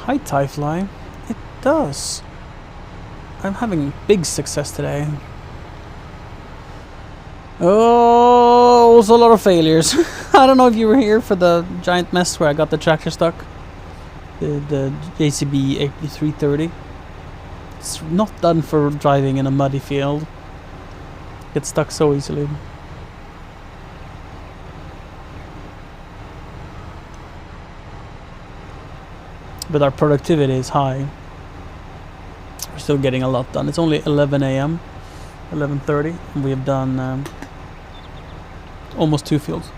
Hi, Tyfly. It does. I'm having big success today. Oh, also a lot of failures. I don't know if you were here for the giant mess where I got the tractor stuck. The JCB 8330. It's not done for driving in a muddy field. Gets stuck so easily. But our productivity is high. We're still getting a lot done. It's only 11 a.m. 11:30, and we have done almost 2 fields.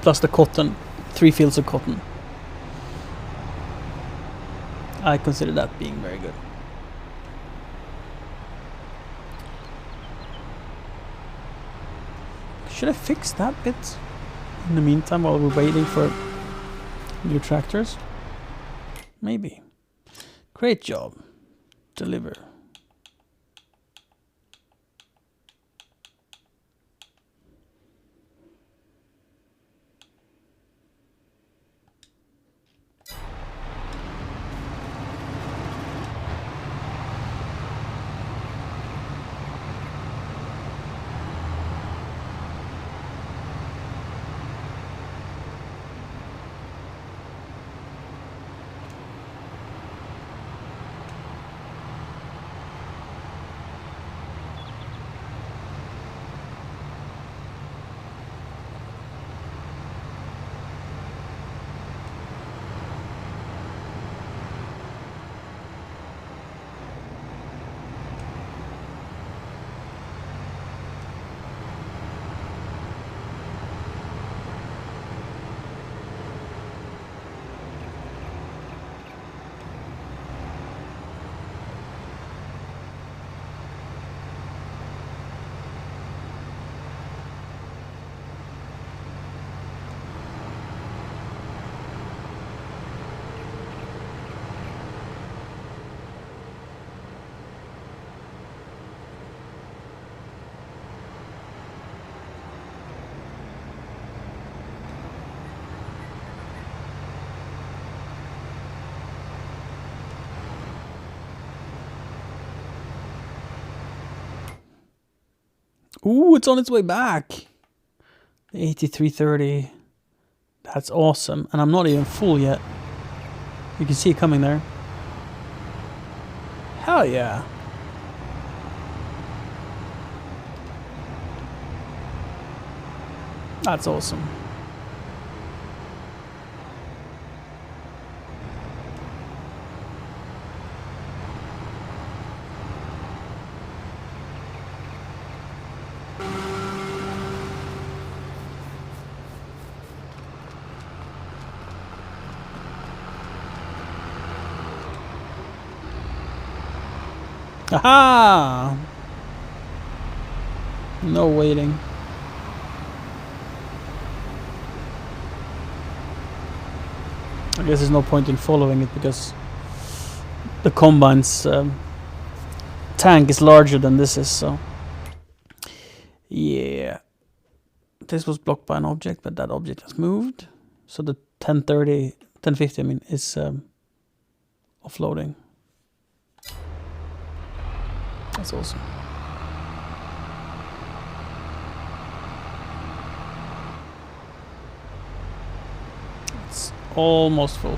Plus the cotton, 3 fields of cotton. I consider that being very good. Should I fix that bit in the meantime while we're waiting for new tractors? Maybe. Great job. Deliver. Ooh, it's on its way back. The 8330. That's awesome. And I'm not even full yet. You can see it coming there. Hell yeah. That's awesome. Aha! No waiting. I guess there's no point in following it because the combine's tank is larger than this is, so yeah. This was blocked by an object, but that object has moved. So the 1050 I mean, is offloading. That's awesome. It's almost full.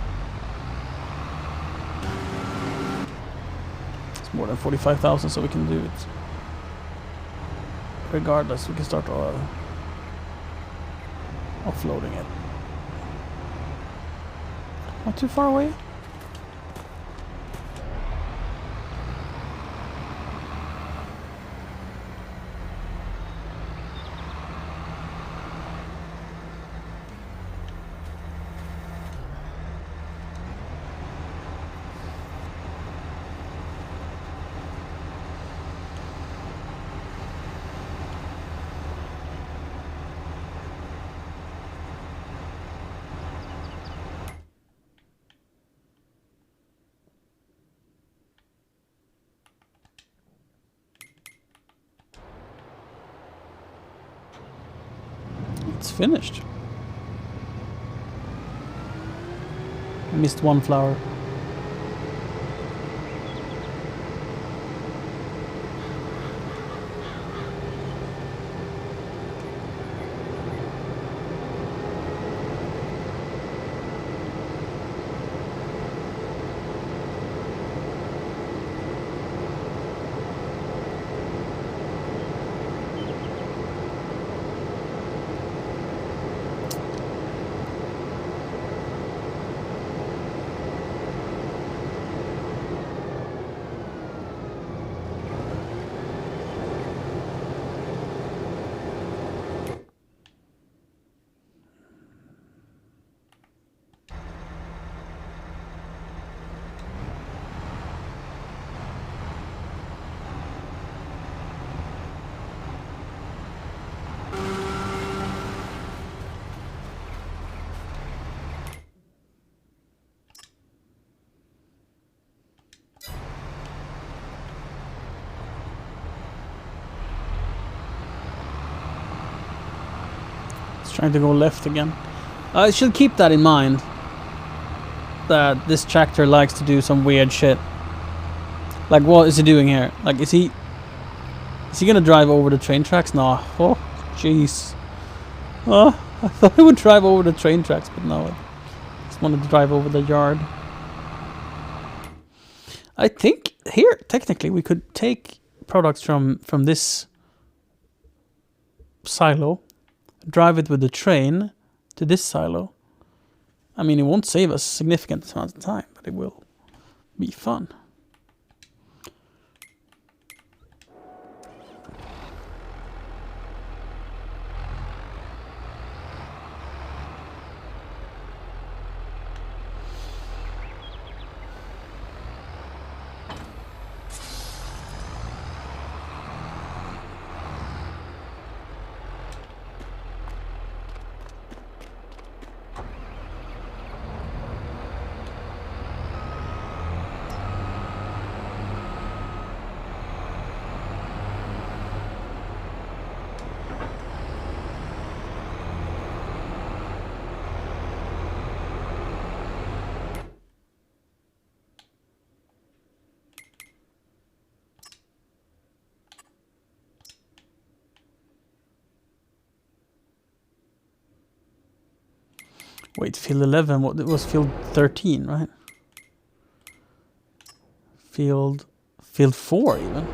It's more than 45,000, so we can do it. Regardless, we can start offloading it. Not too far away. It's finished. Missed one flower. Trying to go left again. I should keep that in mind. That this tractor likes to do some weird shit. Like, what is he doing here? Like, is he gonna drive over the train tracks? No. Oh, jeez. Oh, I thought he would drive over the train tracks, but no. I just wanted to drive over the yard. I think here, technically, we could take products from this silo, drive it with the train to this silo. I mean, it won't save us a significant amount of time, but it will be fun. Wait, field 11, what, it was field 13, right? Field 4 even.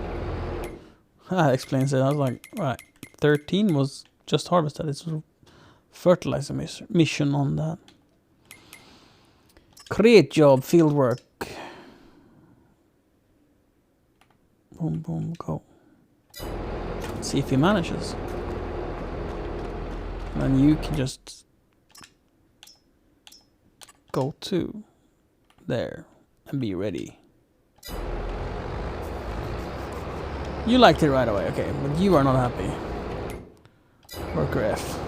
That explains it. I was like, right, 13 was just harvested. It's a fertilizer mission on that. Create job, field work. Boom, boom, go. Let's see if he manages. And then you can just go to there and be ready. You liked it right away, okay, but you are not happy. Worker F.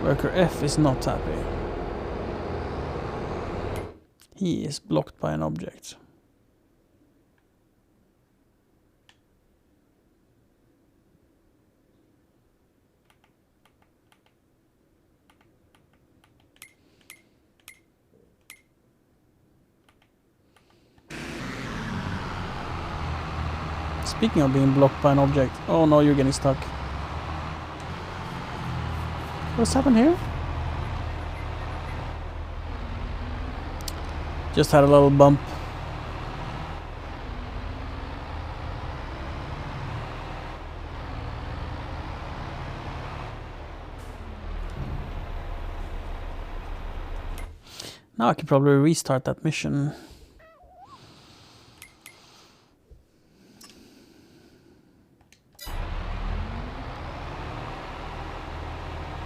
Worker F is not happy. He is blocked by an object. Speaking of being blocked by an object. Oh no, you're getting stuck. What's happened here? Just had a little bump. Now I could probably restart that mission.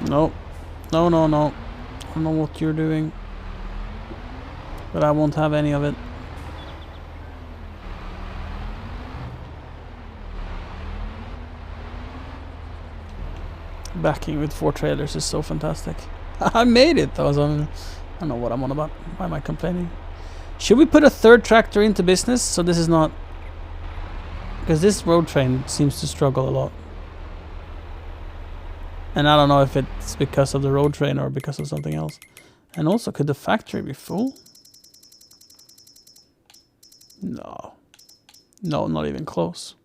No. No, no, no. I don't know what you're doing. But I won't have any of it. Backing with 4 trailers is so fantastic. I made it though, so I don't know what I'm on about. Why am I complaining? Should we put a 3rd tractor into business? So this is not... Because this road train seems to struggle a lot. And I don't know if it's because of the road train or because of something else. And also, could the factory be full? No. No, not even close.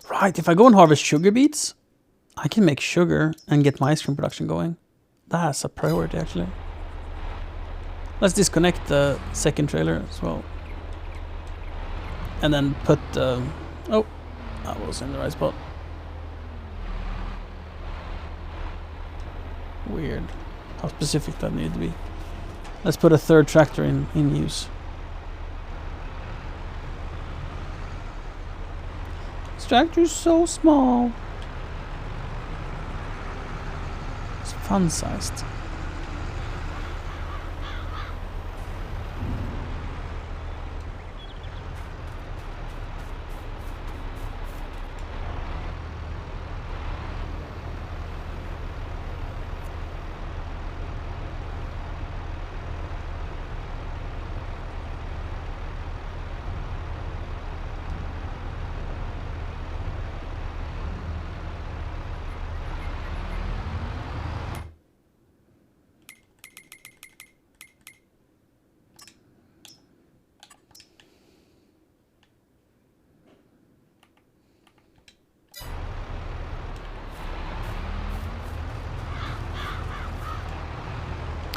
Right, if I go and harvest sugar beets, I can make sugar and get my ice cream production going. That's a priority, actually. Let's disconnect the second trailer as well. And then put... oh, that was in the right spot. Weird. How specific that needed to be. Let's put a third tractor in use. This tractor's so small. It's fun-sized.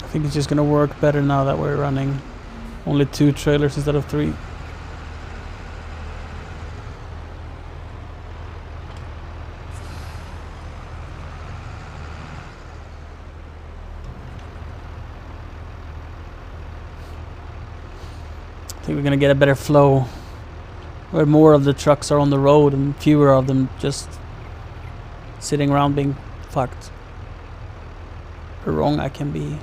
I think it's just gonna work better now that we're running only 2 trailers instead of 3. I think we're gonna get a better flow where more of the trucks are on the road and fewer of them just sitting around being fucked. How wrong I can be.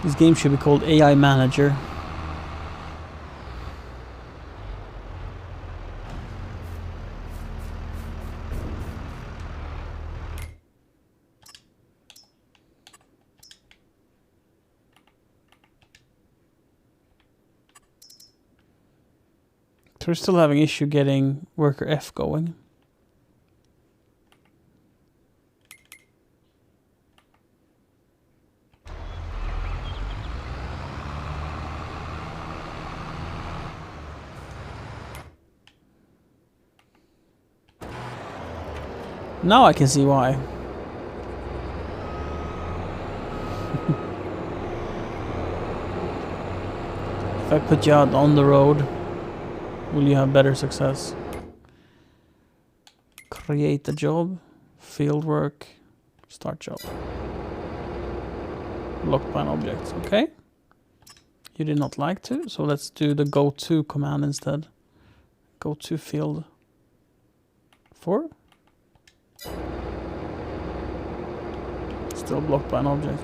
This game should be called AI Manager. We're still having issue getting worker F going. Now I can see why. If I put you out on the road, will you have better success? Create a job, field work, start job. Locked by an object, okay. You did not like to, so let's do the go to command instead. Go to field 4. Still blocked by an object.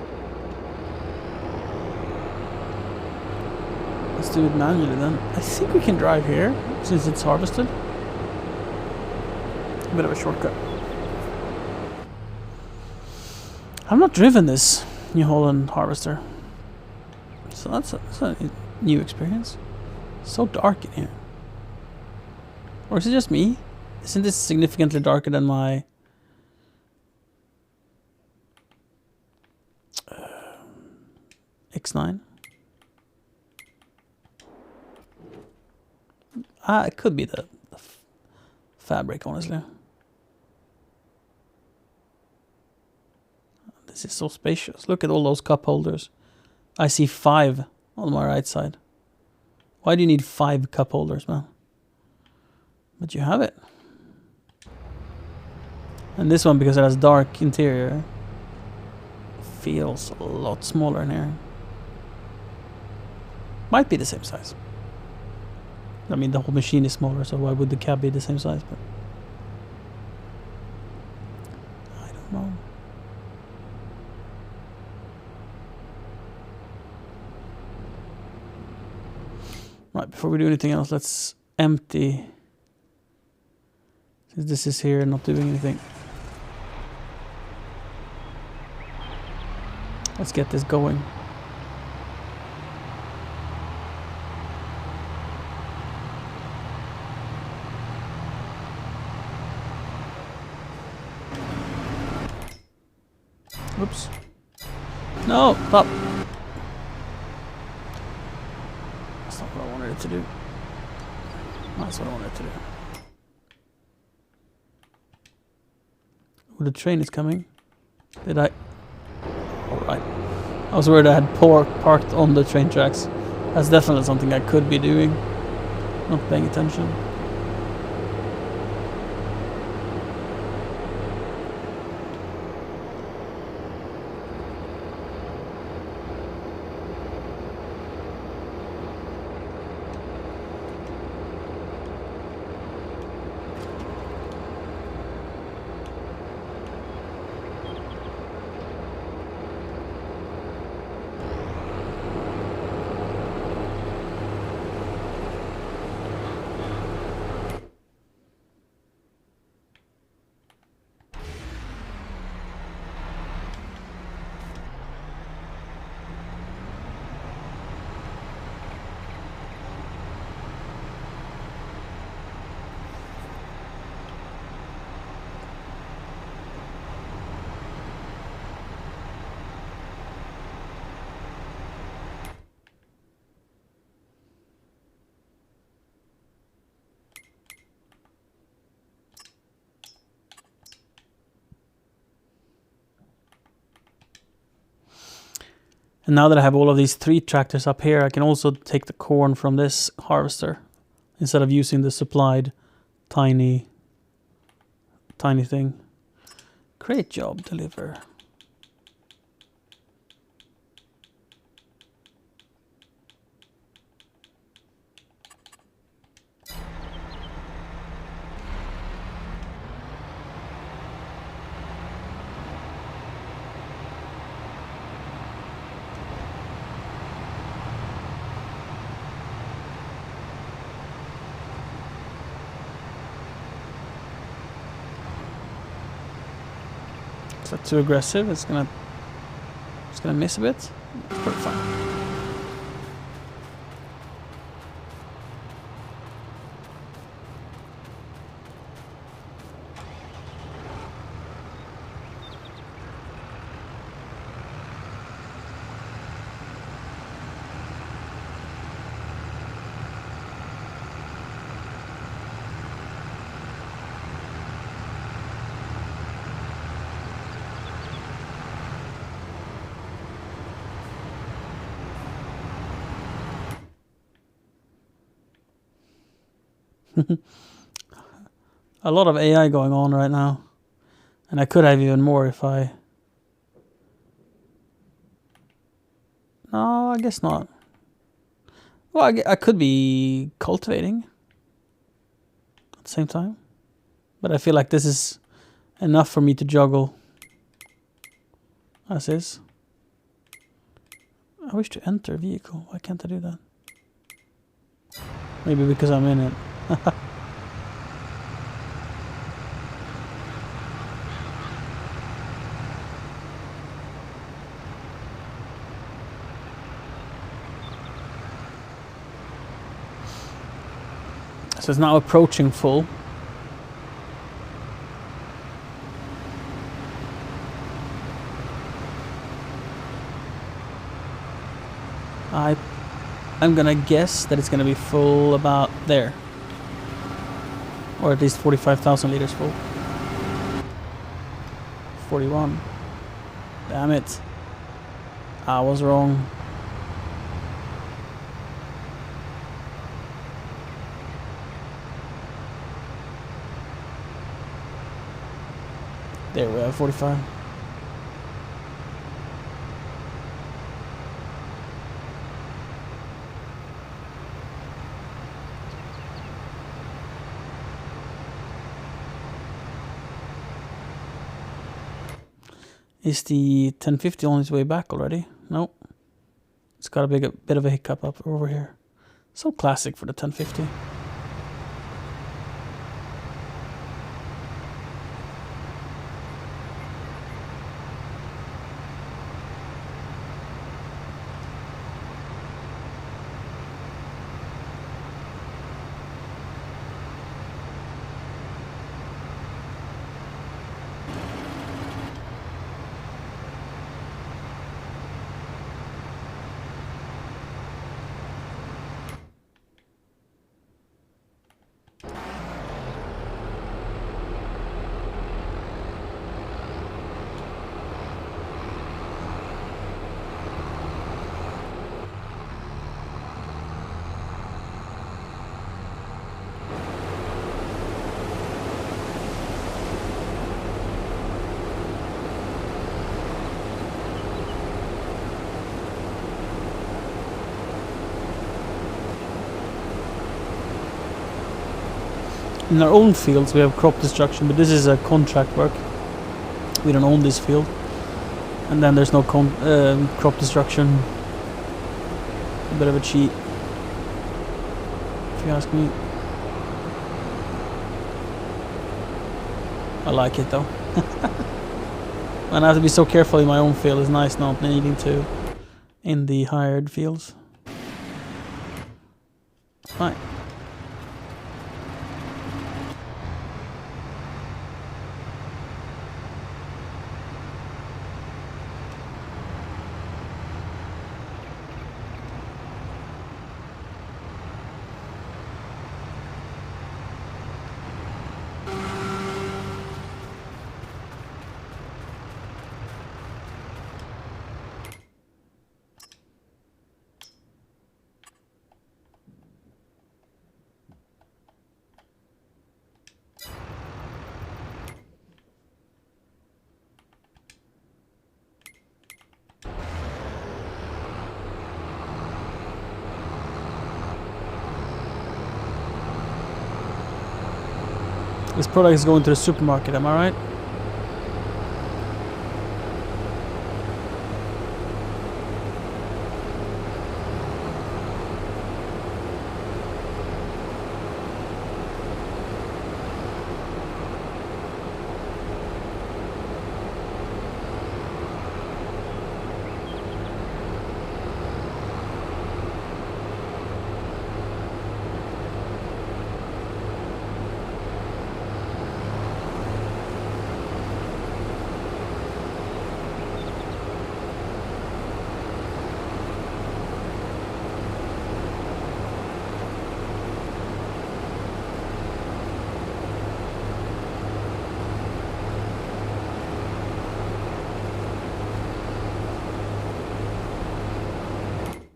Let's do it manually then. I think we can drive here since it's harvested. A bit of a shortcut. I've not driven this New Holland harvester, so that's a new experience. So dark in here. Or is it just me? Isn't this significantly darker than my X9? It could be the fabric, honestly. This is so spacious. Look at all those cup holders. I see 5 on my right side. Why do you need 5 cup holders, man? But you have it. And this one, because it has dark interior, feels a lot smaller in here. Might be the same size. I mean, the whole machine is smaller, so why would the cab be the same size? But I don't know. Right, before we do anything else, let's empty. Since this is here not doing anything. Let's get this going. Oops. No, stop. That's not what I wanted it to do. That's what I wanted it to do. Oh, the train is coming. Did I? Alright. I was worried I had parked on the train tracks. That's definitely something I could be doing. Not paying attention. And now that I have all of these 3 tractors up here, I can also take the corn from this harvester instead of using the supplied tiny thing. Great job, deliver. Is that too aggressive? It's gonna miss a bit. It's pretty fine. A lot of AI going on right now. And I could have even more if I... No, I guess not. Well, I could be cultivating at the same time. But I feel like this is enough for me to juggle as is. I wish to enter vehicle. Why can't I do that? Maybe because I'm in it. So it's now approaching full. I'm gonna guess that it's gonna be full about there. Or at least 45,000 liters full. 41. Damn it. I was wrong. There we have 45. Is the 1050 on its way back already? Nope. It's got a bit of a hiccup up over here. So classic for the 1050. in our own fields we have crop destruction, but this is a contract work. We don't own this field, and then there's no crop destruction. A bit of a cheat, if you ask me. I like it though. And I have to be so careful in my own field. It's nice not needing to in the hired fields. Right. This product is going to the supermarket, am I right?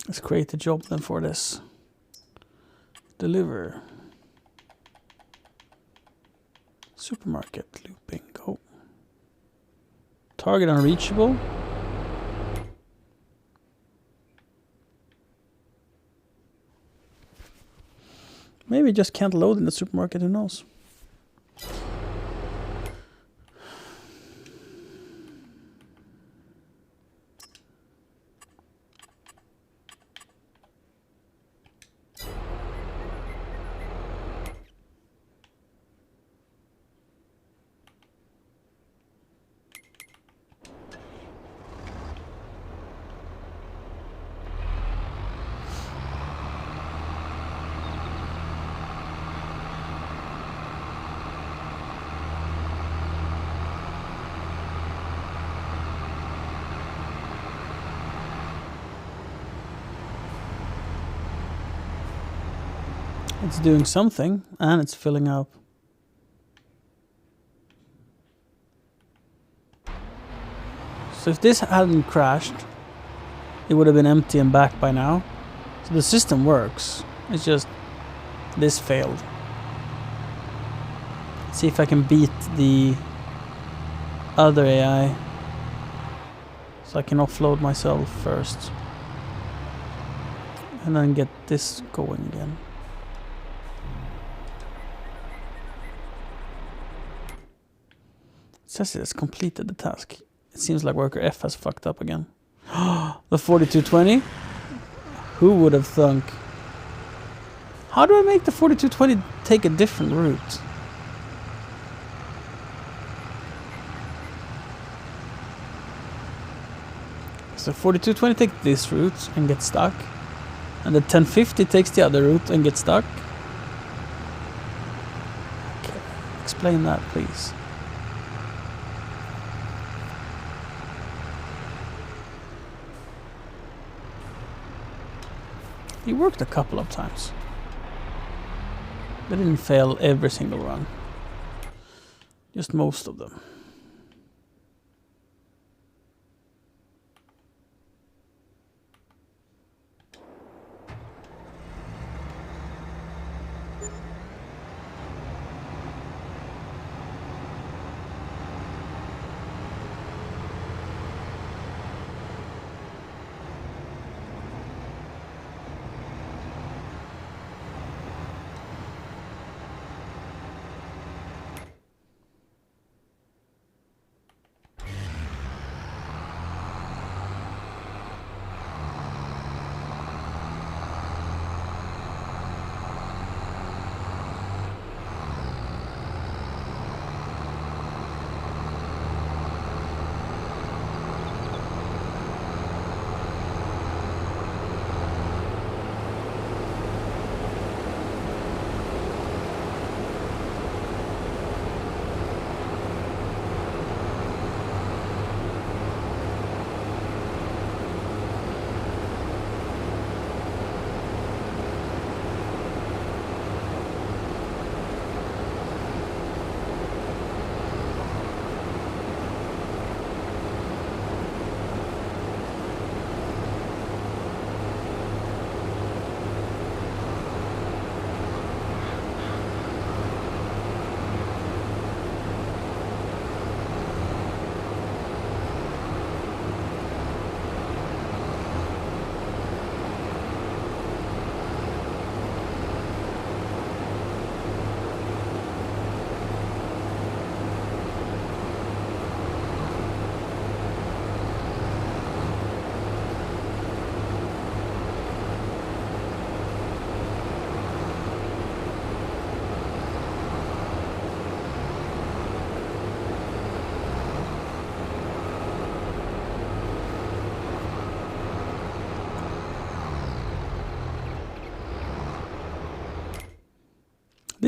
Let's create a job then for this. Deliver. Supermarket looping, go. Target unreachable. Maybe it just can't load in the supermarket, who knows? It's doing something, and it's filling up. So if this hadn't crashed, it would have been empty and back by now. So the system works. It's just this failed. Let's see if I can beat the other AI. So I can offload myself first. And then get this going again. It says it has completed the task. It seems like worker F has fucked up again. The 4220? Who would have thunk? How do I make the 4220 take a different route? So 4220 takes this route and gets stuck. And the 1050 takes the other route and gets stuck. Okay. Explain that, please. He worked a couple of times. They didn't fail every single run. Just most of them.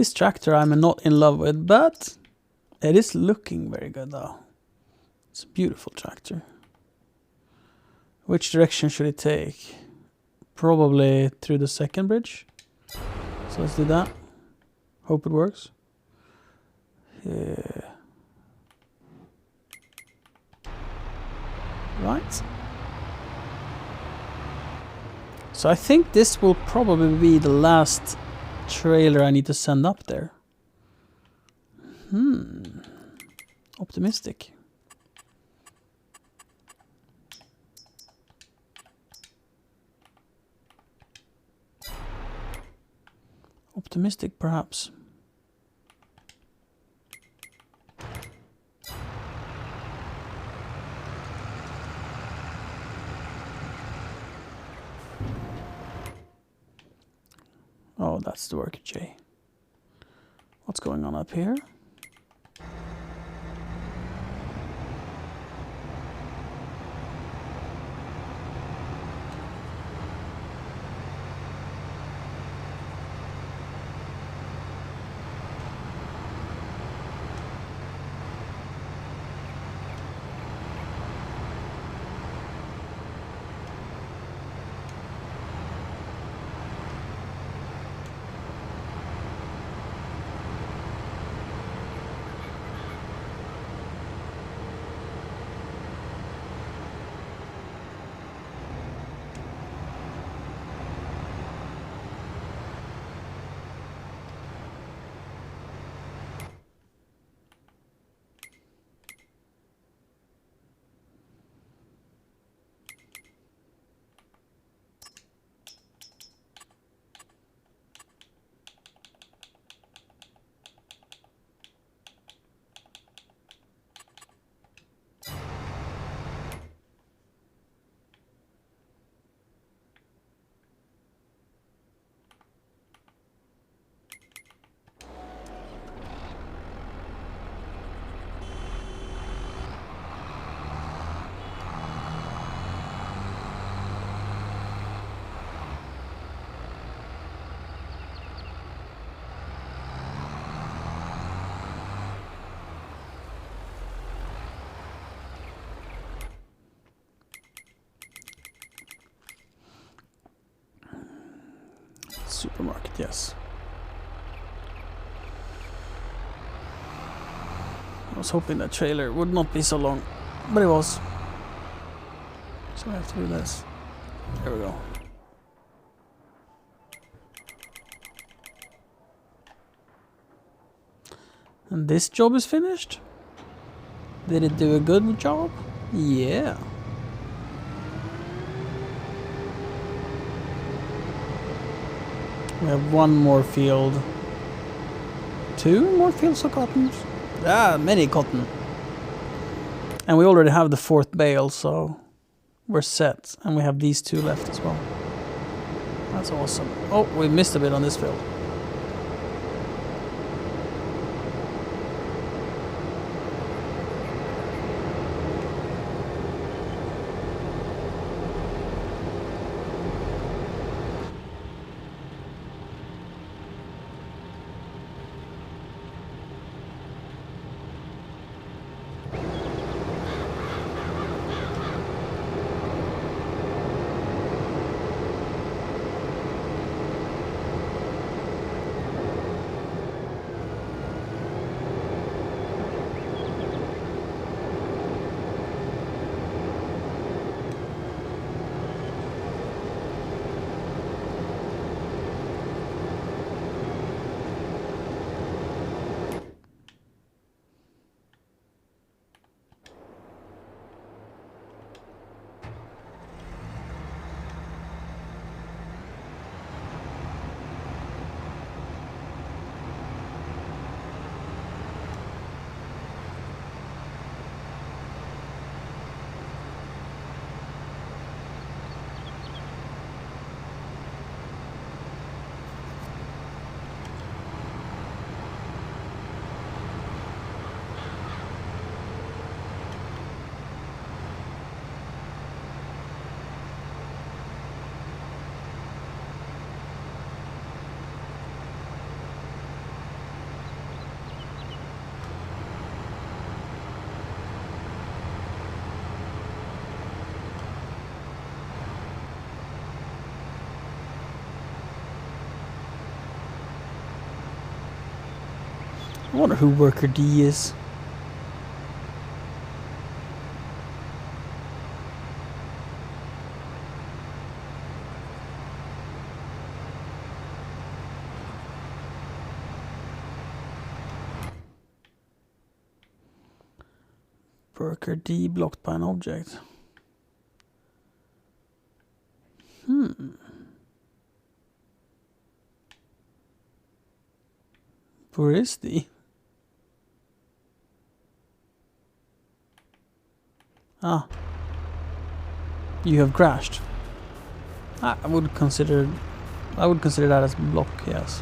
This tractor I'm not in love with, but it is looking very good though. It's a beautiful tractor. Which direction should it take? Probably through the second bridge. So let's do that. Hope it works. Yeah. Right. So I think this will probably be the last trailer I need to send up there. Optimistic. Optimistic, perhaps. Oh, that's the work, Jay. What's going on up here? Supermarket, yes. I was hoping that trailer would not be so long, but it was. So I have to do this. There we go. And this job is finished? Did it do a good job? Yeah. We have one more field. Two more fields of cotton. Ah, many cotton. And we already have the fourth bale, so we're set. And we have these two left as well. That's awesome. Oh, we missed a bit on this field. I wonder who Worker D is. Worker D blocked by an object. Where is D? Ah. You have crashed. I would consider that as block, yes.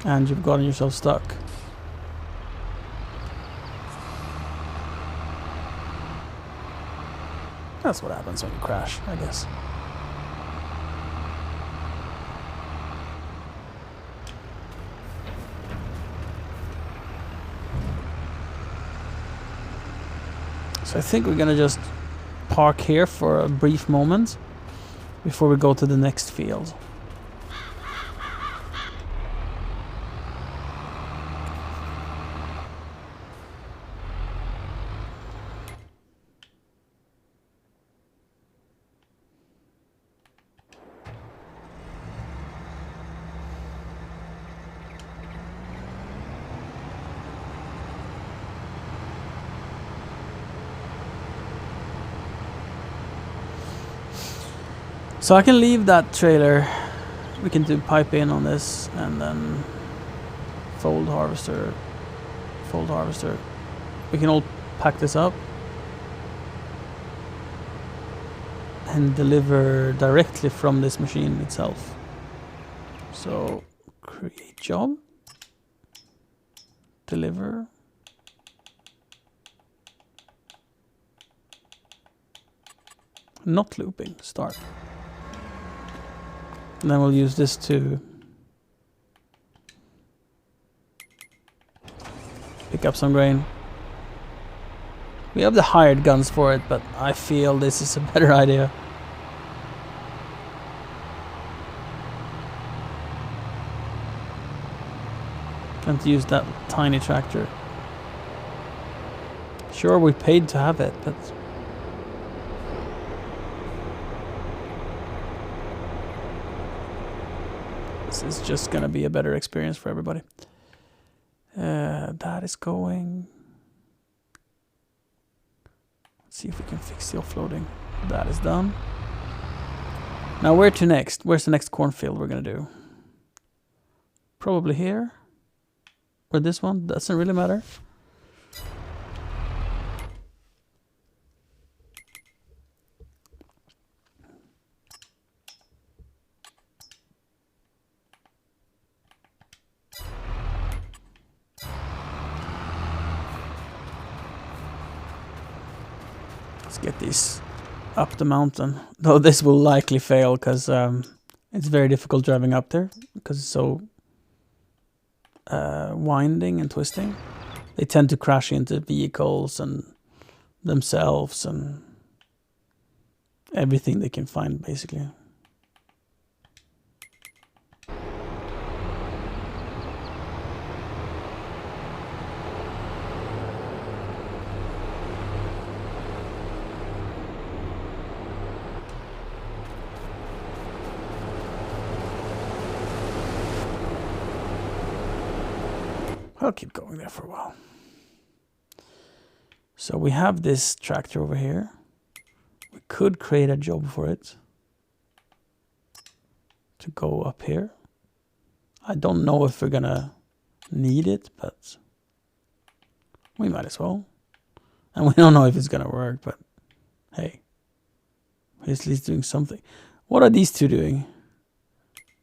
And you've gotten yourself stuck. That's what happens when you crash, I guess. So I think we're gonna just park here for a brief moment before we go to the next field. So I can leave that trailer. We can do pipe in on this and then fold harvester. We can all pack this up and deliver directly from this machine itself. So create job, deliver. Not looping, start. And then we'll use this to pick up some grain. We have the hired guns for it, but I feel this is a better idea. And to use that tiny tractor. Sure, we paid to have it, but this is just gonna be a better experience for everybody. That is going. Let's see if we can fix the offloading. That is done. Now where to next? Where's the next cornfield we're gonna do? Probably here. Or this one, doesn't really matter. Let's get these up the mountain. Though this will likely fail because it's very difficult driving up there because it's so winding and twisting. They tend to crash into vehicles and themselves and everything they can find, basically. I'll keep going there for a while. So we have this tractor over here. We could create a job for it to go up here. I don't know if we're gonna need it, but we might as well. And we don't know if it's gonna work, but hey, he's at least doing something. What are these two doing?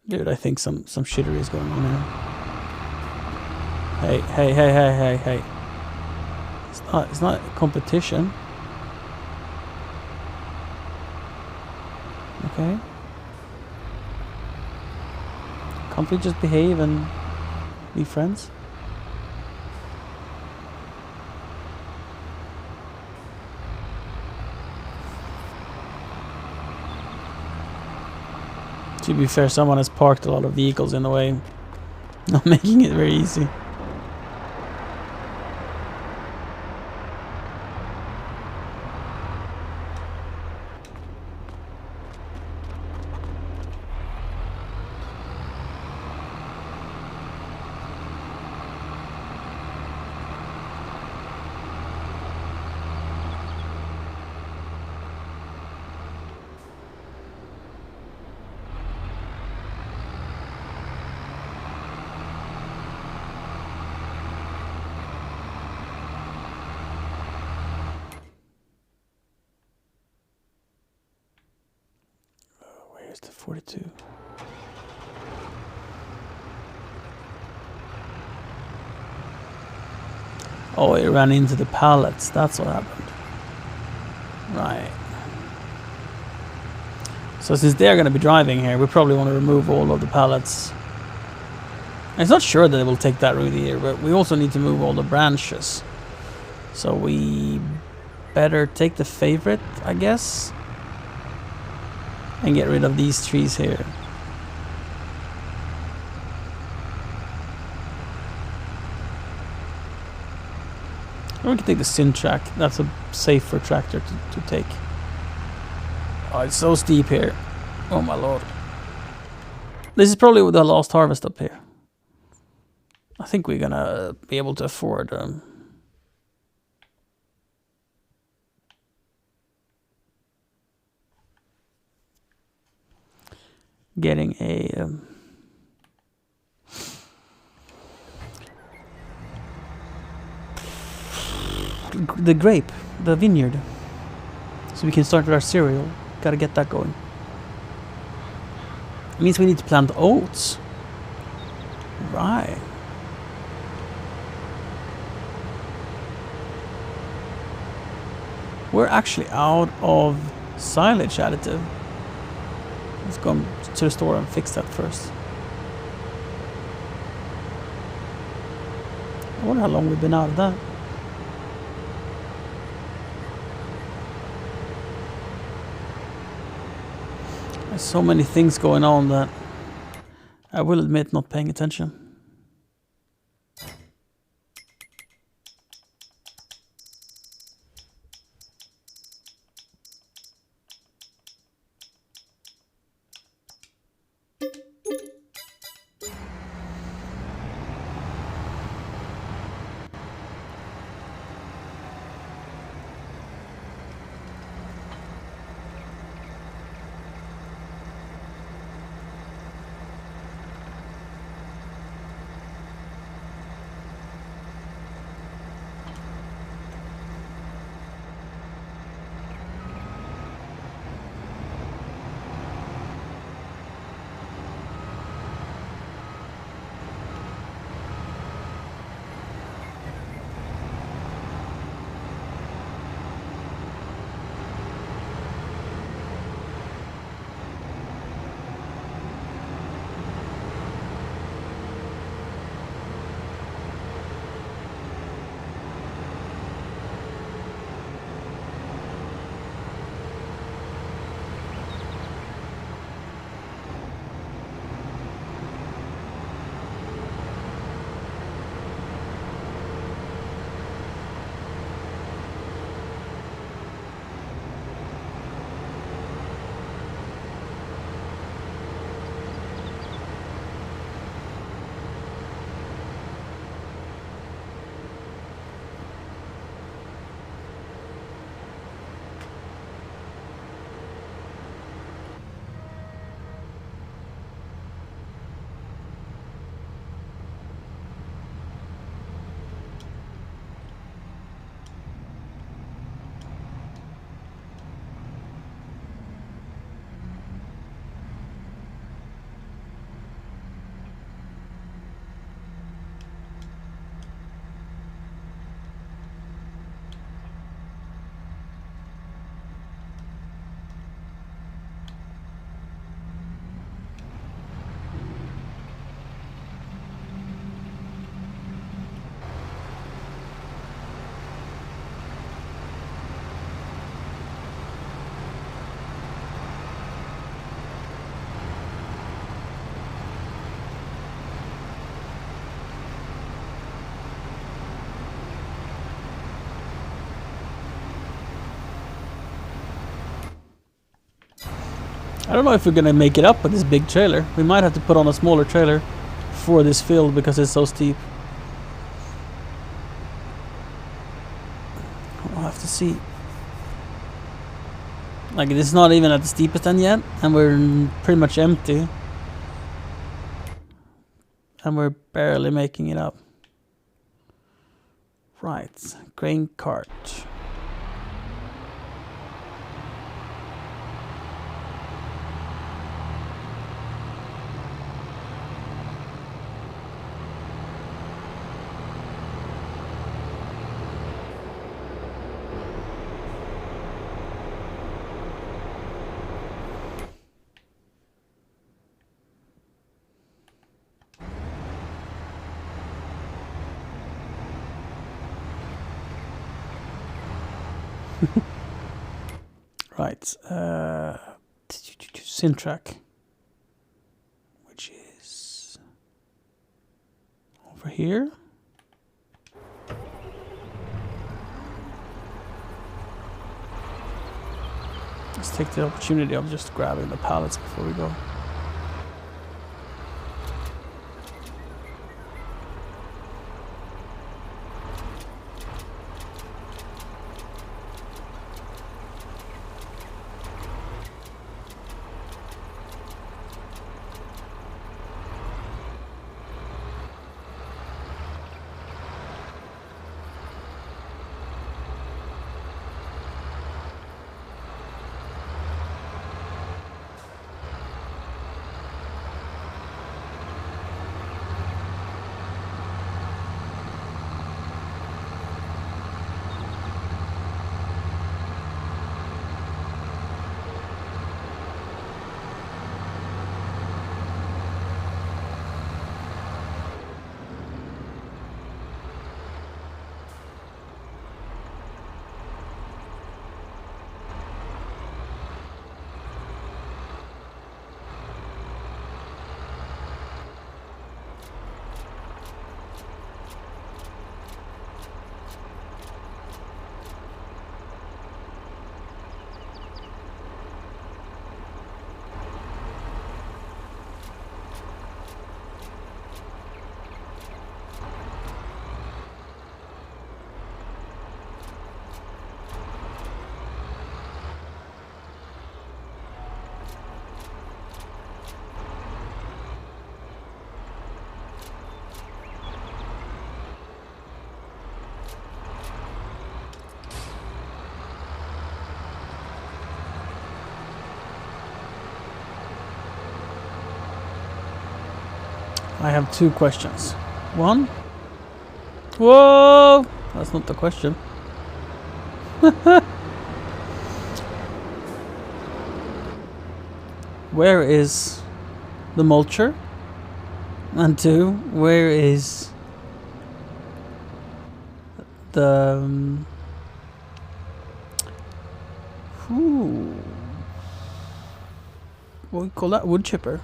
Dude, I think some shittery is going on here. Hey. It's not a competition. Okay. Can't we just behave and be friends? To be fair, someone has parked a lot of vehicles in the way, not making it very easy. Where's the 42? Oh, it ran into the pallets. That's what happened. Right. So since they're going to be driving here, we probably want to remove all of the pallets. It's not sure that it will take that route here, but we also need to move all the branches. So we better take the favorite, I guess, and get rid of these trees here. Or we can take the Syntrack. That's a safer tractor to take. Oh, it's so steep here. Oh my lord. This is probably the last harvest up here. I think we're gonna be able to afford getting a the grape, the vineyard, so we can start with our cereal. Gotta get that going. It means we need to plant oats. Right. We're actually out of silage additive. Let's go to the store and fix that first. I wonder how long we've been out of that. There's so many things going on that I will admit not paying attention. I don't know if we're gonna make it up with this big trailer. We might have to put on a smaller trailer for this field because it's so steep. We'll have to see. Like, it's not even at the steepest end yet, and we're pretty much empty. And we're barely making it up. Right, grain cart. Right, Sintrack, which is over here. Let's take the opportunity of just grabbing the pallets before we go. I have two questions. One. Whoa! That's not the question. Where is the mulcher? And two, where is the what do we call that? Wood chipper.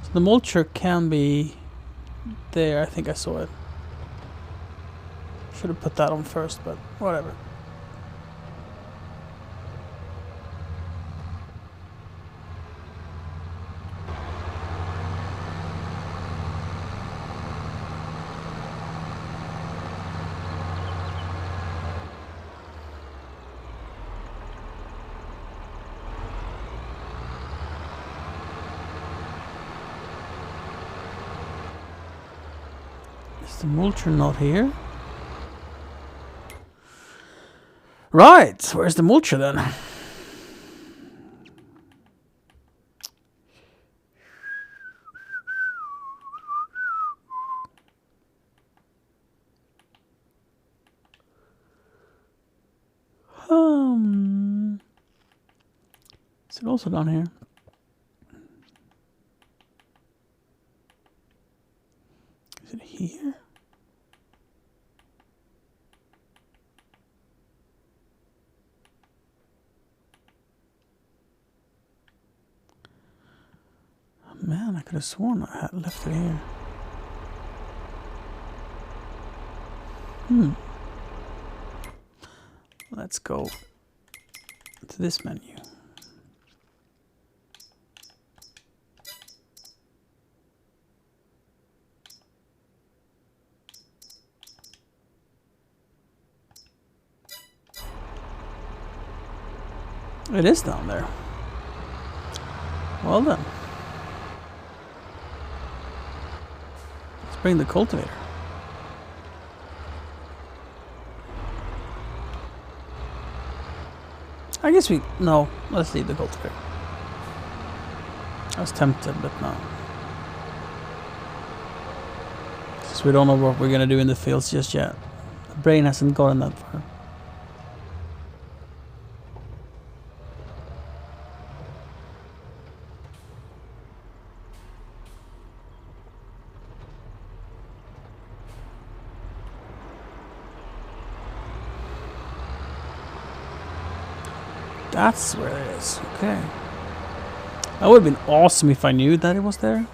So the mulcher can be there. I think I saw it. Should have put that on first, but whatever. Is the mulcher not here? Right, where's the mulcher then? Is it also down here? Is it here? Man, I could have sworn I had left it here. Let's go to this menu. It is down there. Well then. Let's bring the cultivator. I guess no, let's leave the cultivator. I was tempted, but no. Since we don't know what we're gonna do in the fields just yet. The brain hasn't gotten that far. That's where it is. Okay. That would have been awesome if I knew that it was there.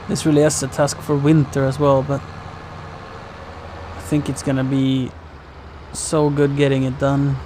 This really is a task for winter as well, but I think it's gonna be so good getting it done.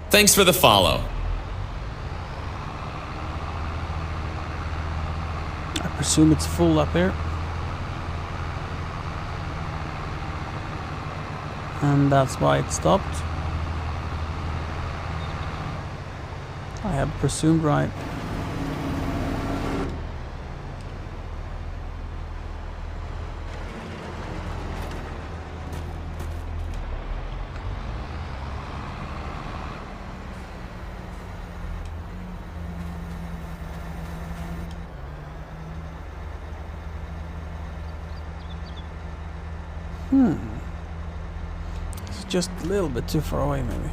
Thanks for the follow. I presume it's full up here. And that's why it stopped. I have presumed right. It's just a little bit too far away, maybe.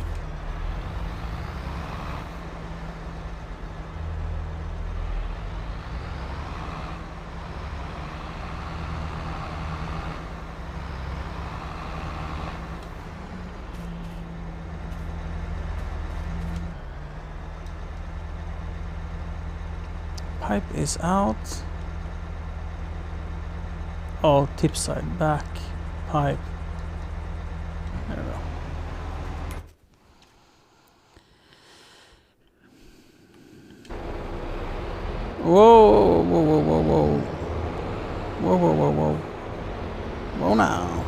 Pipe is out. Oh, tip side, back, pipe. There we go. Whoa, whoa, whoa, whoa, whoa. Whoa, whoa, whoa, whoa. Whoa now.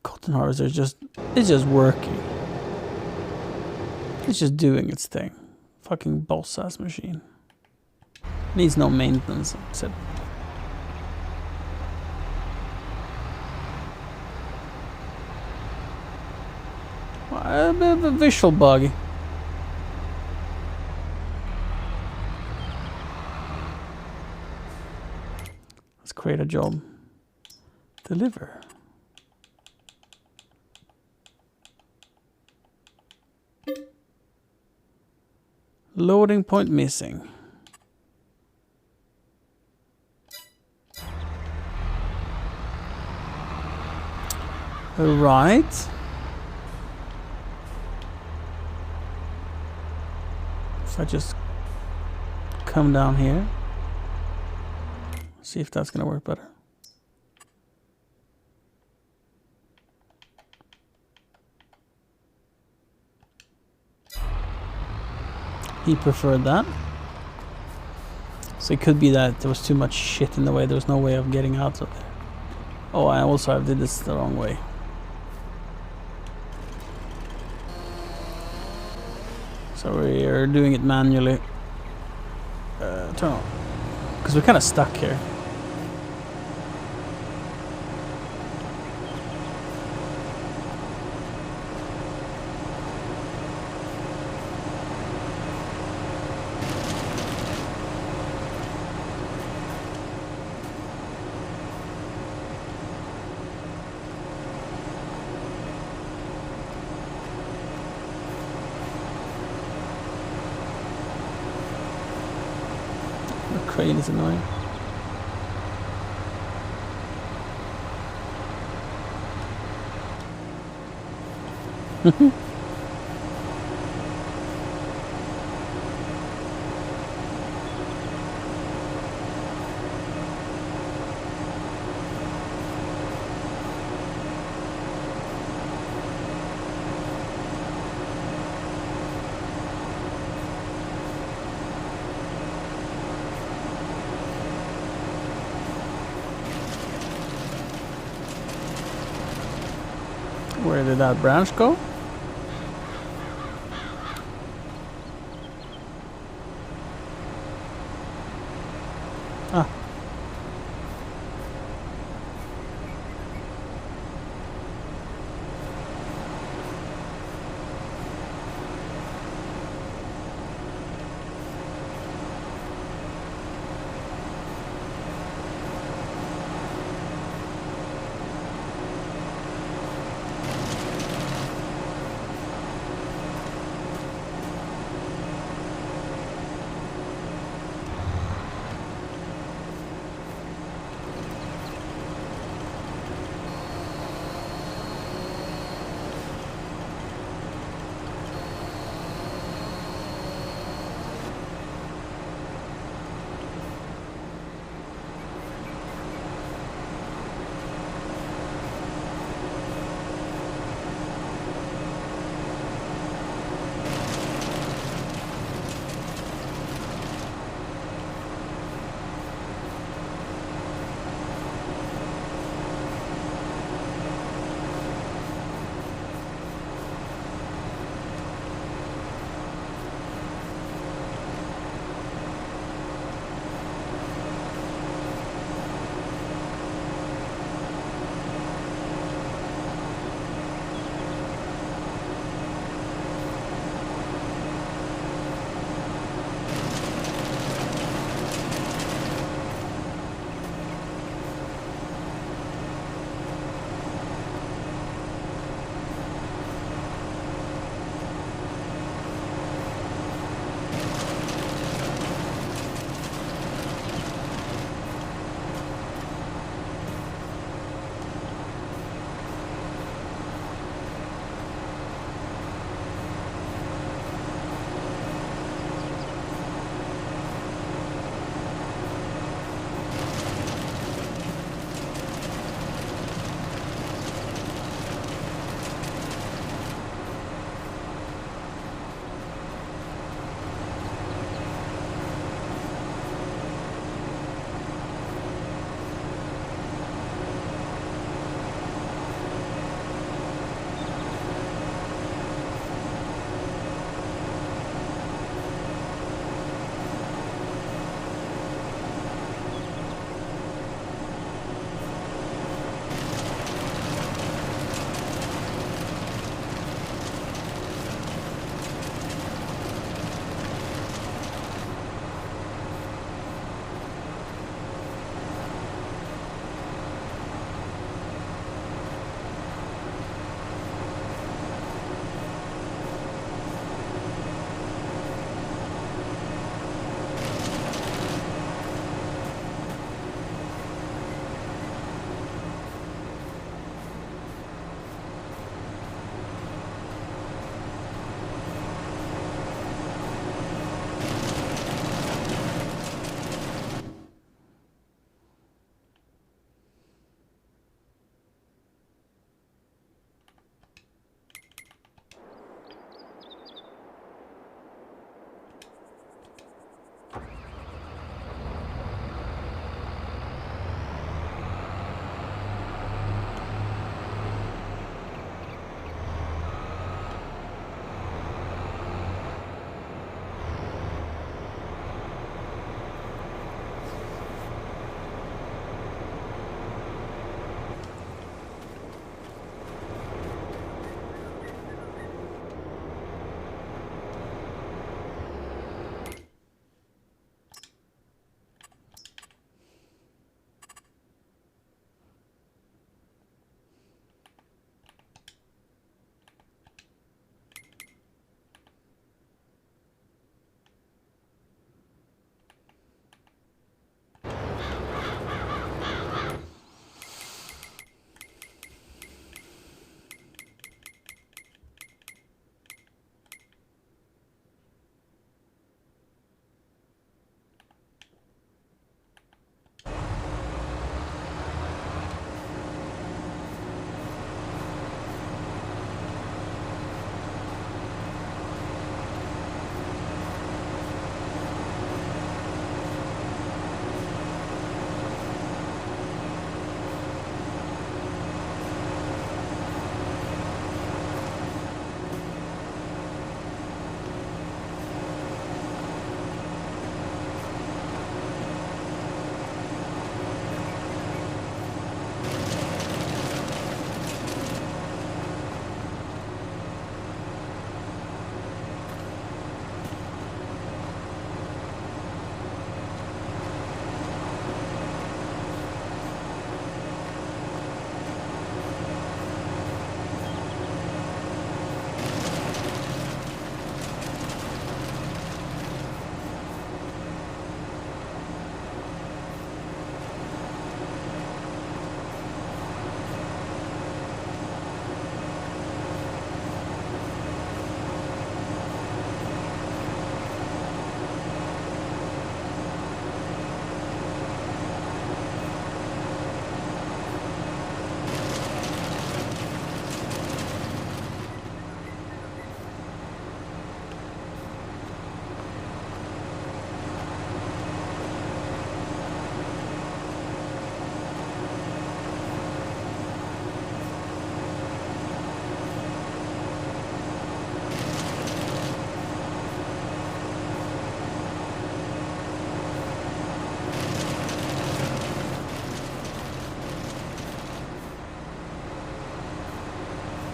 Cotton harvester it's just working. It's just doing its thing. Fucking boss ass machine. Needs no maintenance except A bit of a visual bug. Let's create a job. Deliver. Loading point missing. Right. If I just come down here, see if that's gonna work better. He preferred that. So it could be that there was too much shit in the way. There was no way of getting out of there. Oh, I also did this the wrong way. So we're doing it manually. Turn on. Because we're kind of stuck here. The crane is annoying. Where did that branch go? Ah.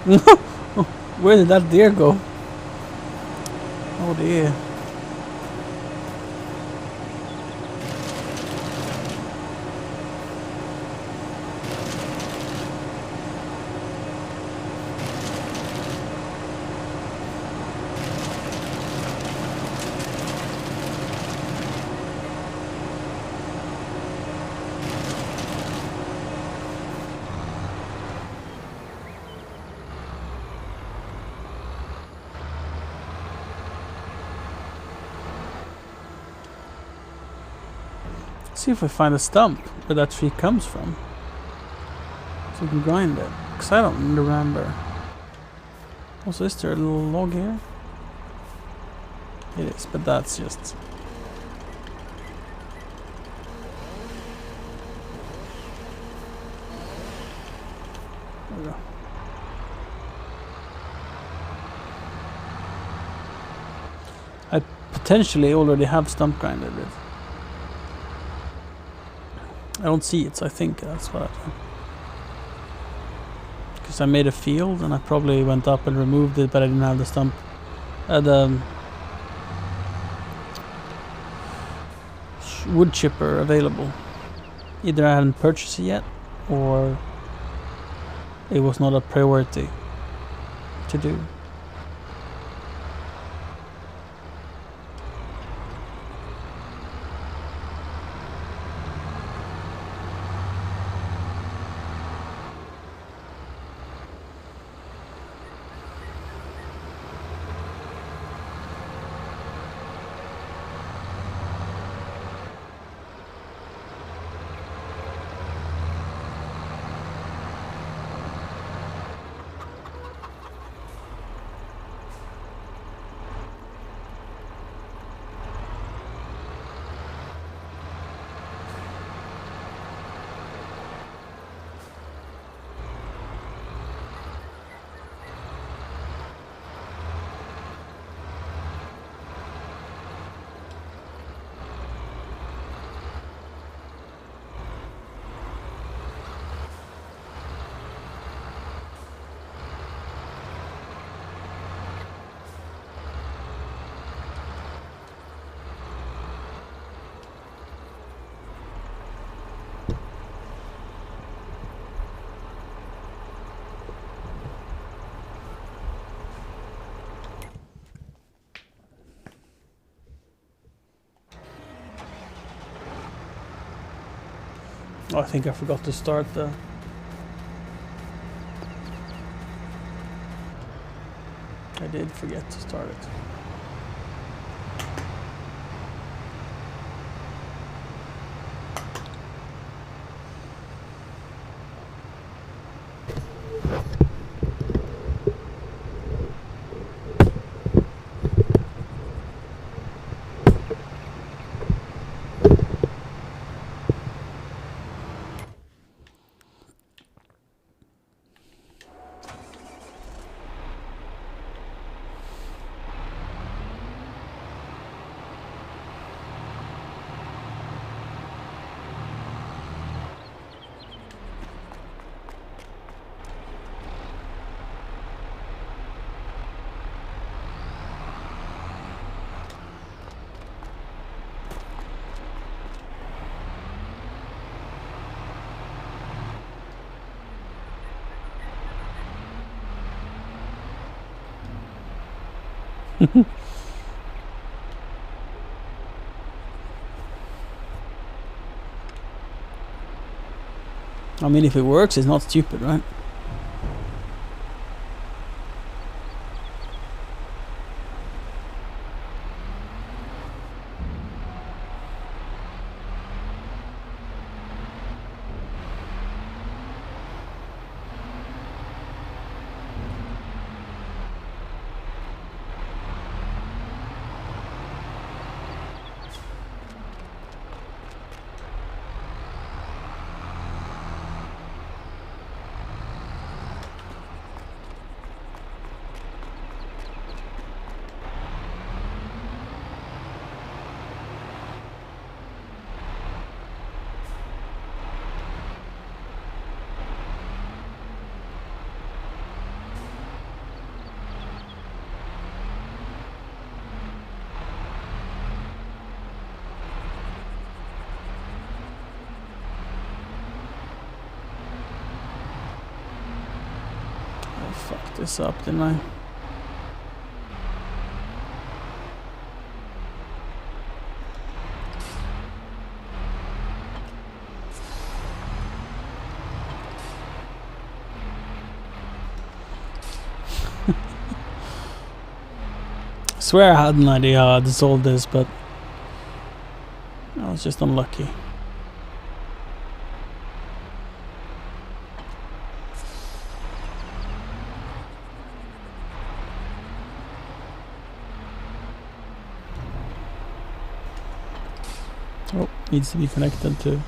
Where did that deer go? Oh dear. See if we find a stump where that tree comes from, so we can grind it. Cause I don't remember. Also, is there a little log here? It is, but that's just. There we go. I potentially already have stump grinded it. I don't see it, so I think that's what I do. Because I made a field and I probably went up and removed it, but I didn't have the stump. The wood chipper available. Either I hadn't purchased it yet, or it was not a priority to do. Oh, I think I forgot to start the... I did forget to start it. I mean, if it works, it's not stupid, right? Fuck this up, didn't I? I swear I had an idea how I'd solve this, but I was just unlucky. Oh, needs to be connected to.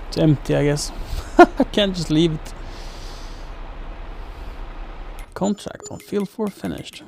It's empty, I guess. I can't just leave it. Contract on field 4 finished.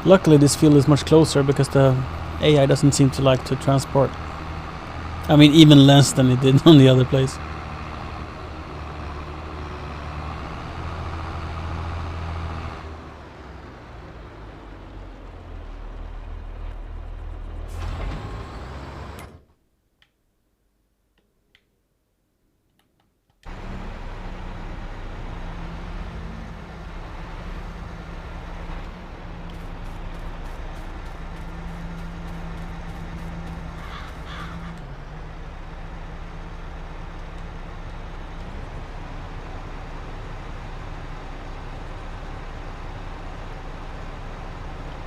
Luckily this field is much closer because the AI doesn't seem to like to transport. I mean, even less than it did on the other place.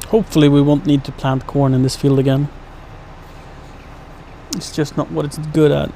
Hopefully we won't need to plant corn in this field again. It's just not what it's good at.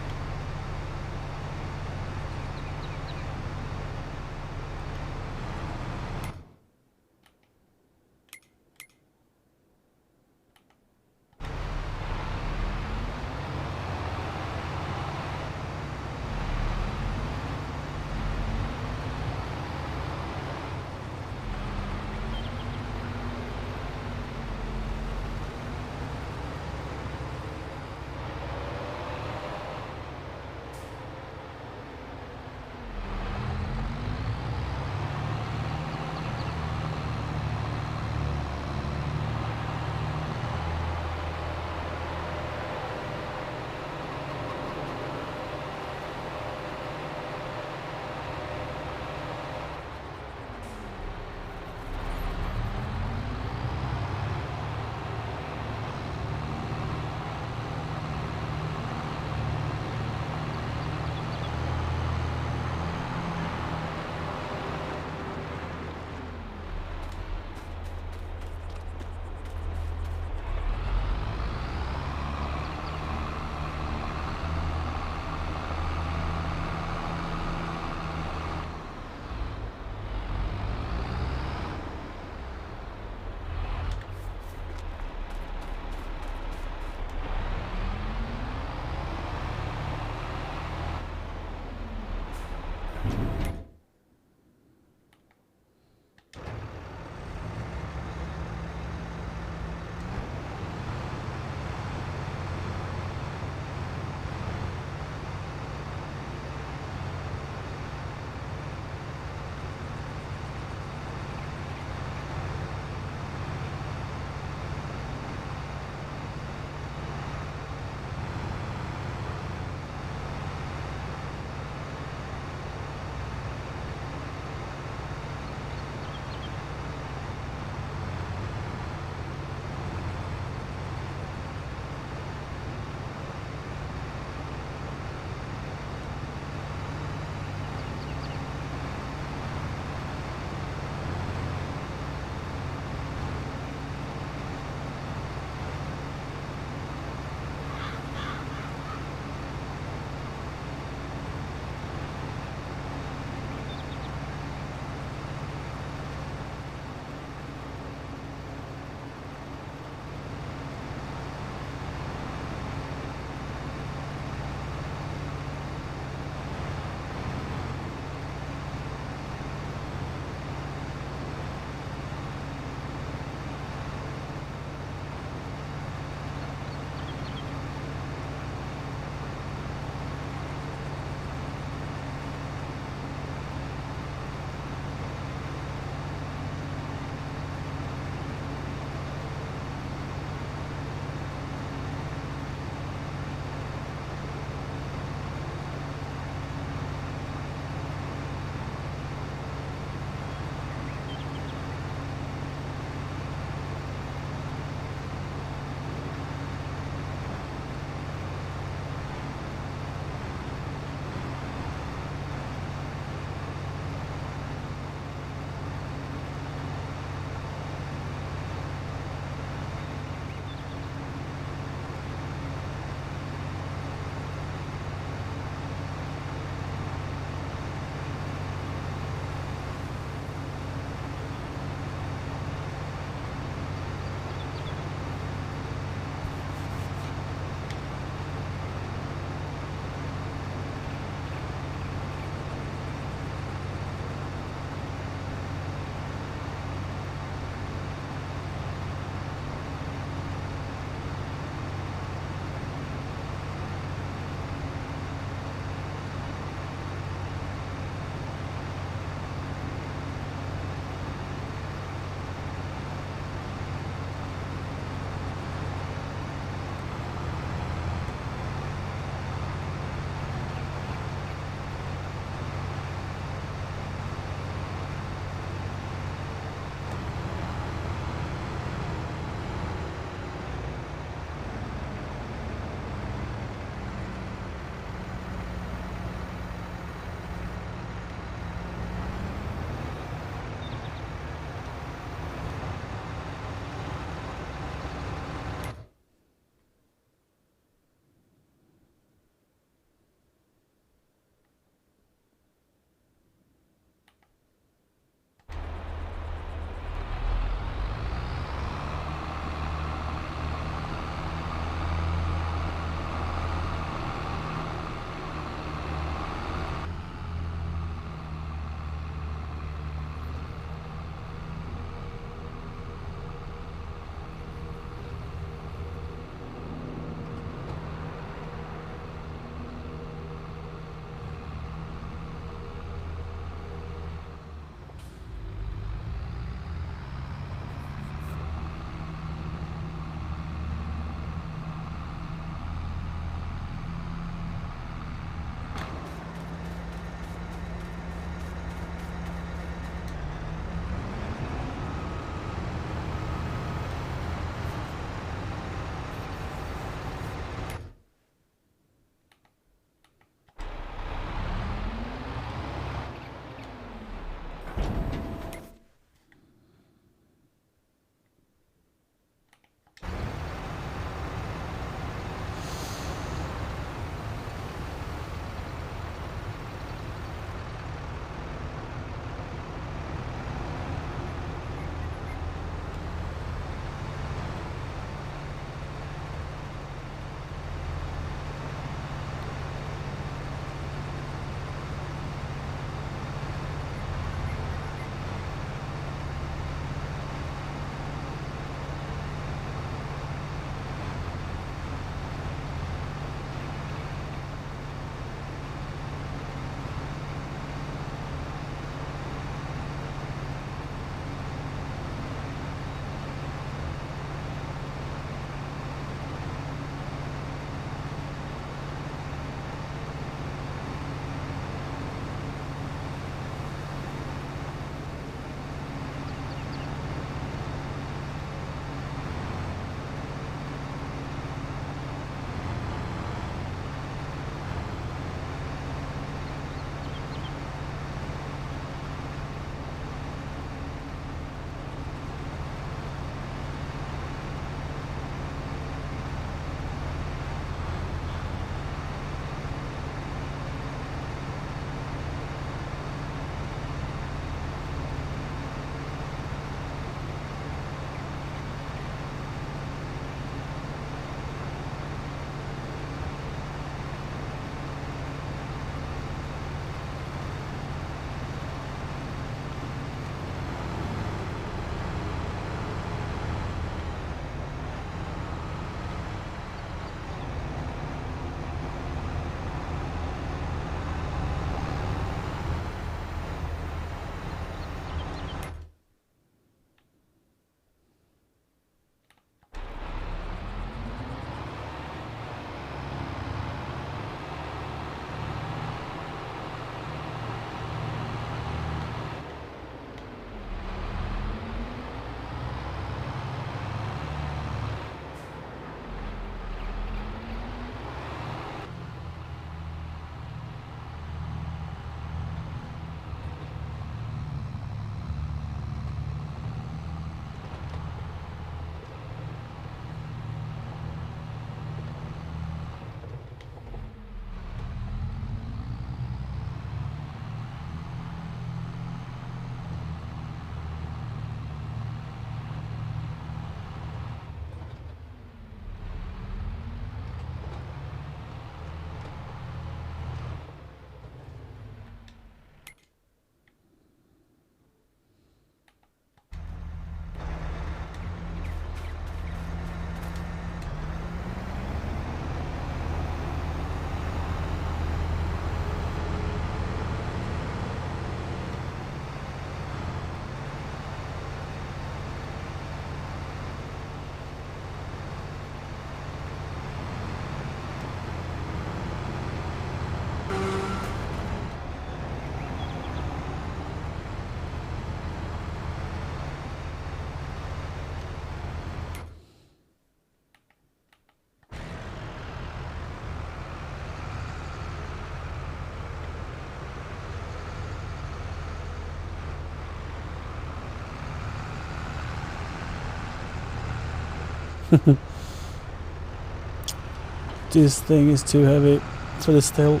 This thing is too heavy for this hill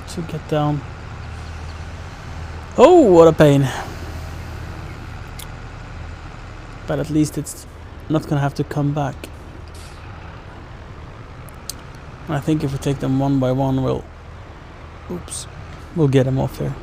to get down. Oh, what a pain. But at least it's not gonna have to come back. I think if we take them one by one, we'll get them off here.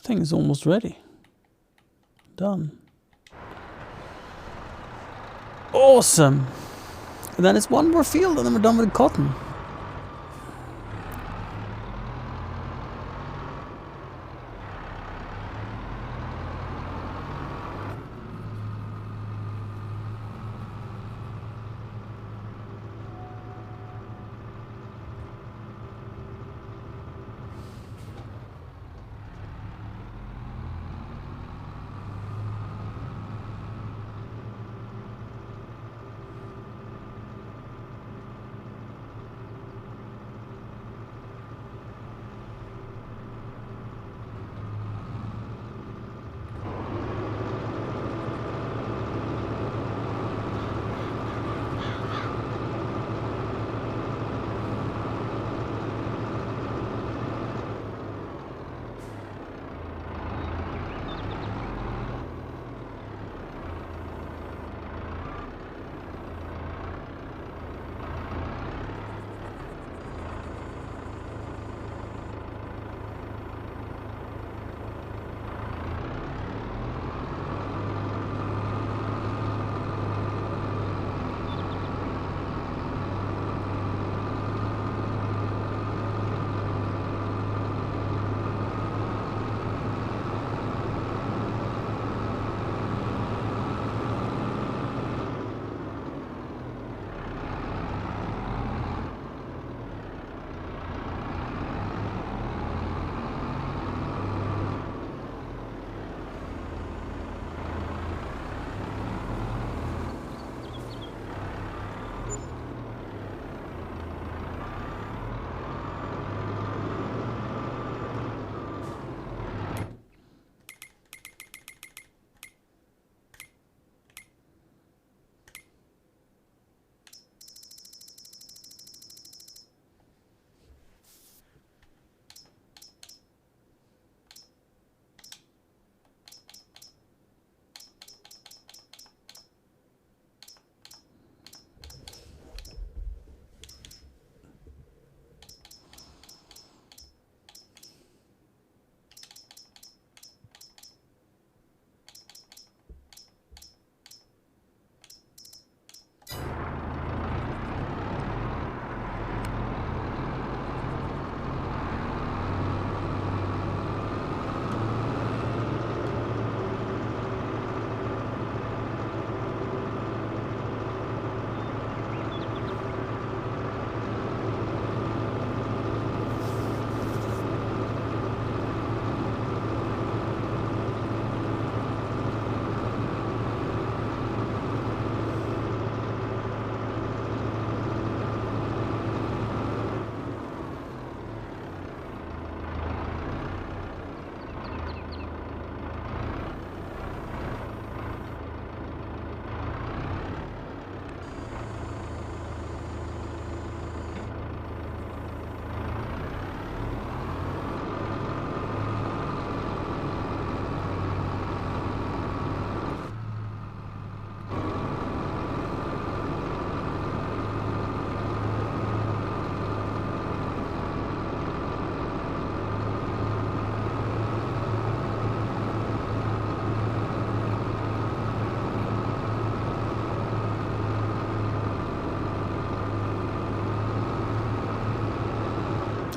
Thing is almost ready. Done. Awesome. And then it's one more field and then we're done with cotton.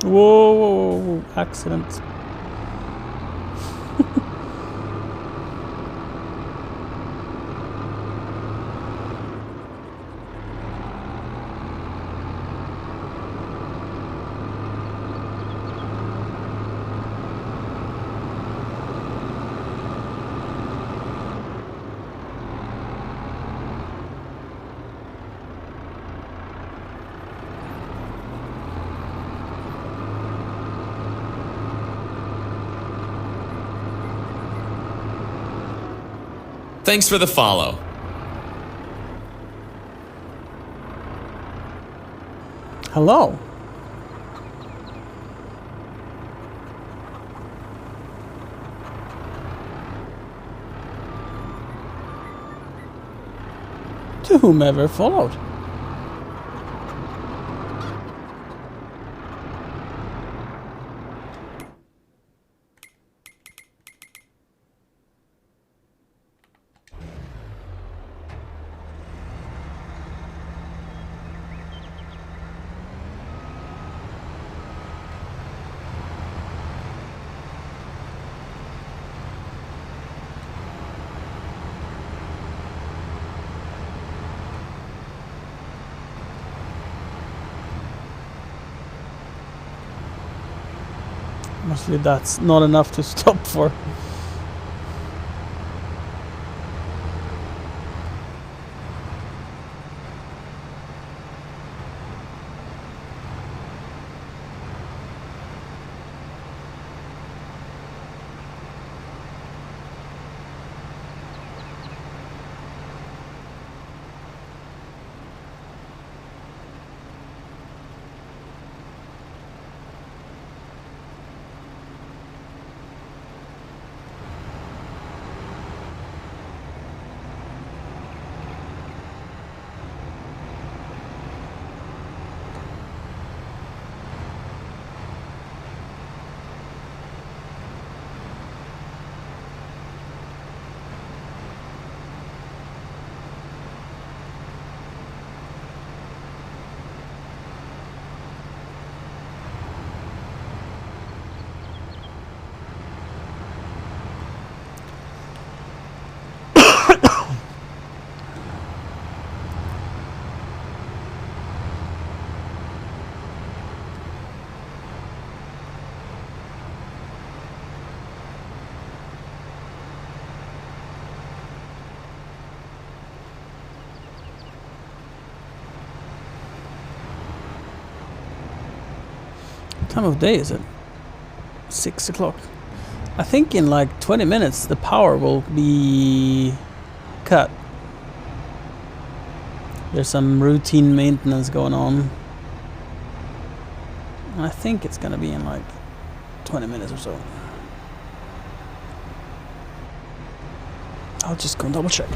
Whoa, whoa, whoa, accident. Thanks for the follow. Hello. To whomever followed. Mostly that's not enough to stop for. What time of day is it? 6 o'clock. I think in like 20 minutes the power will be cut. There's some routine maintenance going on. And I think it's gonna be in like 20 minutes or so. I'll just go and double check.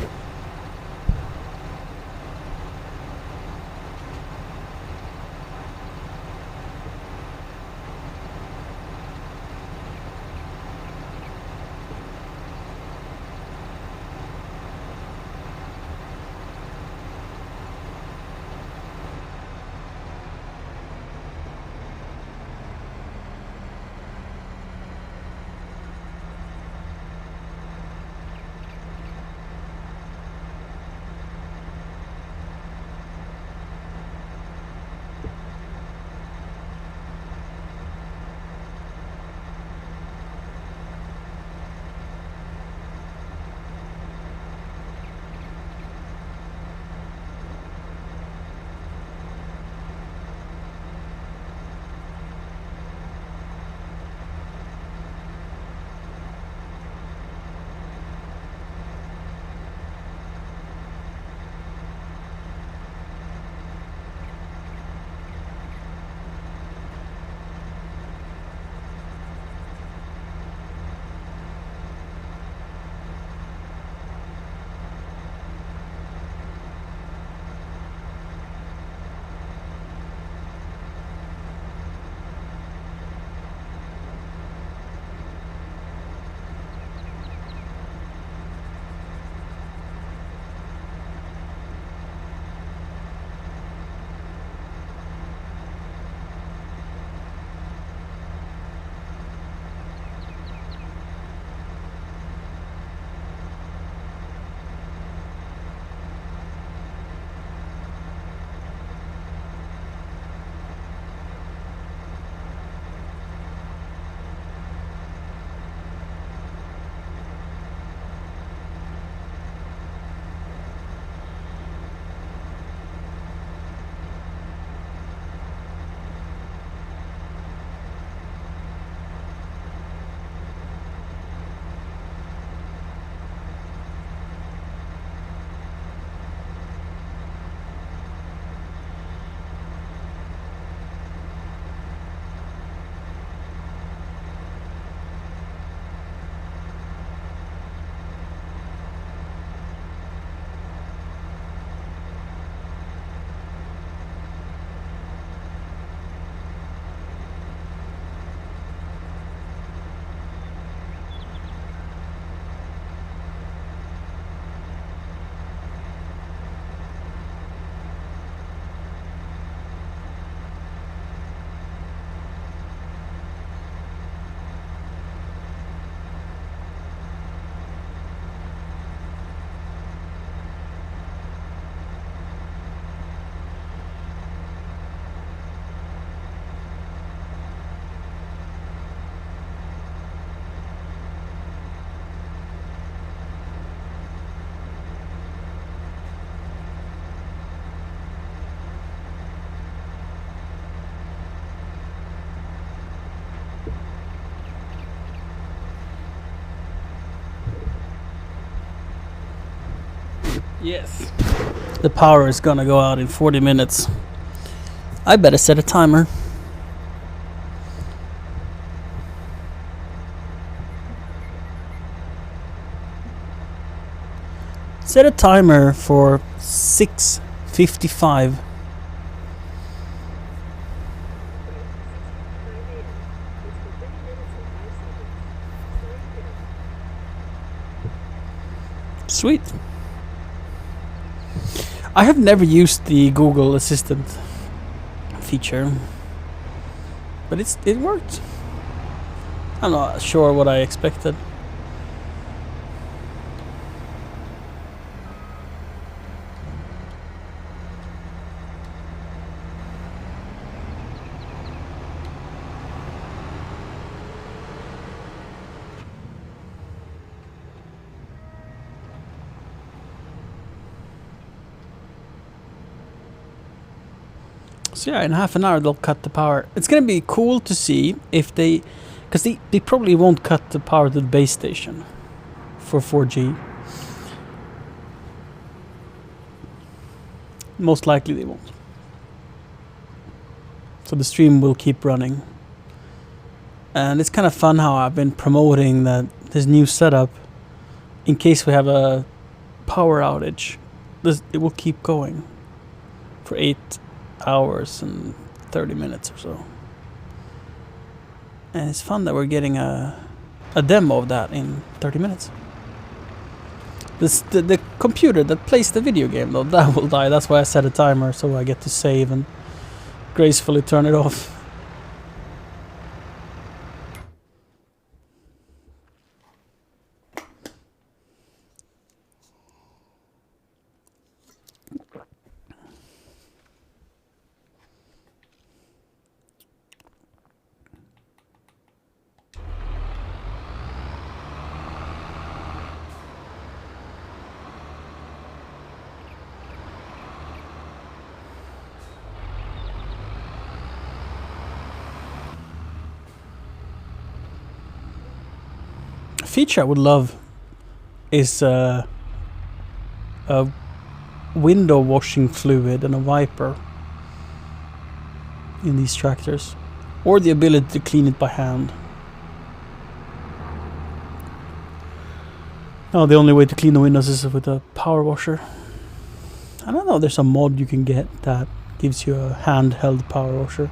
Yes. The power is gonna go out in 40 minutes. I better set a timer. Set a timer for 6:55. Sweet. I have never used the Google Assistant feature, but it worked. I'm not sure what I expected. So yeah, in half an hour they'll cut the power. It's gonna be cool to see if they, because they probably won't cut the power to the base station for 4G. Most likely they won't. So the stream will keep running. And it's kind of fun how I've been promoting that this new setup, in case we have a power outage, it will keep going for 8 hours and 30 minutes or so. And it's fun that we're getting a demo of that in 30 minutes. The computer that plays the video game though, that will die. That's why I set a timer, so I get to save and gracefully turn it off. Feature I would love is a window washing fluid and a wiper in these tractors, or the ability to clean it by hand. No, the only way to clean the windows is with a power washer. I don't know, there's a mod you can get that gives you a handheld power washer.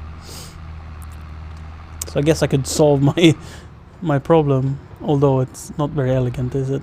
So I guess I could solve my problem, although it's not very elegant, is it?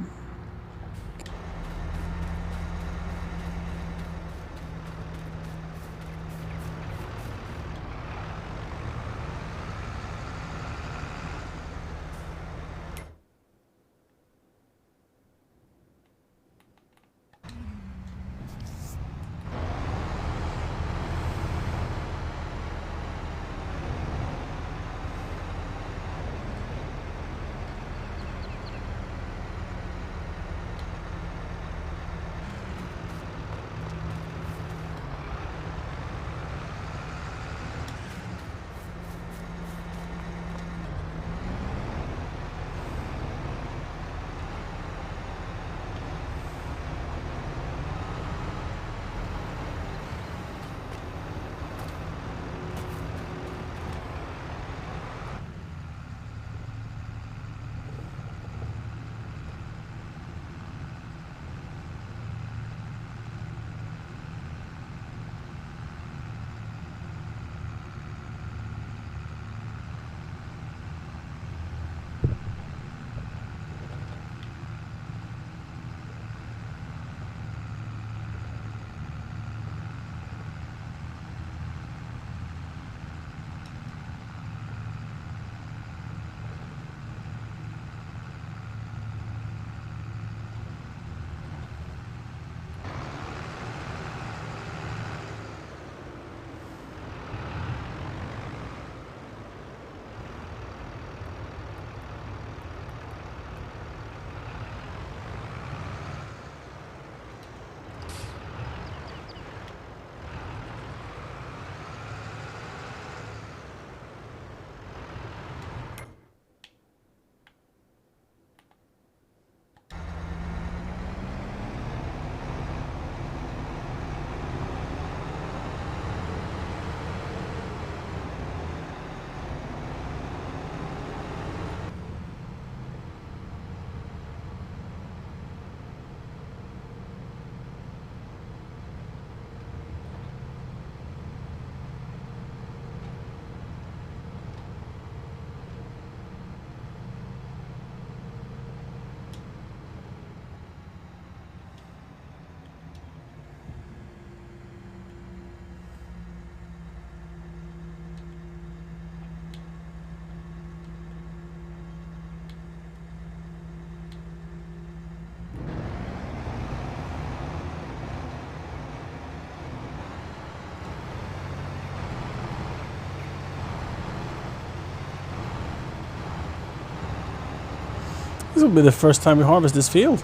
This will be the first time we harvest this field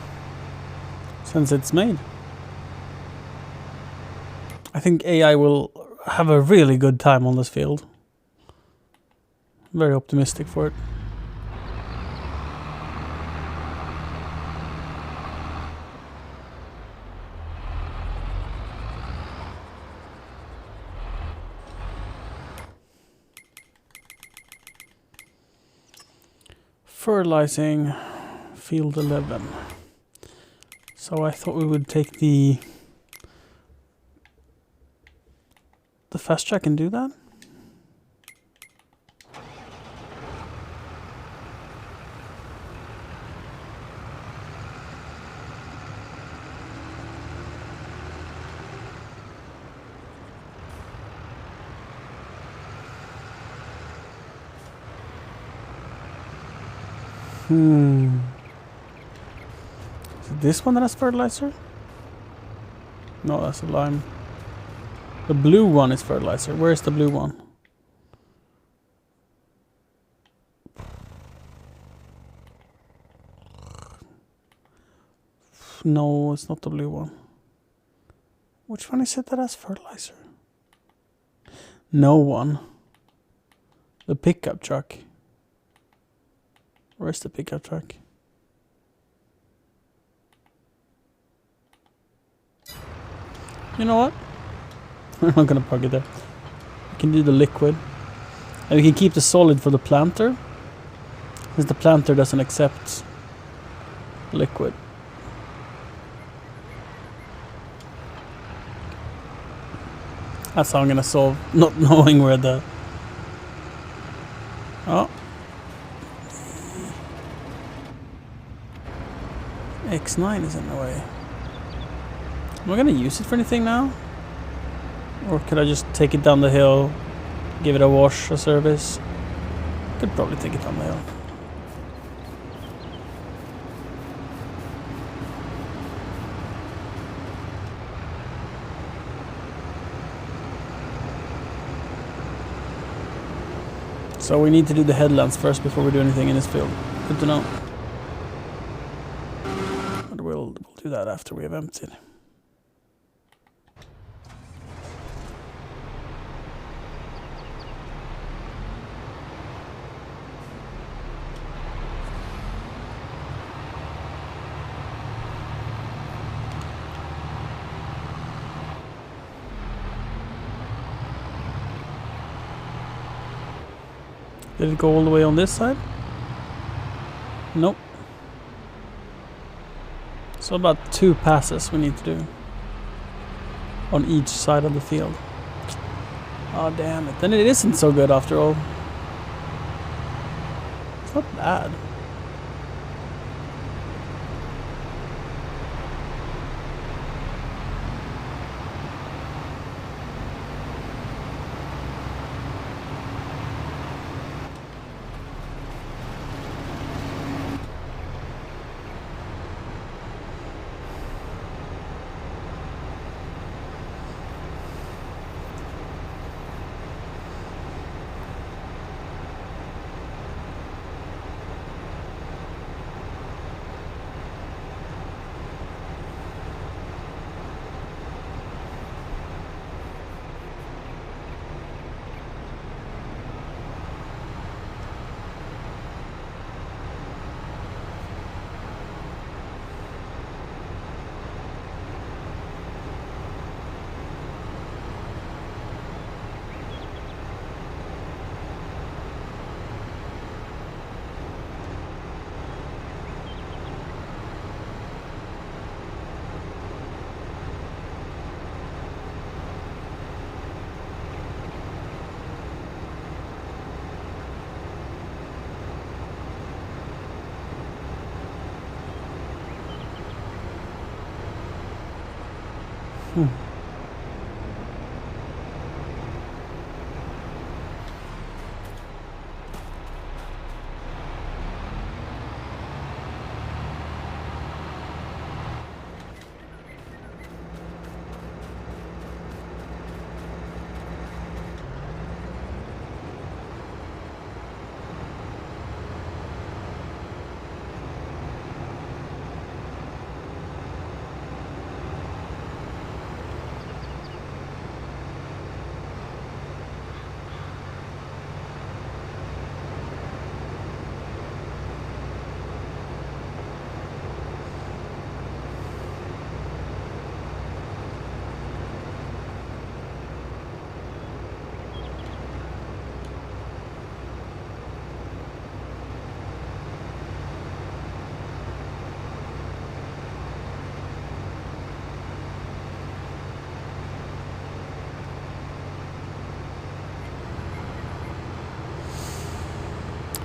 since it's made. I think AI will have a really good time on this field. Very optimistic for it. Fertilizing field 11. So I thought we would take the fast track and do that. Is it this one that has fertilizer? No, that's a lime. The blue one is fertilizer. Where's the blue one? No, it's not the blue one. Which one is it that has fertilizer? No one. The pickup truck. Where's the pickup truck? You know what? We're not gonna plug it there. We can do the liquid. And we can keep the solid for the planter. Because the planter doesn't accept liquid. That's how I'm gonna solve not knowing where the... Oh. X9 is in the way. Am I gonna use it for anything now? Or could I just take it down the hill, give it a wash, a service? Could probably take it down the hill. So we need to do the headlands first before we do anything in this field. Good to know. But we'll do that after we have emptied. Did it go all the way on this side? Nope. So about 2 passes we need to do on each side of the field. Oh damn it. Then it isn't so good after all. It's not bad.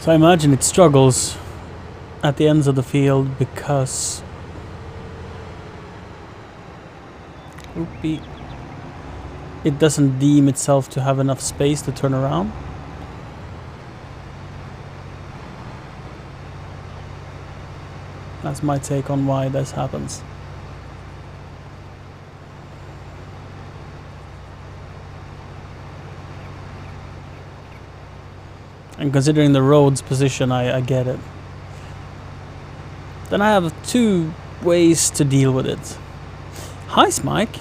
So I imagine it struggles at the ends of the field because it doesn't deem itself to have enough space to turn around. That's my take on why this happens. And considering the road's position, I get it. Then I have 2 ways to deal with it. Hi, Smike.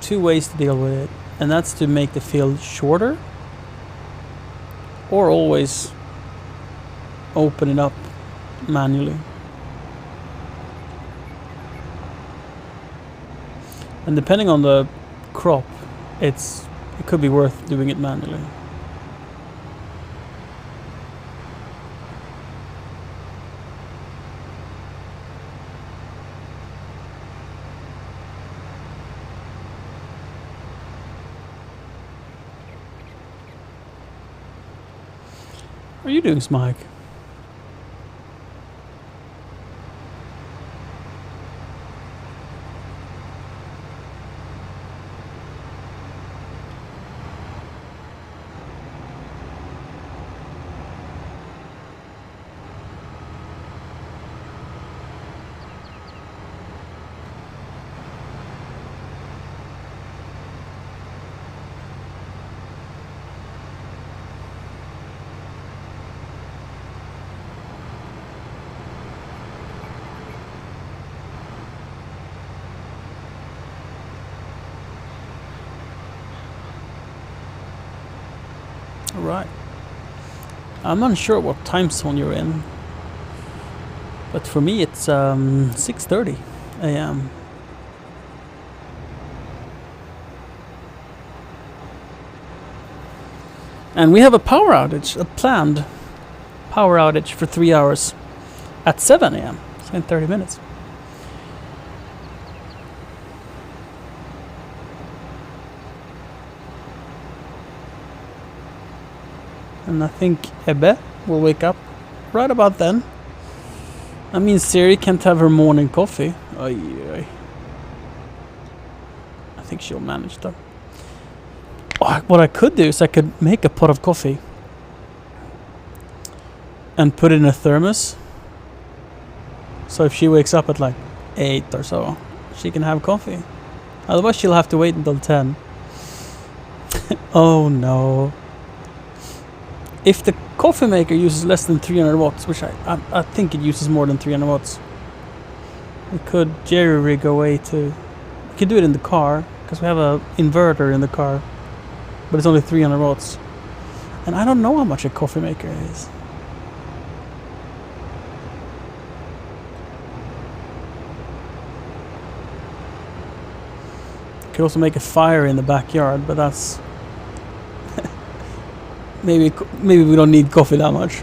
2 ways to deal with it. And that's to make the field shorter, or always open it up manually. And depending on the crop, it could be worth doing it manually. What are you doing, Smike? Right. I'm unsure what time zone you're in, but for me it's 6:30 a.m. And we have a power outage, a planned power outage for 3 hours at 7 a.m. So in 30 minutes. And I think Ebbe will wake up right about then. I mean, Siri can't have her morning coffee. Oy. I think she'll manage though. Oh, what I could do is I could make a pot of coffee and put it in a thermos. So if she wakes up at like 8 or so, she can have coffee. Otherwise she'll have to wait until 10. Oh no. If the coffee maker uses less than 300 watts, which I think it uses more than 300 watts, we could jerry-rig a way to... We could do it in the car, because we have a inverter in the car, but it's only 300 watts. And I don't know how much a coffee maker is. Could also make a fire in the backyard, but that's... maybe we don't need coffee that much.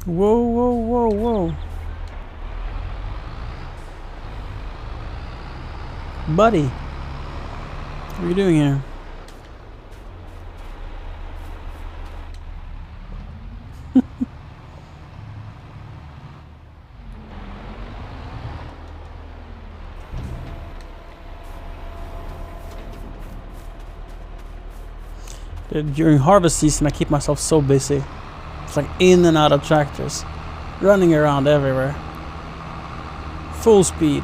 Whoa, whoa, whoa, whoa. Buddy, what are you doing here? During harvest season, I keep myself so busy. It's like in and out of tractors, running around everywhere, full speed.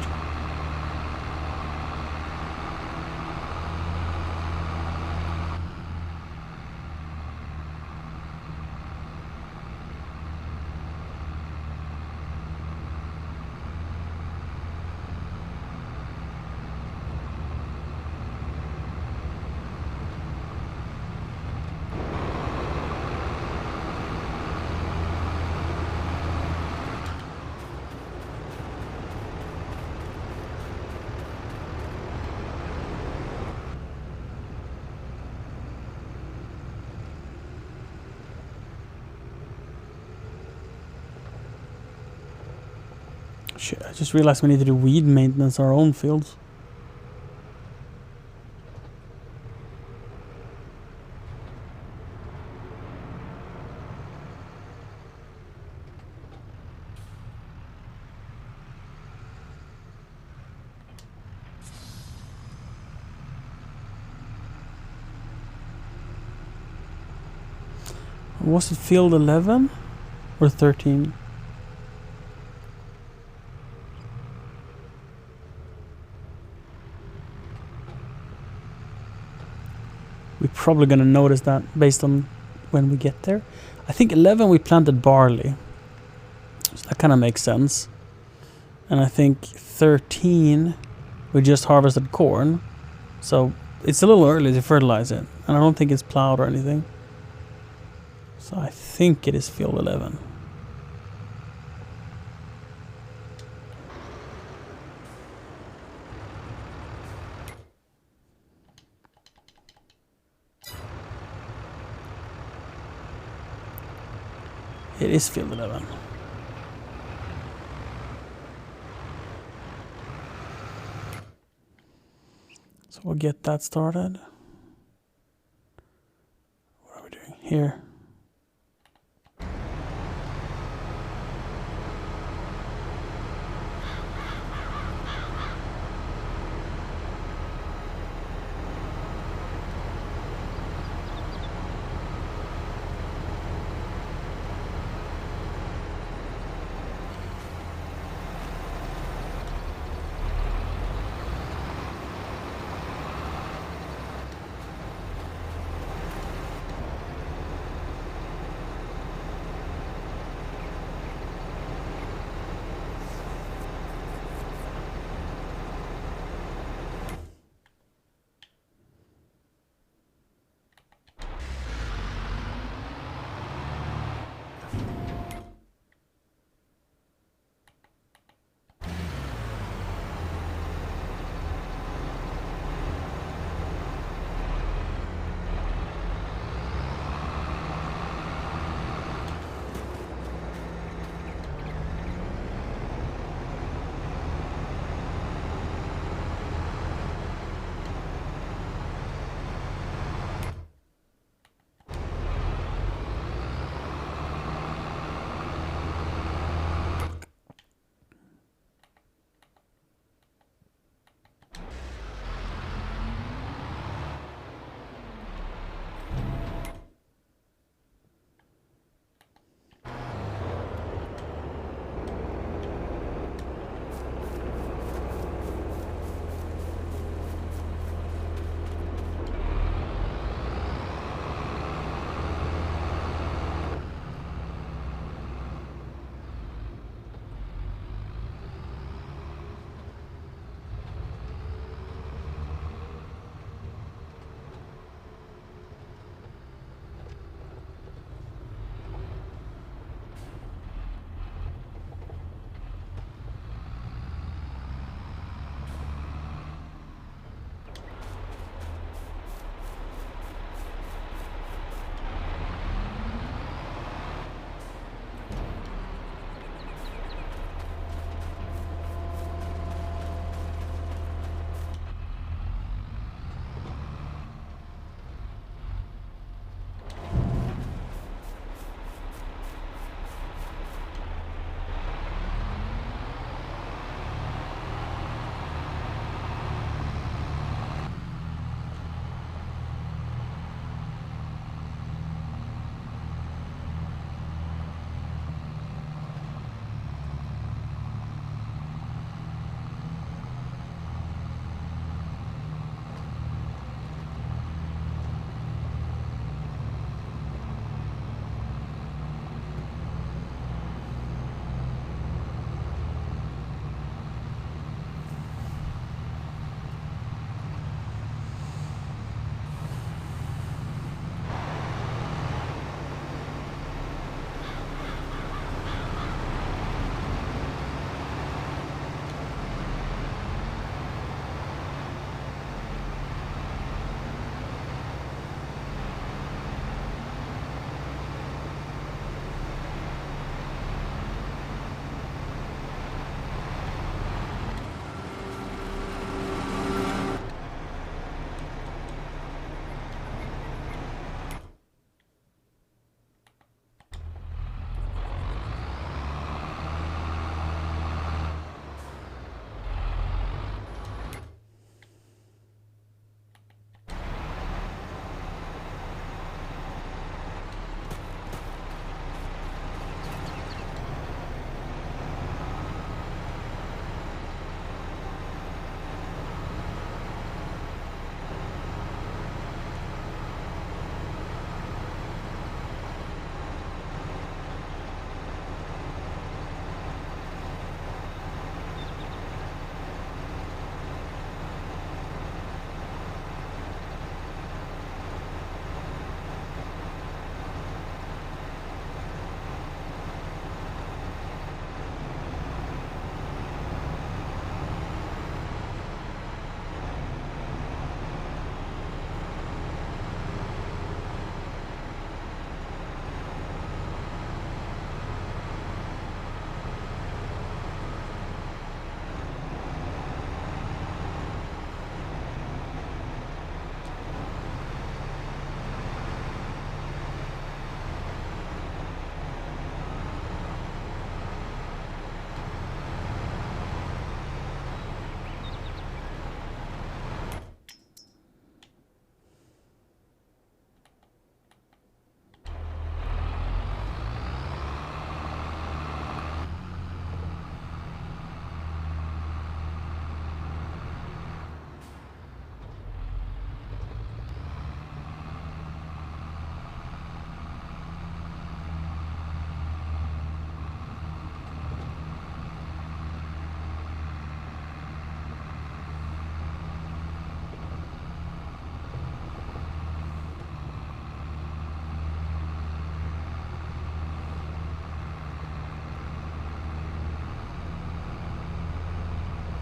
Shit, I just realized we need to do weed maintenance on our own fields. Was it field 11 or 13? We're probably gonna notice that based on when we get there. I think 11 we planted barley, so that kind of makes sense. And I think 13 we just harvested corn, so it's a little early to fertilize it, and I don't think it's plowed or anything. So I think it is field 11. It is field 11. So we'll get that started. What are we doing here?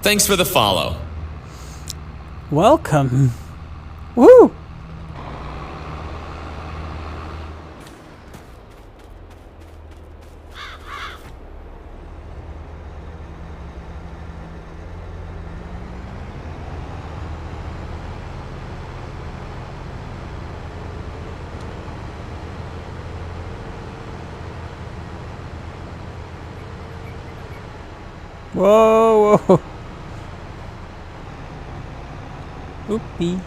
Thanks for the follow. Welcome. Woo! Whoa, whoa. Oopie.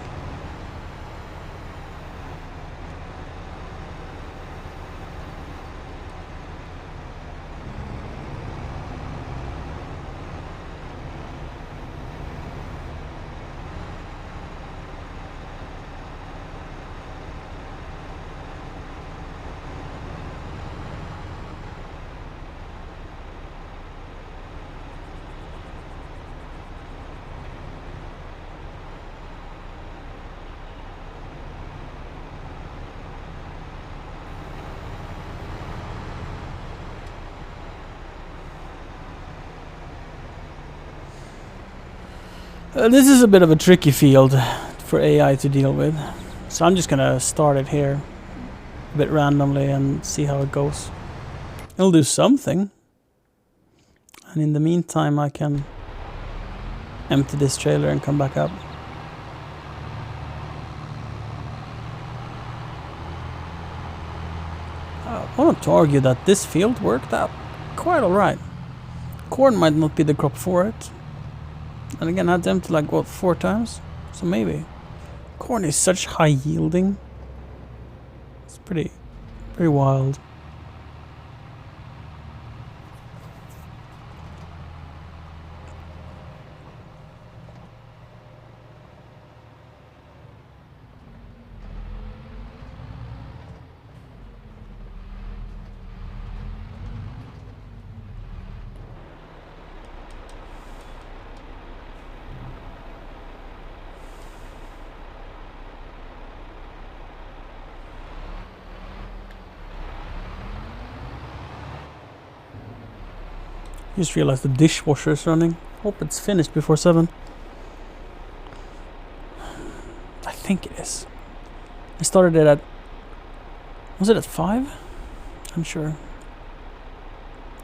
This is a bit of a tricky field for AI to deal with, so I'm just gonna start it here a bit randomly and see how it goes. It'll do something, and in the meantime I can empty this trailer and come back up. I want to argue that this field worked out quite alright. Corn might not be the crop for it. And again, I had to empty like, what, 4 times? So maybe. Corn is such high yielding. It's pretty wild. Just realized the dishwasher is running. Hope it's finished before 7. I think it is. I started it at... Was it at 5? I'm sure.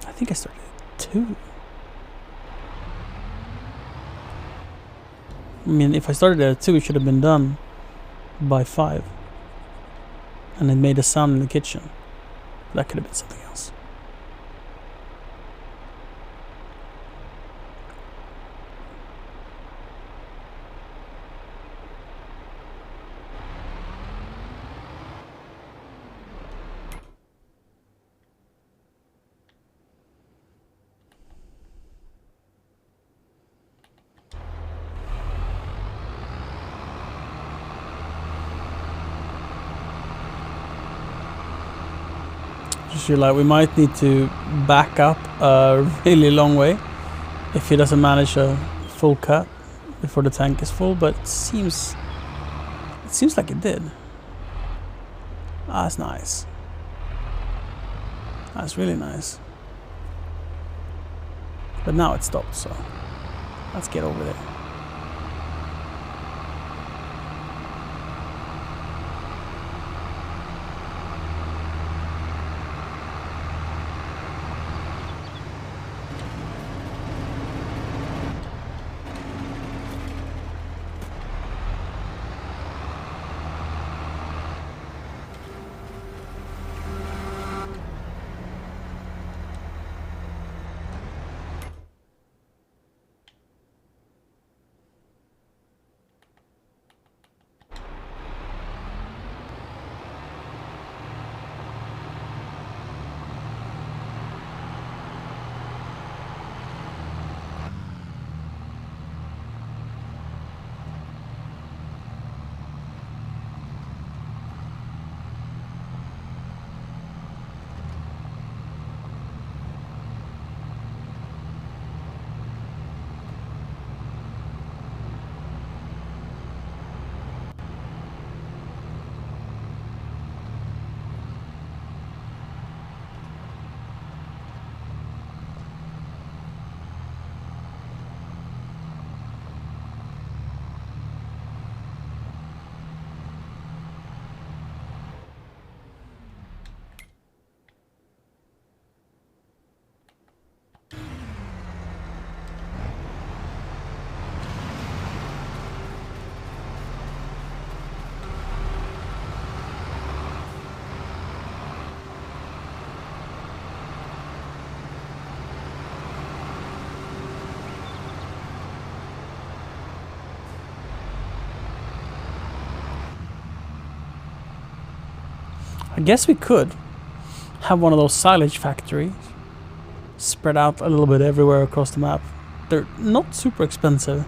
I think I started at 2. I mean, if I started at 2, it should have been done by 5. And it made a sound in the kitchen. That could have been something else. Just realized we might need to back up a really long way if he doesn't manage a full cut before the tank is full, but it seems like it did. Ah, that's nice. That's really nice. But now it stopped, so let's get over there. I guess we could have one of those silage factories spread out a little bit everywhere across the map. They're not super expensive.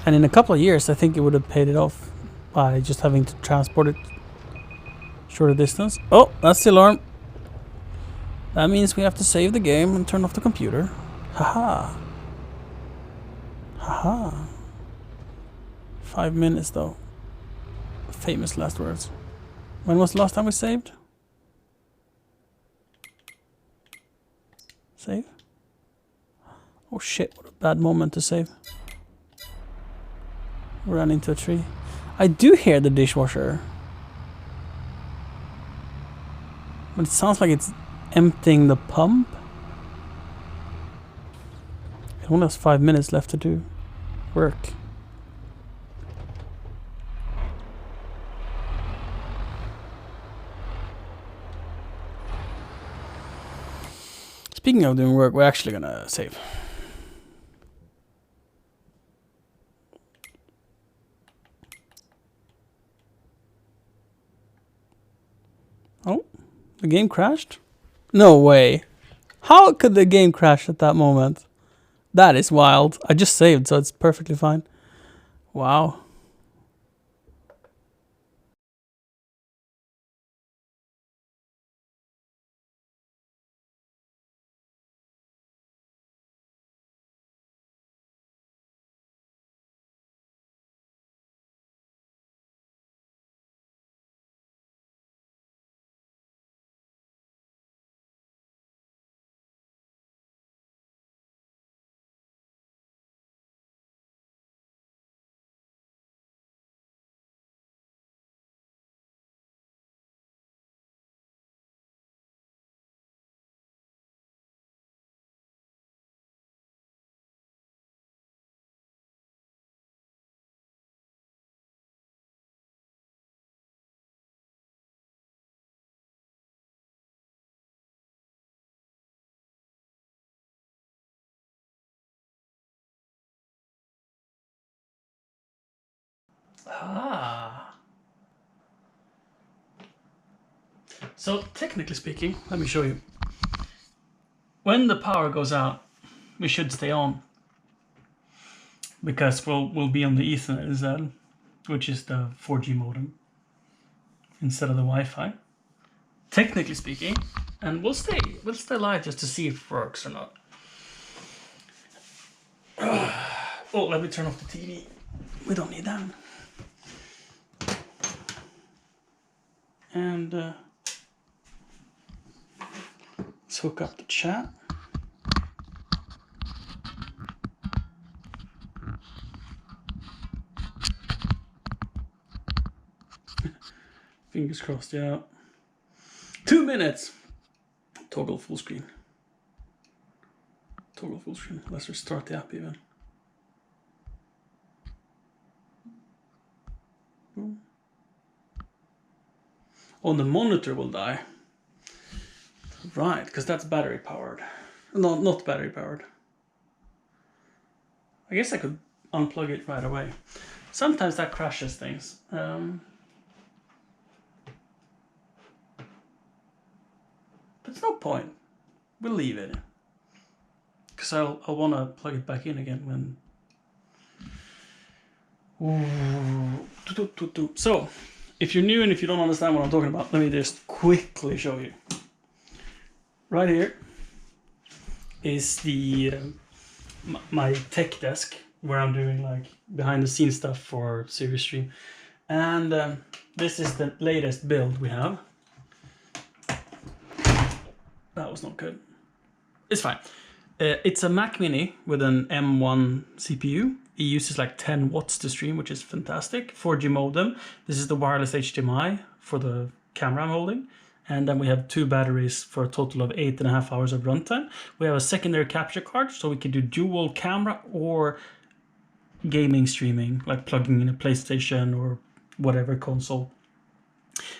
And in a couple of years, I think it would have paid it off by just having to transport it shorter distance. Oh, that's the alarm. That means we have to save the game and turn off the computer. Haha. Haha. 5 minutes though. Famous last words. When was the last time we saved? Save? Oh shit, what a bad moment to save. Ran into a tree. I do hear the dishwasher. But it sounds like it's emptying the pump. It only has 5 minutes left to do work. Speaking of doing work, we're actually gonna save. Oh, the game crashed? No way. How could the game crash at that moment? That is wild. I just saved, so it's perfectly fine. Wow. Ah. So technically speaking, let me show you. When the power goes out, we should stay on. Because we'll be on the Ethernet instead, which is the 4G modem, instead of the Wi-Fi. Technically speaking, and we'll stay live just to see if it works or not. Oh, let me turn off the TV. We don't need that. And let's hook up the chat. Fingers crossed, yeah. 2 minutes. Toggle full screen. Toggle full screen. Let's restart the app even. Oh, the monitor will die. Right, because that's battery powered. No, not battery powered. I guess I could unplug it right away. Sometimes that crashes things. But it's no point. We'll leave it. Because I'll want to plug it back in again when... So, if you're new and if you don't understand what I'm talking about, let me just quickly show you. Right here is the my tech desk where I'm doing like behind the scenes stuff for Serious Stream. And this is the latest build we have. That was not good. It's fine. It's a Mac Mini with an M1 CPU. It uses like 10 watts to stream, which is fantastic. 4G modem. This is the wireless HDMI for the camera I'm holding. And then we have 2 batteries for a total of 8.5 hours of runtime. We have a secondary capture card, so we can do dual camera or gaming streaming, like plugging in a PlayStation or whatever console.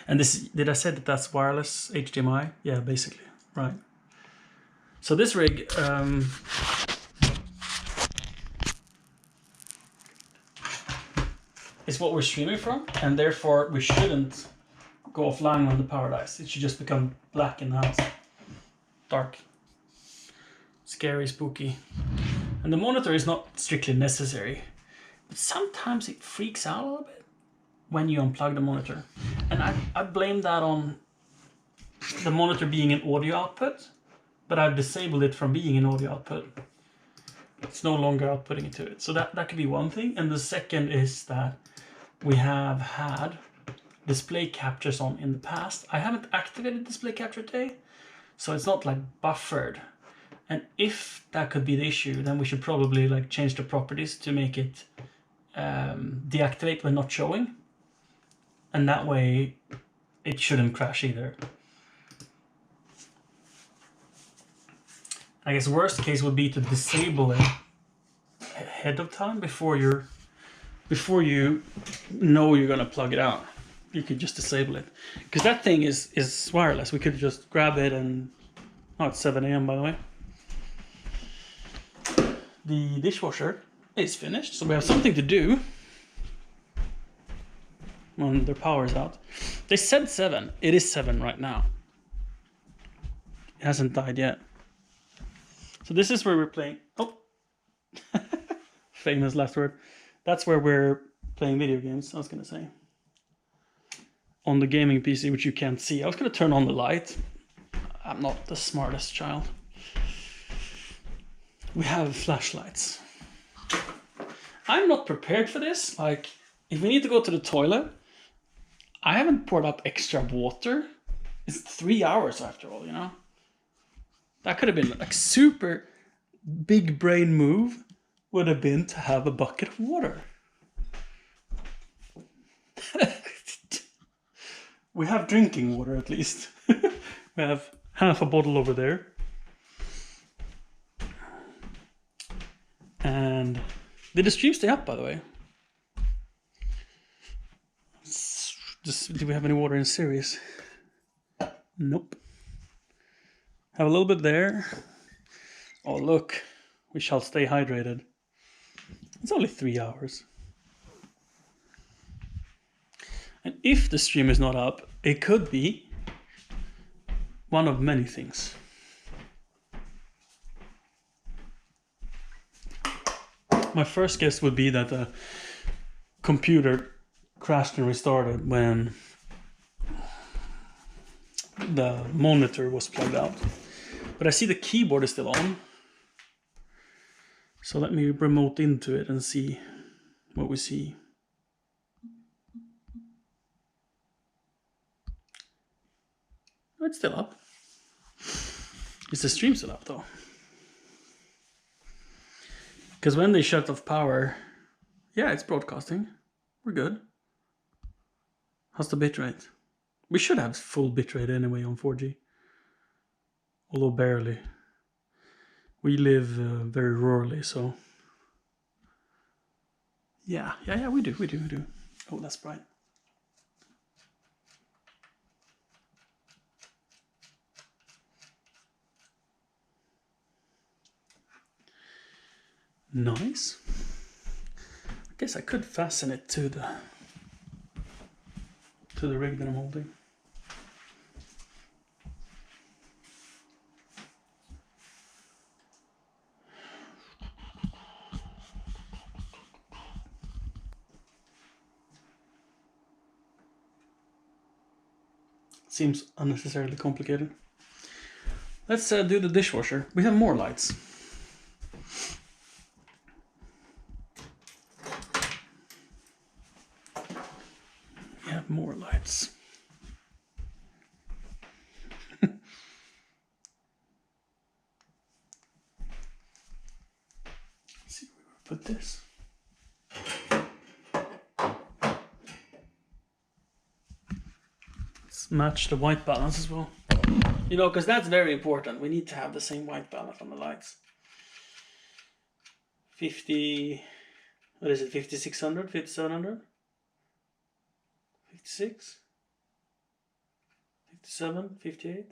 And this, did I say that that's wireless HDMI? Yeah, basically, right. So this rig, is what we're streaming from, and therefore we shouldn't go offline when the power dies. It should just become black in the house. Dark. Scary, spooky. And the monitor is not strictly necessary, but sometimes it freaks out a little bit when you unplug the monitor. And I blame that on the monitor being an audio output, but I've disabled it from being an audio output. It's no longer outputting into it. So that could be one thing. And the second is that we have had display captures on in the past. I haven't activated display capture today, so it's not like buffered. And if that could be the issue, then we should probably like change the properties to make it deactivate when not showing. And that way it shouldn't crash either. I guess worst case would be to disable it ahead of time before you know you're gonna plug it out. You could just disable it, because that thing is wireless. We could just grab it and it's 7 a.m. by the way. The dishwasher is finished, so we have something to do when their power is out. They said 7. It is 7 right now. It hasn't died yet. So this is where we're playing. Oh, famous last word. That's where we're playing video games, I was gonna say. On the gaming PC, which you can't see. I was gonna turn on the light. I'm not the smartest child. We have flashlights. I'm not prepared for this. Like, if we need to go to the toilet, I haven't poured up extra water. It's 3 hours after all, you know? That could have been like super big brain move would have been to have a bucket of water. We have drinking water at least. We have half a bottle over there. And did the stream stay up, by the way? Do we have any water in series? Nope. Have a little bit there. Oh, look. We shall stay hydrated. It's only 3 hours. And if the stream is not up, it could be one of many things. My first guess would be that the computer crashed and restarted when the monitor was plugged out. But I see the keyboard is still on. So let me remote into it and see what we see. Oh, it's still up. Is the stream still up though? Because when they shut off power, yeah, it's broadcasting. We're good. How's the bitrate? We should have full bitrate anyway on 4G. Although barely. We live very rurally, so... Yeah, we do. Oh, that's bright. Nice. I guess I could fasten it to the rig that I'm holding. Seems unnecessarily complicated. Let's do the dishwasher. We have more lights. We have more lights. Let's see where we put this. Match the white balance as well. You know, because that's very important. We need to have the same white balance on the lights. 50, what is it, 5600, 5700? 56? 57, 58?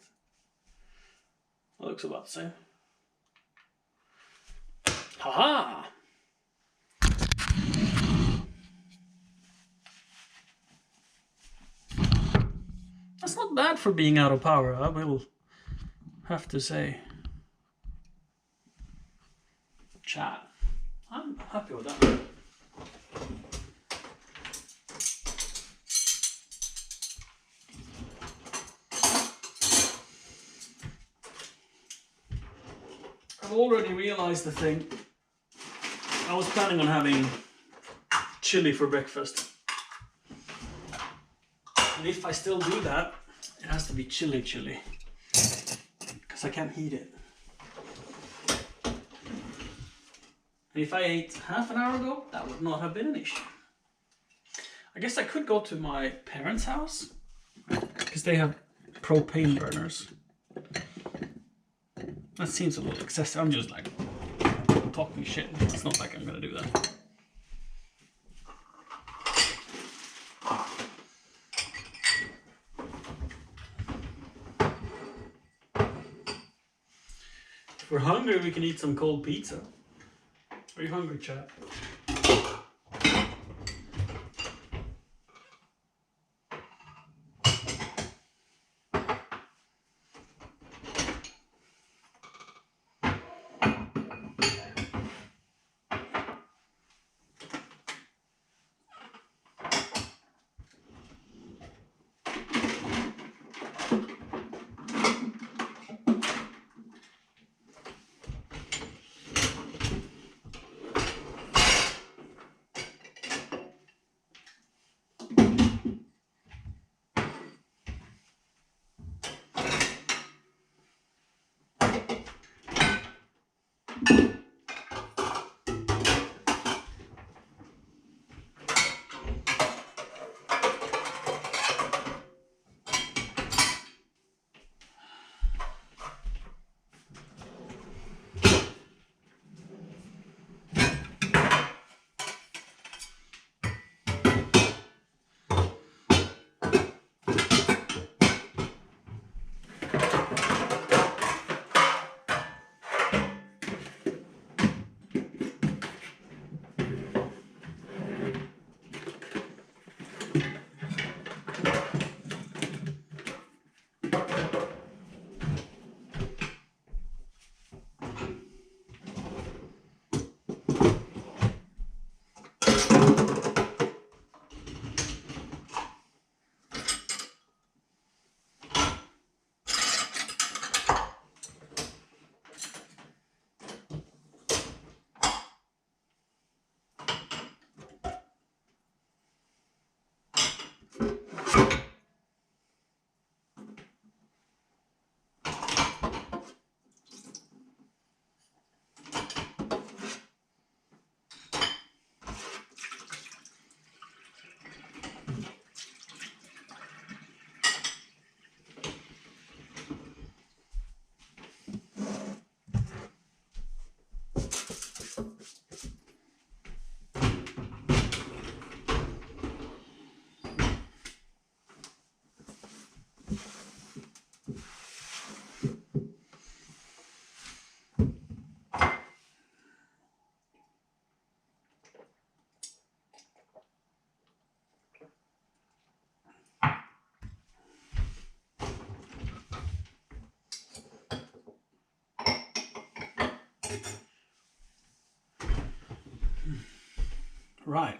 That looks about the same. Haha! bad for being out of power, I will have to say. Chat. I'm happy with that. I've already realized the thing. I was planning on having chili for breakfast. And if I still do that, it has to be chili. Because I can't heat it. And if I ate half an hour ago, that would not have been an issue. I guess I could go to my parents' house. Because they have propane burners. That seems a little excessive. I'm just like talking shit. It's not like I'm gonna do that. If we're hungry, we can eat some cold pizza. Are you hungry, chat? Right.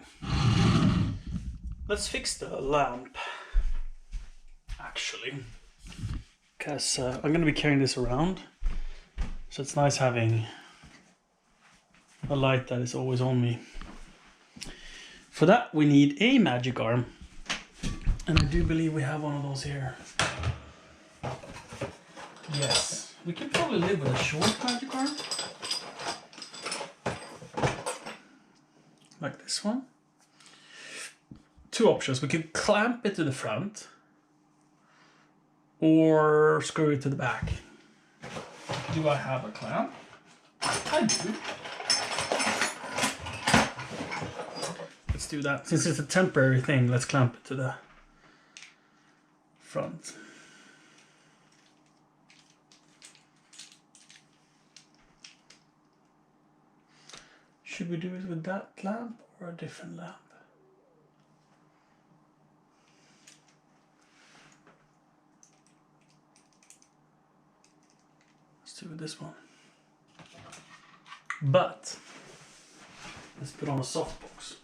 Let's fix the lamp. Actually. Because I'm going to be carrying this around. So it's nice having a light that is always on me. For that we need a magic arm. And I do believe we have one of those here. Yes. We can probably live with a short magic arm. Like this one. Two options. We can clamp it to the front. Or screw it to the back. Do I have a clamp? I do. Let's do that. Since it's a temporary thing, let's clamp it to the front. Should we do it with that lamp or a different lamp? with this one. But let's put on a softbox.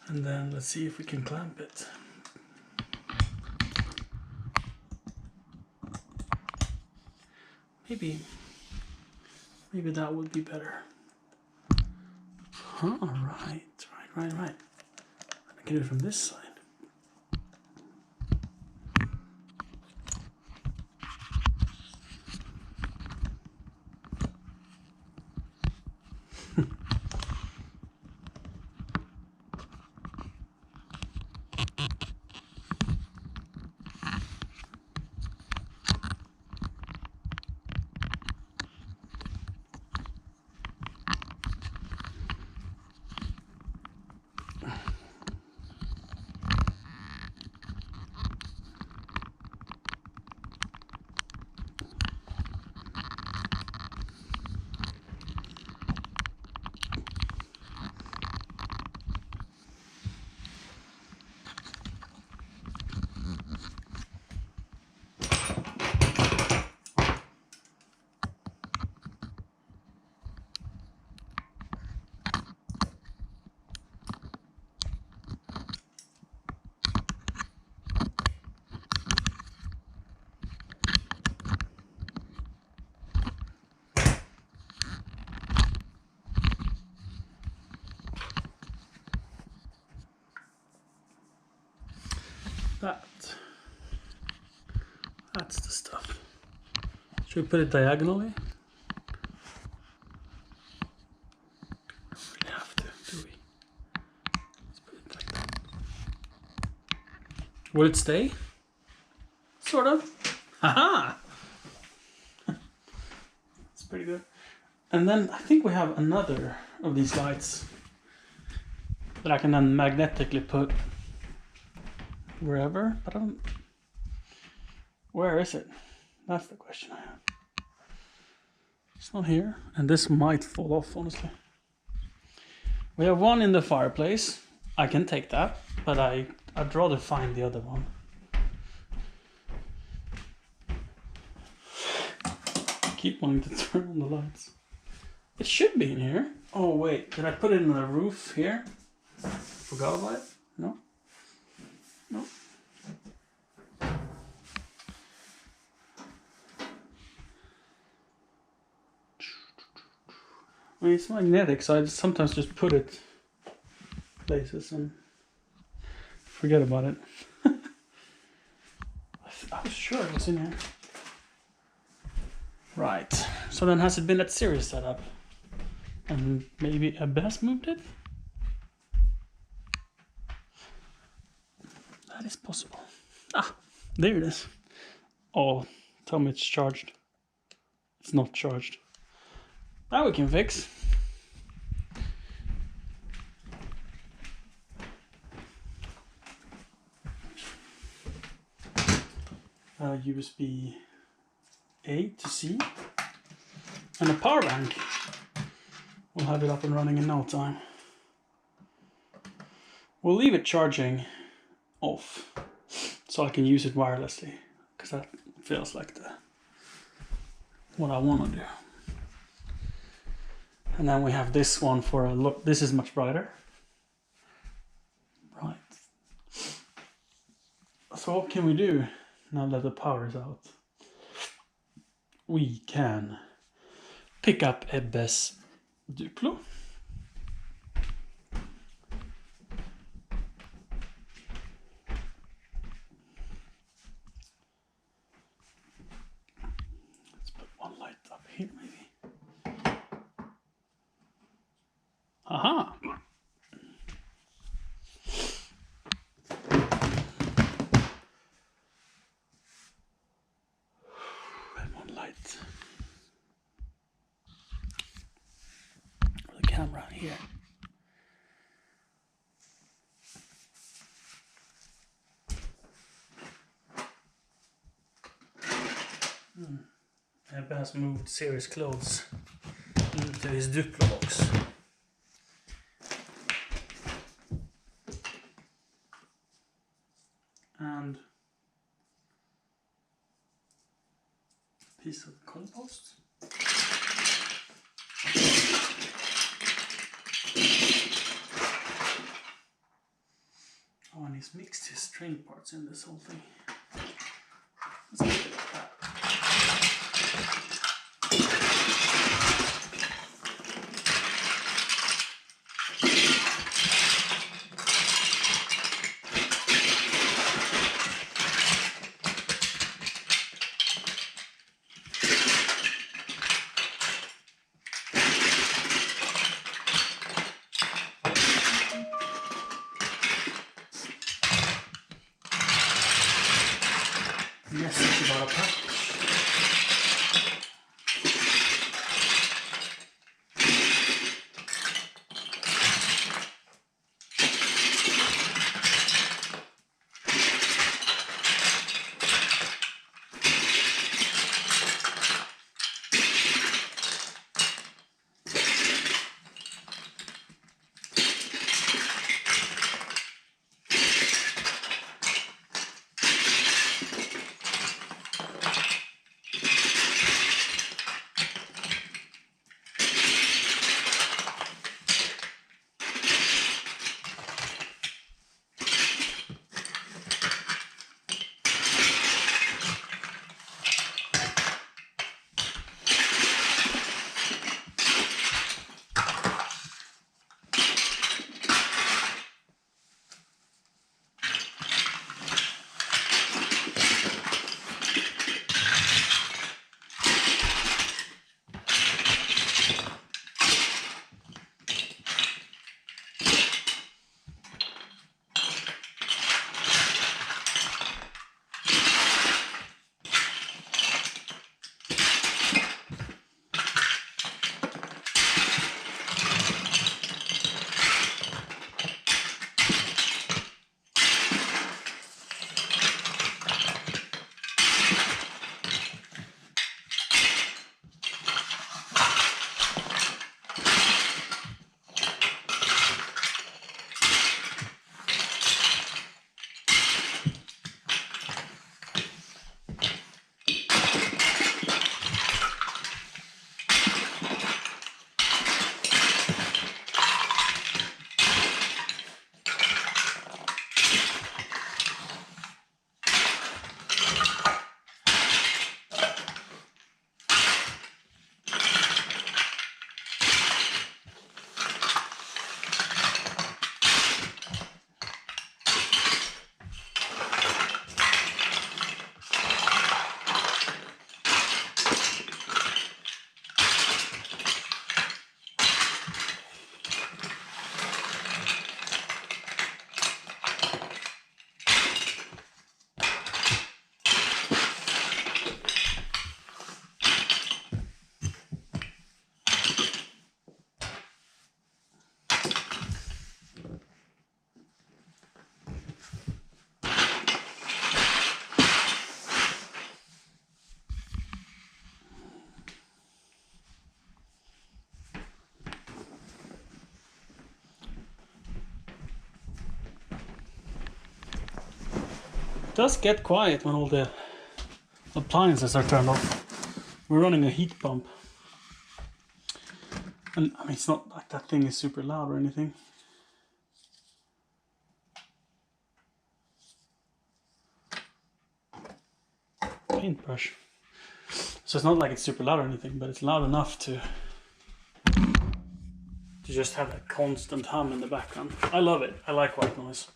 And then let's see if we can clamp it. Maybe that would be better. Huh, right. I can do it from this side. That's the stuff. Should we put it diagonally? We have to, do we? Let's put it like that. Will it stay? Sort of. Haha! It's pretty good. And then I think we have another of these lights that I can then magnetically put wherever, but I don't. Where is it? That's the question I have. It's not here, and this might fall off, honestly. We have one in the fireplace. I can take that, but I'd rather find the other one. I keep wanting to turn on the lights. It should be in here. Oh wait, did I put it in the roof here? Forgot about it? No? No. I mean, it's magnetic, so I sometimes just put it places and forget about it. I was sure it was in here. Right. So then has it been at series setup? And maybe Abbas moved it? That is possible. Ah, there it is. Oh, tell me it's charged. It's not charged. That we can fix. USB A to C. And a power bank. We'll have it up and running in no time. We'll leave it charging off so I can use it wirelessly, because that feels like what I want to do. And then we have this one for a look. This is much brighter. Right. So what can we do now that the power is out? We can pick up Ebbes Duplo. Let's put one light up here maybe. Aha! light. Or the camera here. Ebbe has moved Siri's clothes into his Duplo box. And a piece of compost. Oh, and he's mixed his string parts in this whole thing. Let's keep it like that. Message about a package. It does get quiet when all the appliances are turned off. We're running a heat pump. And I mean, it's not like that thing is super loud or anything. Paintbrush. So it's not like it's super loud or anything, but it's loud enough to just have a constant hum in the background. I love it. I like white noise.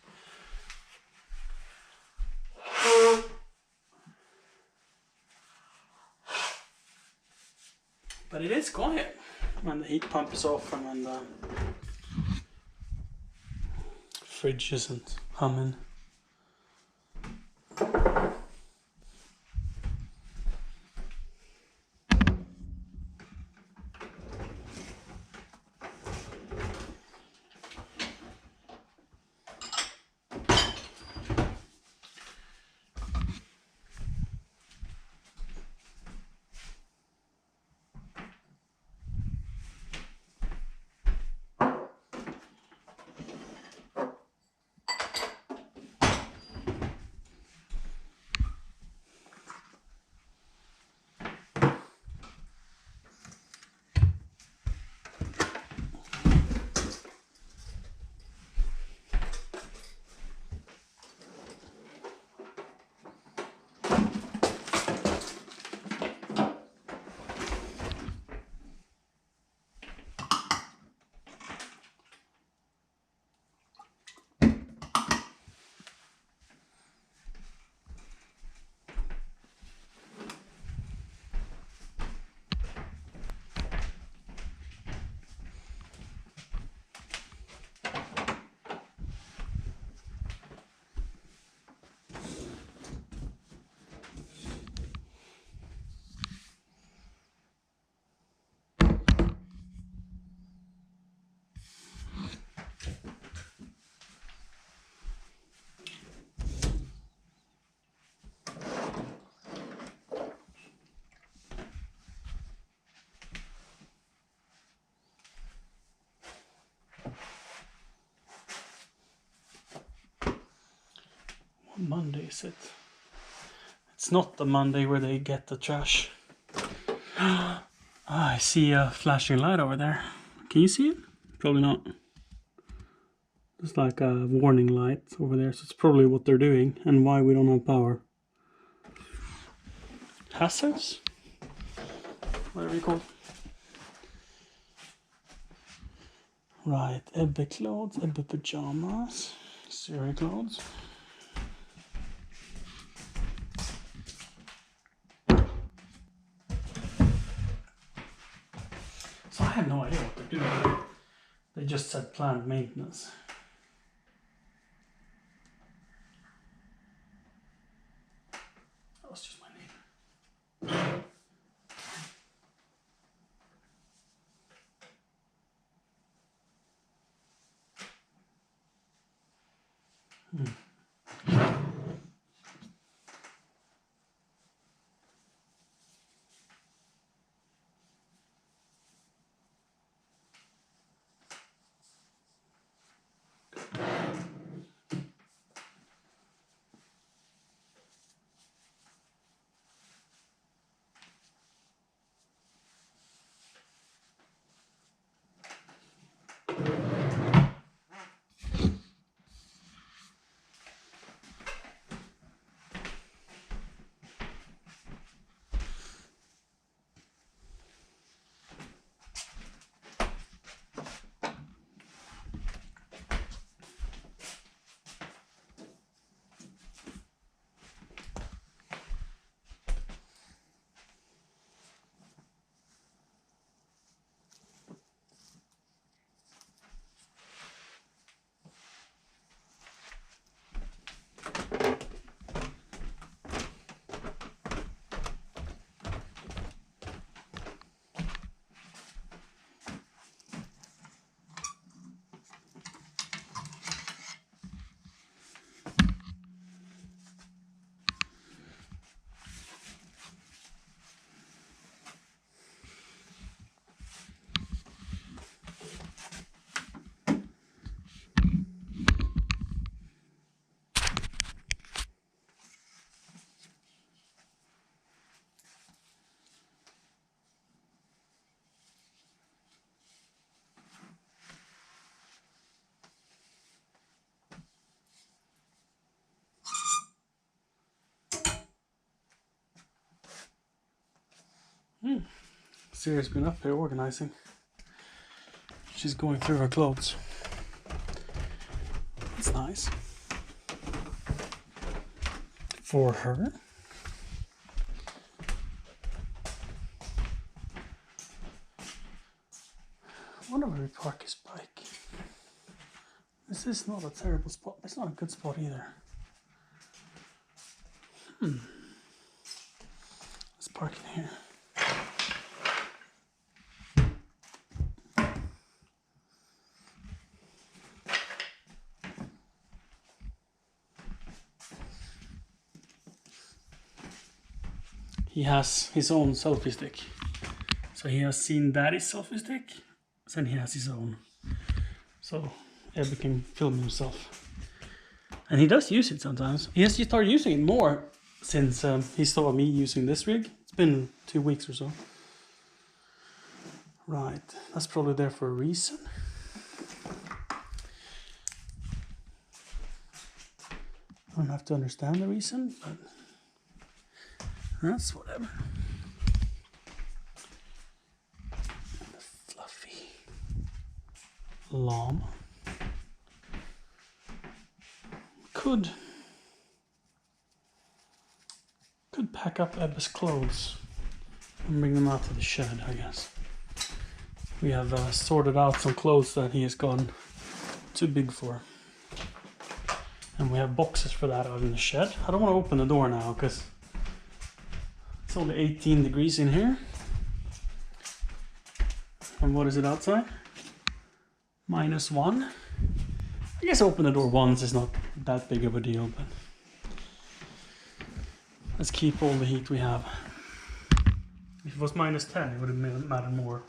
But it is quiet when the heat pump is off and when the fridge isn't humming. What Monday is it? It's not the Monday where they get the trash. I see a flashing light over there. Can you see it? Probably not. There's like a warning light over there, so it's probably what they're doing and why we don't have power. Hazards? Whatever you call it. Right, Ebbe clothes, Ebbe pajamas, Siri clothes. So I have no idea what they're doing. They just said planned maintenance. That was just my neighbor. Siri's been up here organizing. She's going through her clothes. That's nice. For her. I wonder where we park his bike. This is not a terrible spot. It's not a good spot either. Let's park it here. He has his own selfie stick. So he has seen Daddy's selfie stick, then he has his own. So Ebbe can film himself. And he does use it sometimes. He started using it more since he saw me using this rig. It's been 2 weeks or so. Right, that's probably there for a reason. I don't have to understand the reason, but that's whatever. The fluffy llama. Could pack up Ebbe's clothes and bring them out to the shed, I guess. We have sorted out some clothes that he has gone too big for. And we have boxes for that out in the shed. I don't want to open the door now because it's only 18 degrees in here. And what is it outside? -1. I guess open the door once is not that big of a deal, but let's keep all the heat we have. If it was -10, it would have mattered more.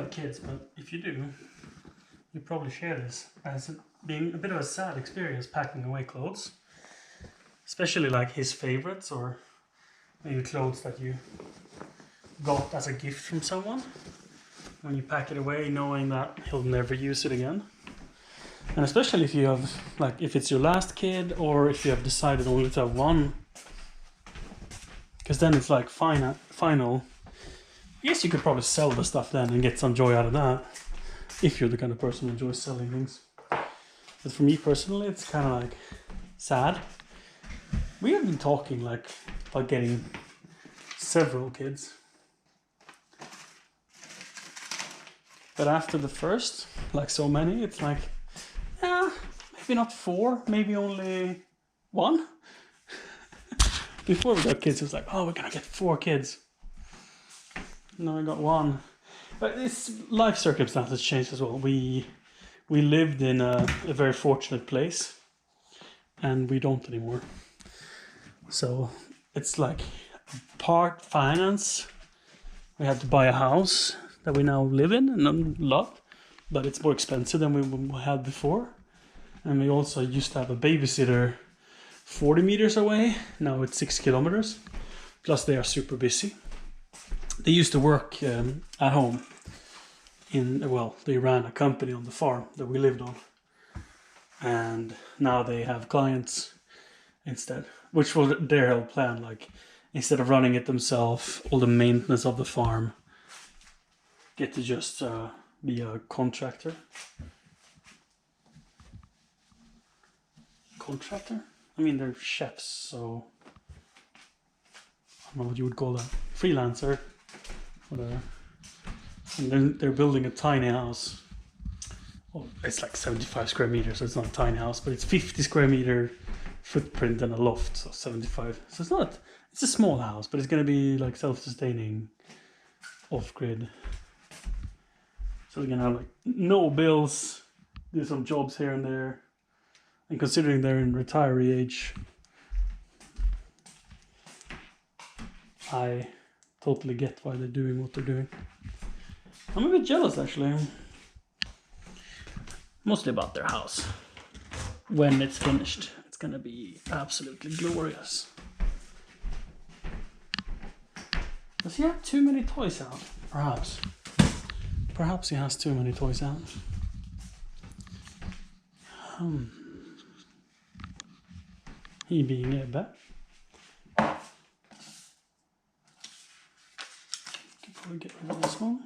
have kids, but if you do, you probably share this as being a bit of a sad experience packing away clothes, especially like his favorites or maybe clothes that you got as a gift from someone. When you pack it away knowing that he'll never use it again. And especially if you have, like, if it's your last kid or if you have decided only to have one. Because then it's like final. Yes, you could probably sell the stuff then and get some joy out of that. If you're the kind of person who enjoys selling things. But for me personally, it's kind of like sad. We have been talking like about getting several kids. But after the first, like so many, it's like, yeah, maybe not 4, maybe only 1. Before we got kids, it was like, oh, we're gonna get 4 kids. No, we got 1. But it's life circumstances changed as well. We lived in a very fortunate place, and we don't anymore. So it's like part finance. We had to buy a house that we now live in and love, but it's more expensive than we had before. And we also used to have a babysitter 40 meters away. Now it's 6 kilometers. Plus they are super busy. They used to work at home. They ran a company on the farm that we lived on. And now they have clients instead, which was their whole plan. Like, instead of running it themselves, all the maintenance of the farm, get to just be a contractor. Contractor? I mean, they're chefs, so I don't know what you would call them. Freelancer, whatever. And they're building a tiny house. Well, it's like 75 square meters, so it's not a tiny house, but it's 50 square meter footprint and a loft, so 75. So it's a small house, but it's going to be like self-sustaining, off-grid. So they're going to have like no bills, do some jobs here and there. And considering they're in retiree age, I totally get why they're doing what they're doing. I'm a bit jealous, actually. Mostly about their house. When it's finished, it's gonna be absolutely glorious. Does he have too many toys out? Perhaps. Perhaps he has too many toys out. He being Ebbe. Could probably get rid of this one.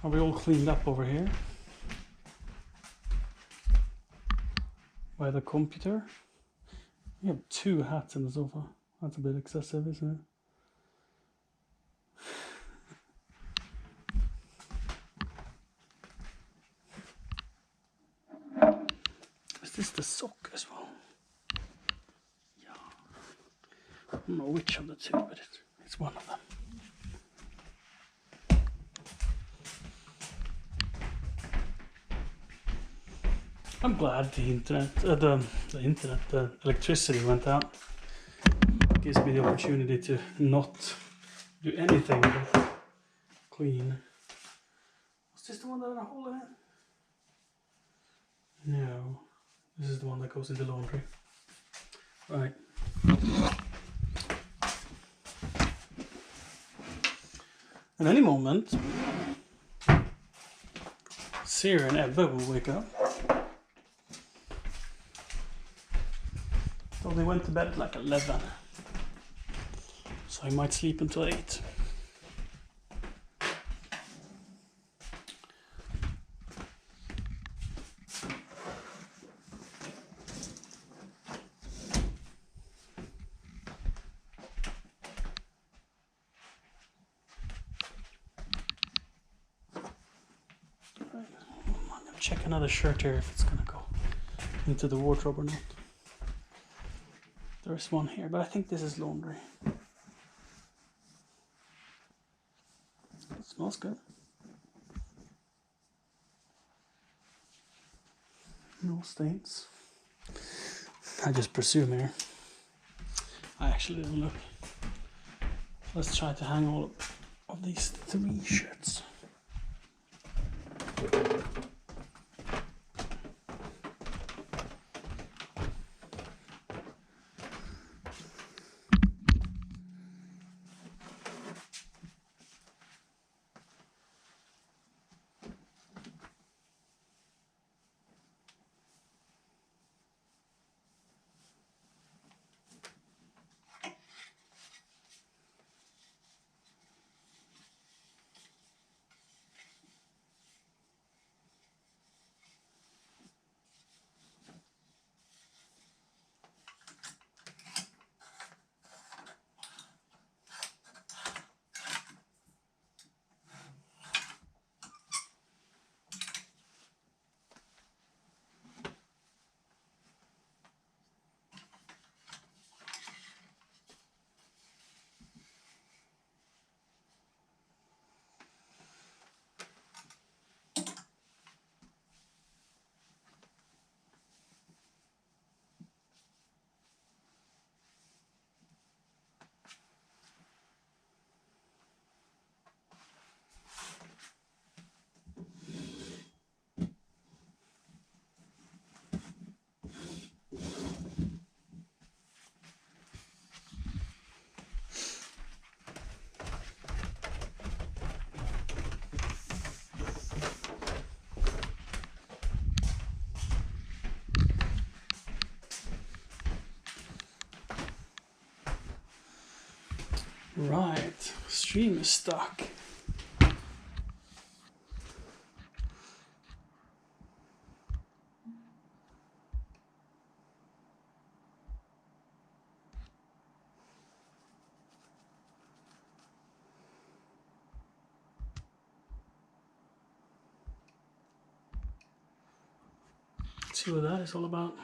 Are we all cleaned up over here? By the computer? We have 2 hats in the sofa. That's a bit excessive, isn't it? Is this the sock as well? Yeah. I don't know which of the 2, but it's one of them. I'm glad the electricity went out. It gives me the opportunity to not do anything but clean. Was this the one that had a hole in it? No. This is the one that goes in the laundry. Right. In any moment, Siri and Ebbe will wake up. So they went to bed at like 11. So I might sleep until 8. I'm gonna check another shirt here if it's gonna go into the wardrobe or not. There there's one here, but I think this is laundry. It smells good. No stains. I just presume here. I actually didn't look. Let's try to hang all of these 3 shirts. Right, stream is stuck. Let's see what that is all about.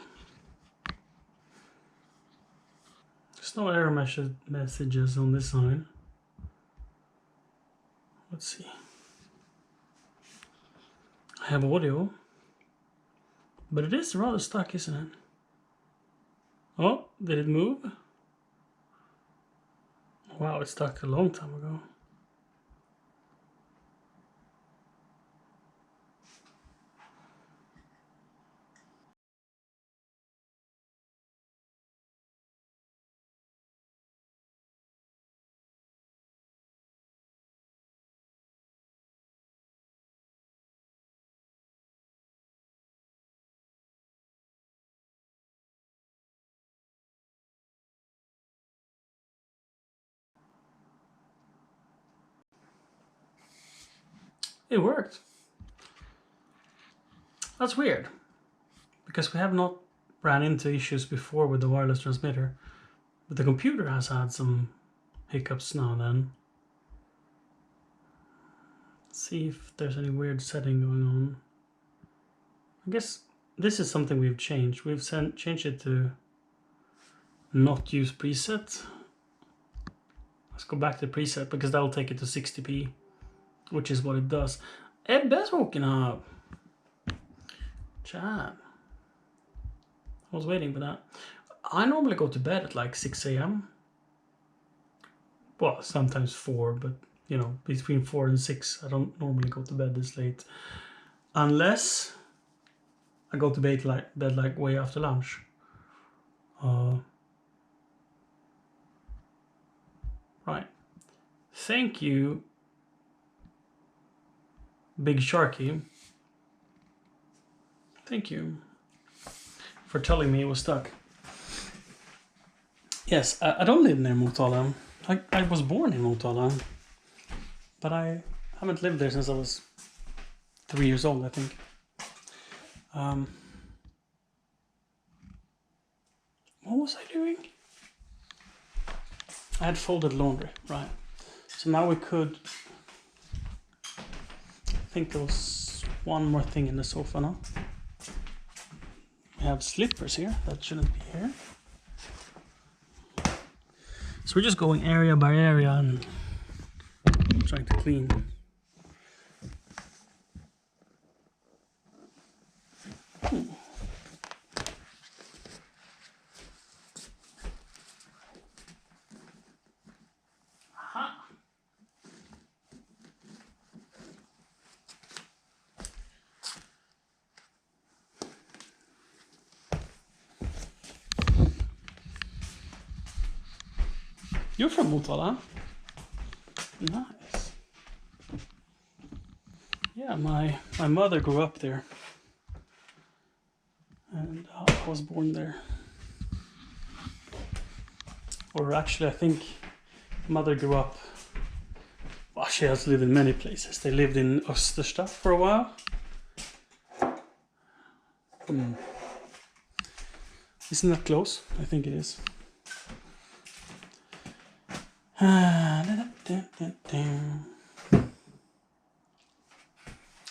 There's no error messages on this side. Let's see. I have audio, but it is rather stuck, isn't it? Oh, did it move? Wow, it stuck a long time ago. It worked. That's weird, because we have not ran into issues before with the wireless transmitter, but the computer has had some hiccups now and then. Let's see if there's any weird setting going on. I guess this is something we've changed. We've changed it to not use preset. Let's go back to preset, because that'll take it to 60p, which is what it does. Ebbe's woken up. Chat. I was waiting for that. I normally go to bed at like 6 a.m. Well, sometimes 4, but you know, between 4 and 6. I don't normally go to bed this late. Unless I go to bed like way after lunch. Right. Thank you, Big Sharky. Thank you for telling me it was stuck. Yes, I don't live near Motala. I was born in Motala, but I haven't lived there since I was 3 years old, I think. What was I doing? I had folded laundry, right. So now we could... I think there was one more thing in the sofa now. We have slippers here, that shouldn't be here. So we're just going area by area and trying to clean. Aha. You're from Motala? Nice. Yeah, my mother grew up there. And I was born there. Or actually, I think mother grew up. Well, she has lived in many places. They lived in Östersta for a while. Isn't that close? I think it is.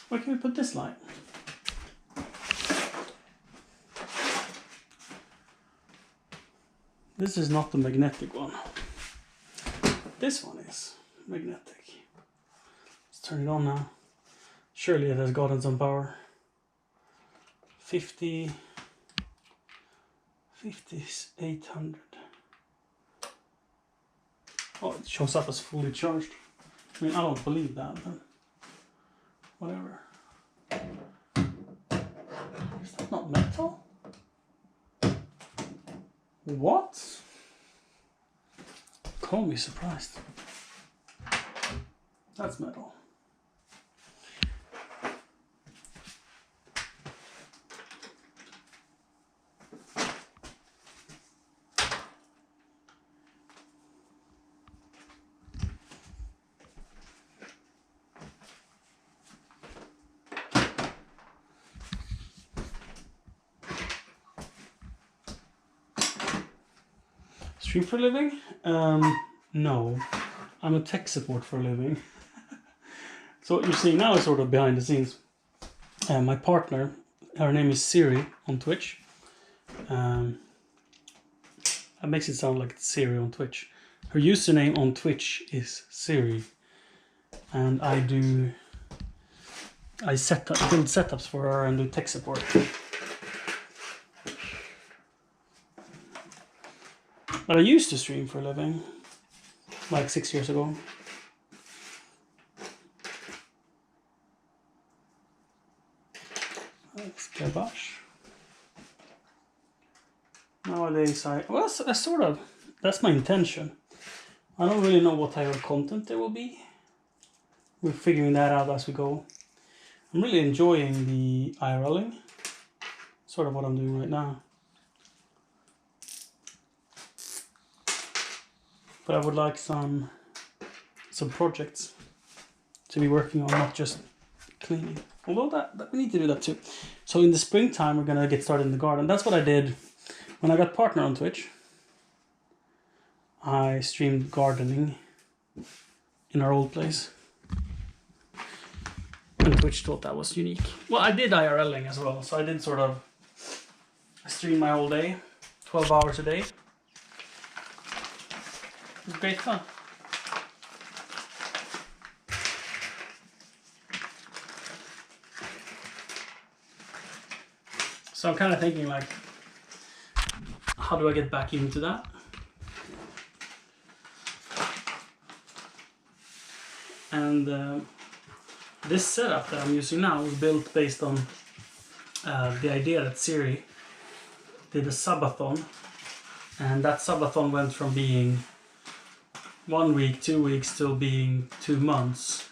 Where can we put this light? This is not the magnetic one. This one is magnetic. Let's turn it on now. Surely it has gotten some power. 800. Oh, it shows up as fully charged. I mean, I don't believe that, but whatever. Is that not metal? What? Call me surprised. That's metal. Stream for a living? No. I'm a tech support for a living. So what you're seeing now is sort of behind the scenes. My partner, her name is Siri on Twitch. That makes it sound like it's Siri on Twitch. Her username on Twitch is Siri. And I build setups for her and do tech support. But I used to stream for a living, like 6 years ago. That's garbage. Nowadays that's my intention. I don't really know what type of content there will be. We're figuring that out as we go. I'm really enjoying the IRLing. Sort of what I'm doing right now. But I would like some projects to be working on, not just cleaning. Although that we need to do that too. So in the springtime, we're gonna get started in the garden. That's what I did when I got partner on Twitch. I streamed gardening in our old place. And Twitch thought that was unique. Well, I did IRLing as well, so I did I streamed my whole day, 12 hours a day. It was great fun. So I'm kind of thinking like, how do I get back into that? And this setup that I'm using now was built based on the idea that Siri did a subathon, and that subathon went from being 1 week, 2 weeks, till being 2 months.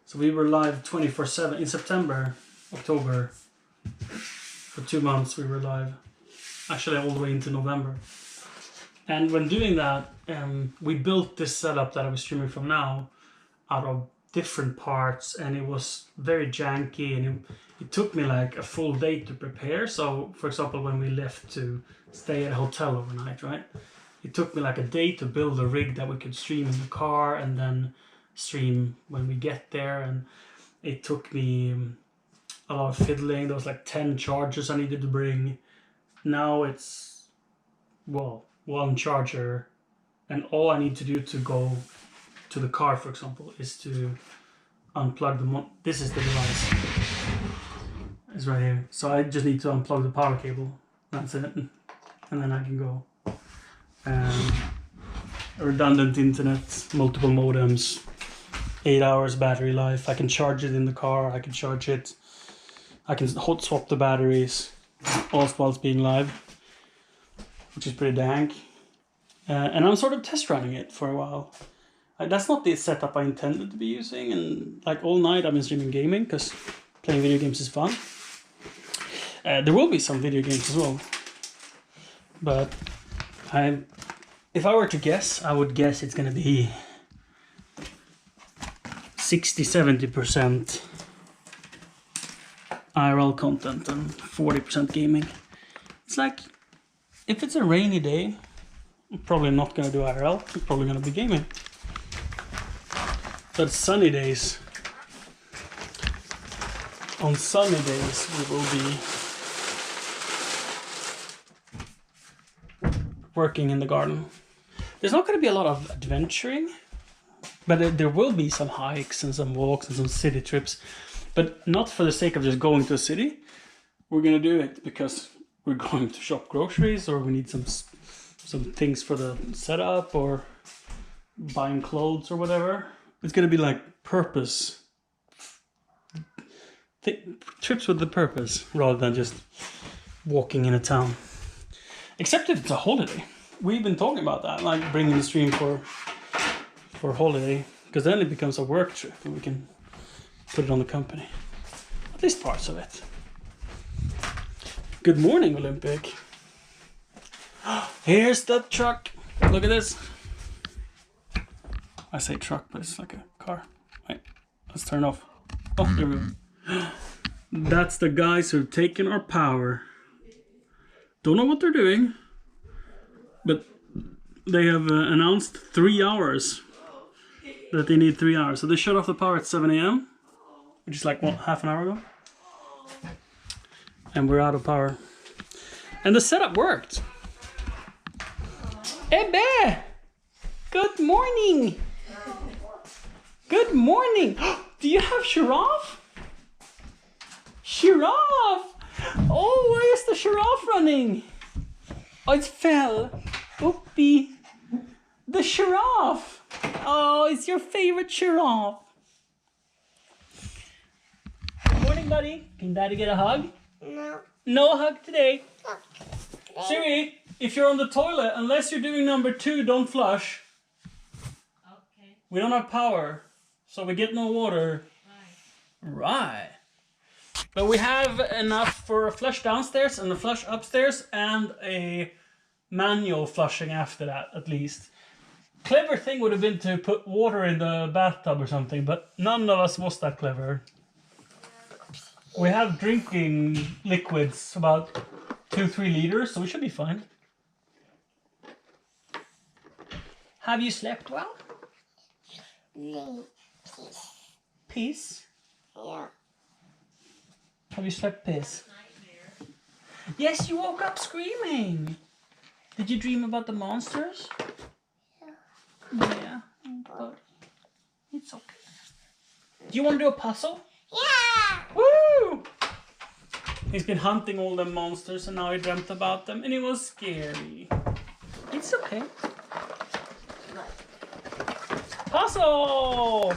So we were live 24/7 in September, October. For 2 months we were live, actually all the way into November. And when doing that, we built this setup that I'm streaming from now out of different parts, and it was very janky, and it took me like a full day to prepare. So for example, when we left to stay at a hotel overnight, right, it took me like a day to build a rig that we could stream in the car and then stream when we get there. And it took me a lot of fiddling. There was like 10 chargers I needed to bring. Now it's, well, one charger And all I need to do to go to the car, for example, is to unplug the this is the device. It's right here. So I just need to unplug the power cable. That's it. And then I can go. Redundant internet, multiple modems, 8 hours battery life. I can charge it in the car. I can charge it. I can hot swap the batteries, all whilst being live, which is pretty dank. And I'm sort of test running it for a while. That's not the setup I intended to be using, and like all night I've been streaming gaming because playing video games is fun. There will be some video games as well, but if I were to guess, I would guess it's gonna be 60-70% IRL content and 40% gaming. It's like, if it's a rainy day, I'm probably not gonna do IRL, I'm probably gonna be gaming. But sunny days, on sunny days we will be working in the garden. There's not going to be a lot of adventuring, but there will be some hikes and some walks and some city trips, but not for the sake of just going to a city. We're going to do it because we're going to shop groceries, or we need some things for the setup, or buying clothes or whatever. It's going to be like purpose. Trips with the purpose rather than just walking in a town. Except if it's a holiday. We've been talking about that, like bringing the stream for holiday, because then it becomes a work trip and we can put it on the company. At least parts of it. Good morning, Olympic. Here's the truck. Look at this. I say truck, but it's like a car. Wait, let's turn off. Oh, there we go. That's the guys who've taken our power. Don't know what they're doing, but they have announced 3 hours. That they need 3 hours. So they shut off the power at 7 a.m., which is like, what, half an hour ago? And we're out of power. And the setup worked. Ebbe! Good morning! Good morning! Do you have giraffe? Giraffe! Oh, where is the giraffe running? Oh, it fell. Oopie. The giraffe. Oh, it's your favorite giraffe. Good morning, buddy. Can Daddy get a hug? No. No hug today. Siri, if you're on the toilet, unless you're doing number 2, don't flush. Okay. We don't have power, so we get no water. Right. But we have enough for a flush downstairs and a flush upstairs and a manual flushing after that, at least. Clever thing would have been to put water in the bathtub or something, but none of us was that clever. We have drinking liquids, about 2-3 liters, so we should be fine. Have you slept well? Peace? Yeah. Have you slept piss? Yes, you woke up screaming. Did you dream about the monsters? Yeah. But it's okay. Do you want to do a puzzle? Yeah. Woo! He's been hunting all the monsters and now he dreamt about them and it was scary. It's okay. Puzzle!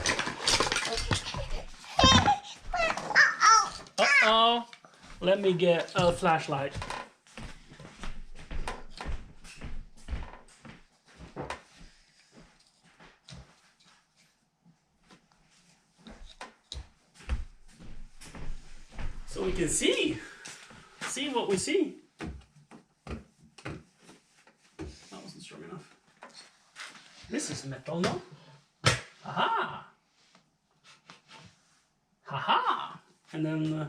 Uh-oh. Let me get a flashlight. So we can see what we see. That wasn't strong enough. This is metal, no? Aha! Haha! And then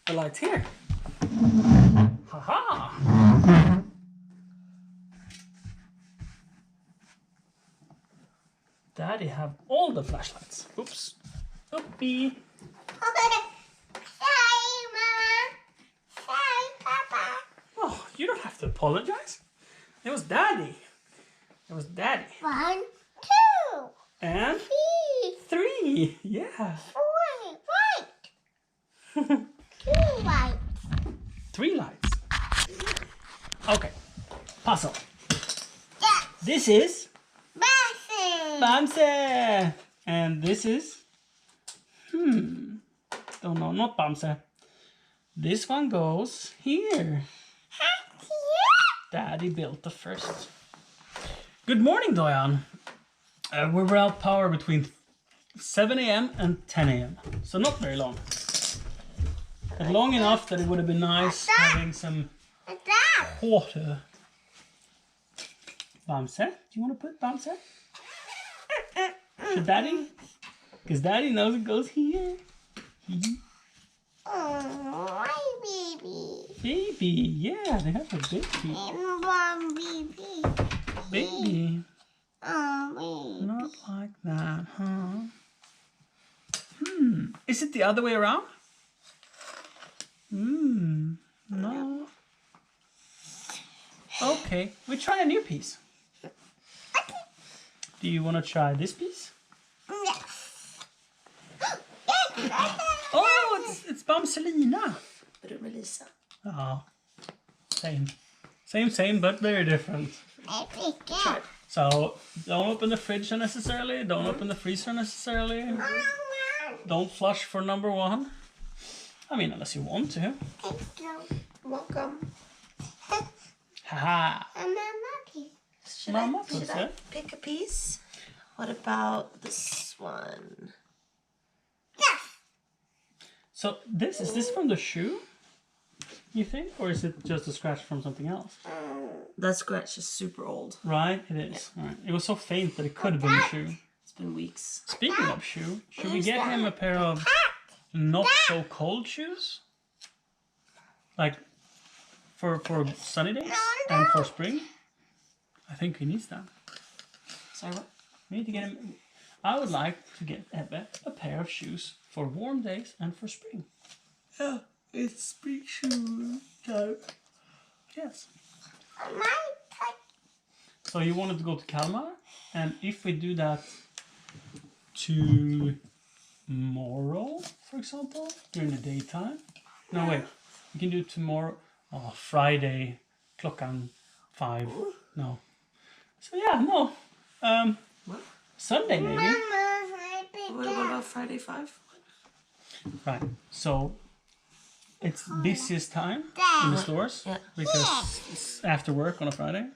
the light here. Haha! Daddy have all the flashlights. Oops. Oopie. Sorry, Mama. Sorry, Papa. Oh, you don't have to apologize. It was Daddy. It was Daddy. 1, 2, And 3, 3. Yeah. 4, white. 2 white. 3 lights. Okay. Puzzle. Yes. This is Basin. Bamse. And this is... Don't know, not Bamse. This one goes here. Daddy built the first. Good morning, Doyan. We're without power between 7 a.m. and 10 a.m. So not very long. But long enough that it would have been nice having some What's that? water. Bamse? Do you want to put Bamse? To Daddy? Because Daddy knows it goes here. Oh, my baby. Baby, yeah, they have a baby. And baby. Baby. Oh, baby. Not like that, huh? Is it the other way around? No. Okay, we try a new piece. Do you want to try this piece? Yes. Oh, it's Bamselina. Melissa. Oh, same, but very different. So don't open the fridge unnecessarily. Don't open the freezer unnecessarily. Don't flush for number 1. I mean, unless you want to. Thank you. Welcome. Haha. And Mama. Should Mama I puts it. pick a piece? What about this one? Yes. So is this from the shoe? You think, or is it just a scratch from something else? That scratch is super old. Right, it is. Right. It was so faint that it could have been the shoe. It's been weeks. Speaking of shoe, should we get him a pair of not so cold shoes? Like for sunny days and for spring? I think he needs that. Sorry, what? We need to get him. I would like to get a pair of shoes for warm days and for spring. Yeah, it's spring shoe time. Yes. My touch. So you wanted to go to Kalmar, and if we do that tomorrow, for example, during the daytime. No, wait. We can do it tomorrow. Oh, Friday, klockan 5. No. So yeah, no. What? Sunday maybe. Mama, I pick What up. about Friday 5? Right. So it's busiest time in the stores Yeah. because it's after work on a Friday.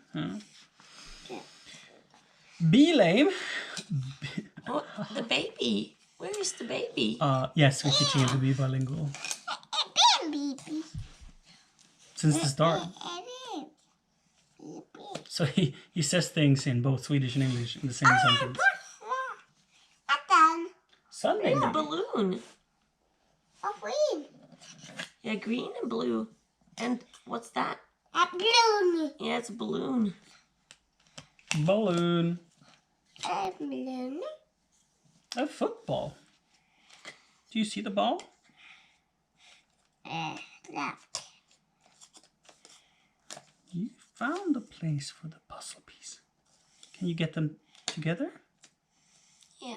Be lame. Oh, the baby. Where is the baby? Yes, we're teaching him to be bilingual Baby. since the start. So he says things in both Swedish and English in the same sentence. Sunday The maybe. balloon. A green. Yeah, green and blue. And what's that? A balloon. Yeah, it's a balloon. Balloon. A balloon. A football. Do you see the ball? Left. You found a place for the puzzle piece. Can you get them together? Yeah.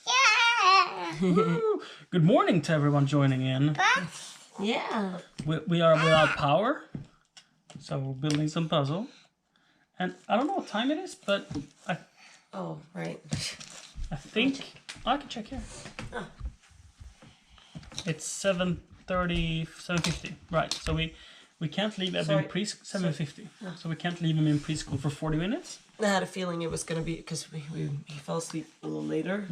Yeah. Woo! Good morning to everyone joining in. Yeah. We are without power, so we're building some puzzle. And I don't know what time it is, but Oh, right. I think I can check here. Oh. It's 7:30, 7:50. Right. So we can't leave Evan Sorry. in preschool. 7:50. So we can't leave him in preschool for 40 minutes. I had a feeling it was going to be because he fell asleep a little later.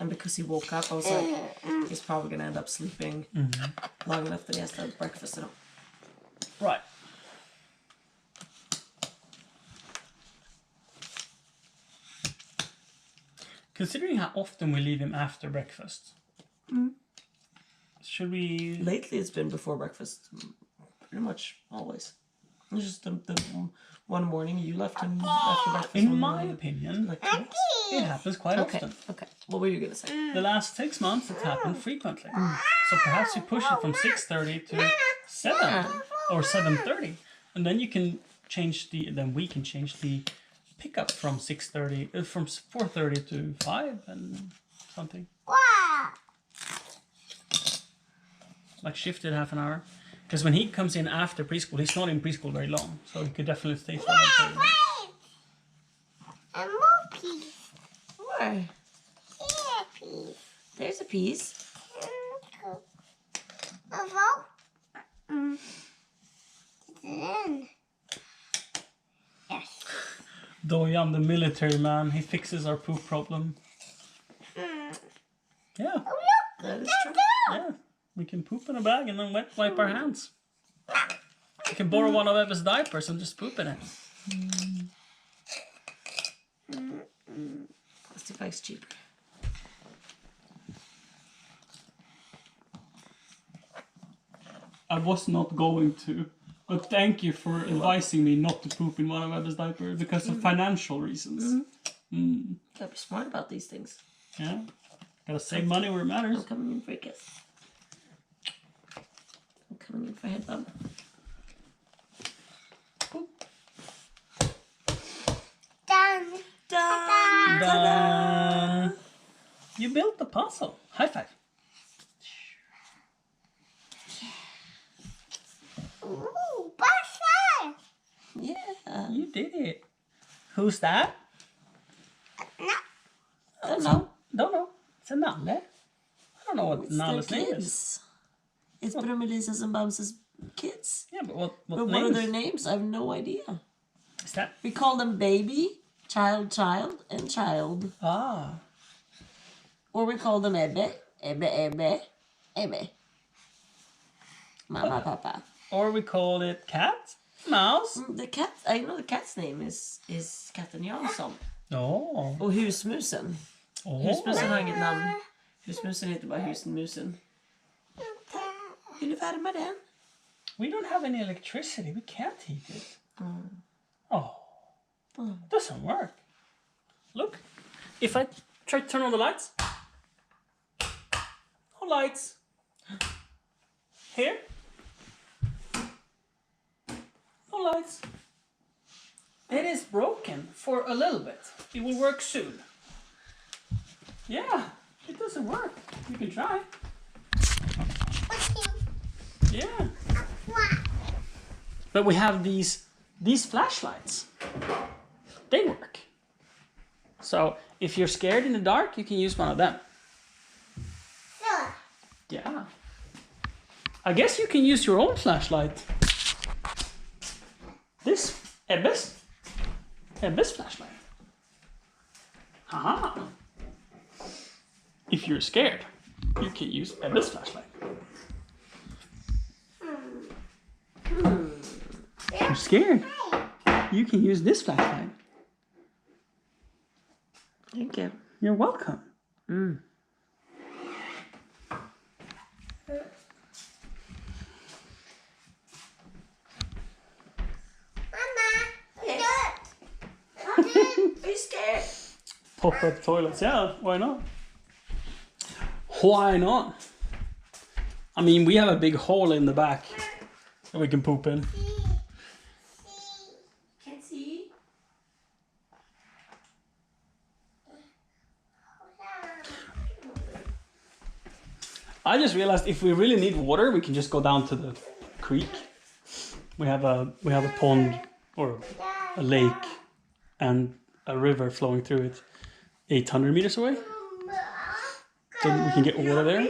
And because he woke up, I was like, he's probably going to end up sleeping long enough that he has to have breakfast at home. Right. Considering how often we leave him after breakfast, should we? Lately, it's been before breakfast. Pretty much always. It's just the one morning you left him after breakfast. In one my morning. opinion, Like two weeks. it happens quite Okay. often. Okay. What were you gonna say? The last 6 months, it's happened frequently. So perhaps you push it from 6:30 to 7 or 7:30, and then you can change then we can change the pickup from 6:30, from 4:30 to 5 and something. Wow. Like shifted half an hour. Because when he comes in after preschool, he's not in preschool very long, so he could definitely stay for like 30 minutes. A more piece. Where? Here, piece. There's a piece. A vote. Then. Yes. Dojan, the military man, he fixes our poop problem. Yeah, That is true. yeah. We can poop in a bag and then wet wipe our hands. We can borrow one of Ebba's diapers and just poop in it. Plastic bag's cheaper. I was not going to, but thank you for advising me not to poop in one of Ebba's diapers because of financial reasons. Gotta be smart about these things. Yeah, gotta save money where it matters. I'm coming in for a kiss. I'm coming in for a head bump. Done. Done. Done. You built the puzzle. High five. Ooh, butter. Yeah. You did it. Who's that? No. Don't know. Don't know. It's a Nalle. I don't know what It's their Nalle's name is. kids. It's Brummelisas and Bamse's kids. Yeah, but what But name what are is, their names? I have no idea. is that? We call them baby, child, and child. Ah. Or we call them Ebbe. Mama, Papa. Or we call it cat, mouse. The cat, I know the cat's name is Katten Jansson. Oh. Och husmusen. Husmusen har inget namn. Husmusen heter bara husmusen. Vill du värma den? We don't have any electricity. We can't heat it. Oh. Doesn't work. Look. If I try to turn on the lights. No lights. Here. No lights. It is broken for a little bit. It will work soon. Yeah, it doesn't work. You can try. Yeah. But we have these flashlights. They work. So if you're scared in the dark, you can use one of them. Yeah. I guess you can use your own flashlight. This Ebbe's flashlight. Haha. If you're scared, you can use Ebbe's flashlight. If you're scared, you can use this flashlight. Thank you. You're welcome. Are you scared? Pop-up toilets, yeah, why not? Why not? I mean, we have a big hole in the back that we can poop in. Can't see. I just realized if we really need water, we can just go down to the creek. We have a pond or a lake and a river flowing through it 800 meters away. So we can get water there.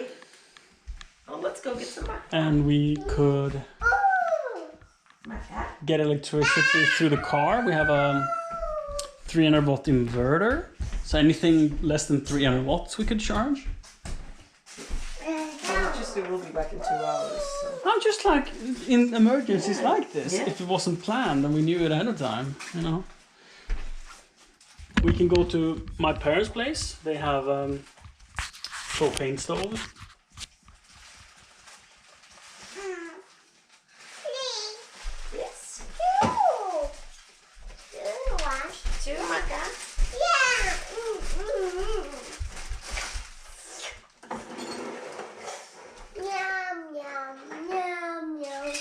Oh, let's go get some more. And we could My cat. get electricity through the car. We have a 300 watt inverter. So anything less than 300 watts we could charge. We'll be back in 2 hours. So. I'm just like in emergencies like this. Yeah. If it wasn't planned and we knew it ahead of time, you know. We can go to my parents' place. They have propane stove. Yes.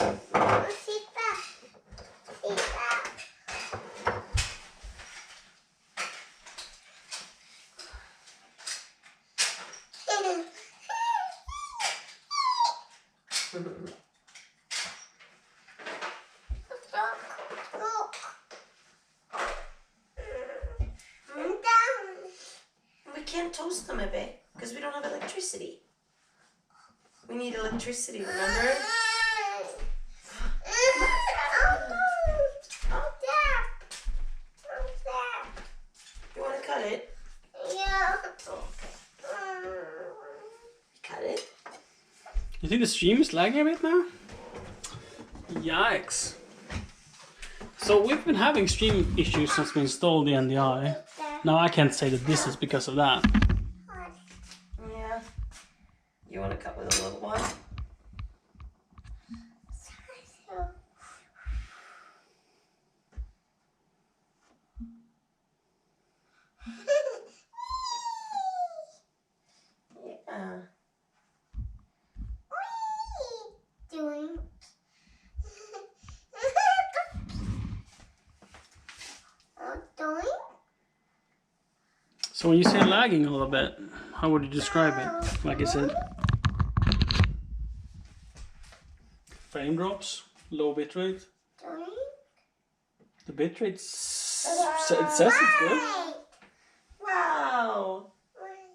Sit back. Sit back. Look. Down. We can't toast them, Ebe, because we don't have electricity. We need electricity, remember? You want to cut it? Yeah. Cut it. You think the stream is lagging a bit now? Yikes. So we've been having stream issues since we installed the NDI. Now I can't say that this is because of that. Yeah. You want to cut with a little one? Yeah. Doing. Doing. So when you say lagging a little bit, how would you describe it? Like I said, frame drops, low bitrate. Doing. The bitrate it says it's good. Wow.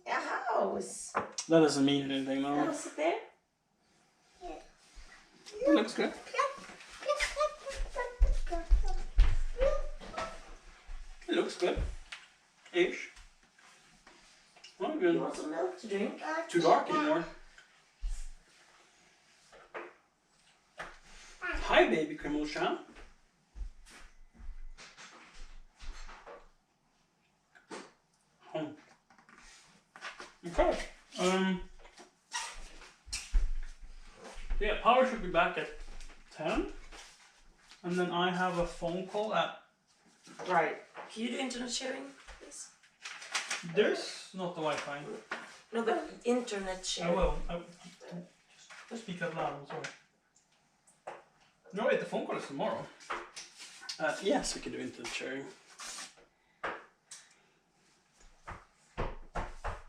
A house. That doesn't mean anything, no. Want to sit there? It looks good. It looks good. Ish. Oh, You good. want some milk to drink? Too dark anymore. Hi, baby Kremosha. Home. Okay. Yeah, power should be back at 10. And then I have a phone call at. Right. Can you do internet sharing, please? There's not the Wi-Fi. No, but internet I sharing. will. Just speak out loud, I'm sorry. No, wait, the phone call is tomorrow. Yes, we can do internet sharing.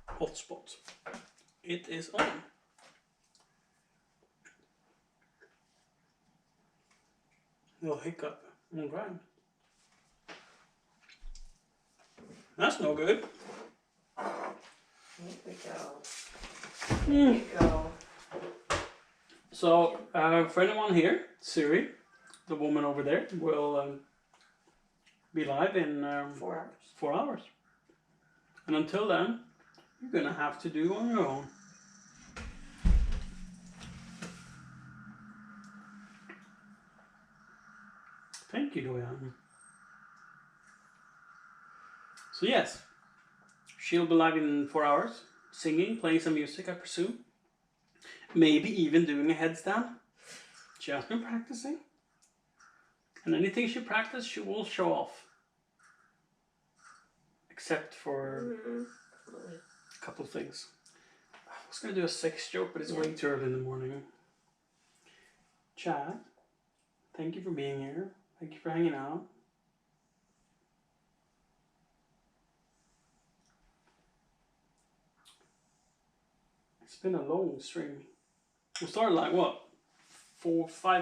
Hotspot. It is on. No hiccup on grind. That's no good. Here we go. Here we go. So, for anyone here, Siri, the woman over there, will be live in 4 hours. 4 hours. And until then, you're gonna have to do on your own. Thank you, Doyan. So yes, she'll be live in 4 hours, singing, playing some music, I presume. Maybe even doing a headstand. She has been practicing. And anything she practices, she will show off. Except for a couple of things. I was going to do a sex joke, but it's way too early in the morning. Chad, thank you for being here. Thank you for hanging out. It's been a long stream. We started like what? 4, 5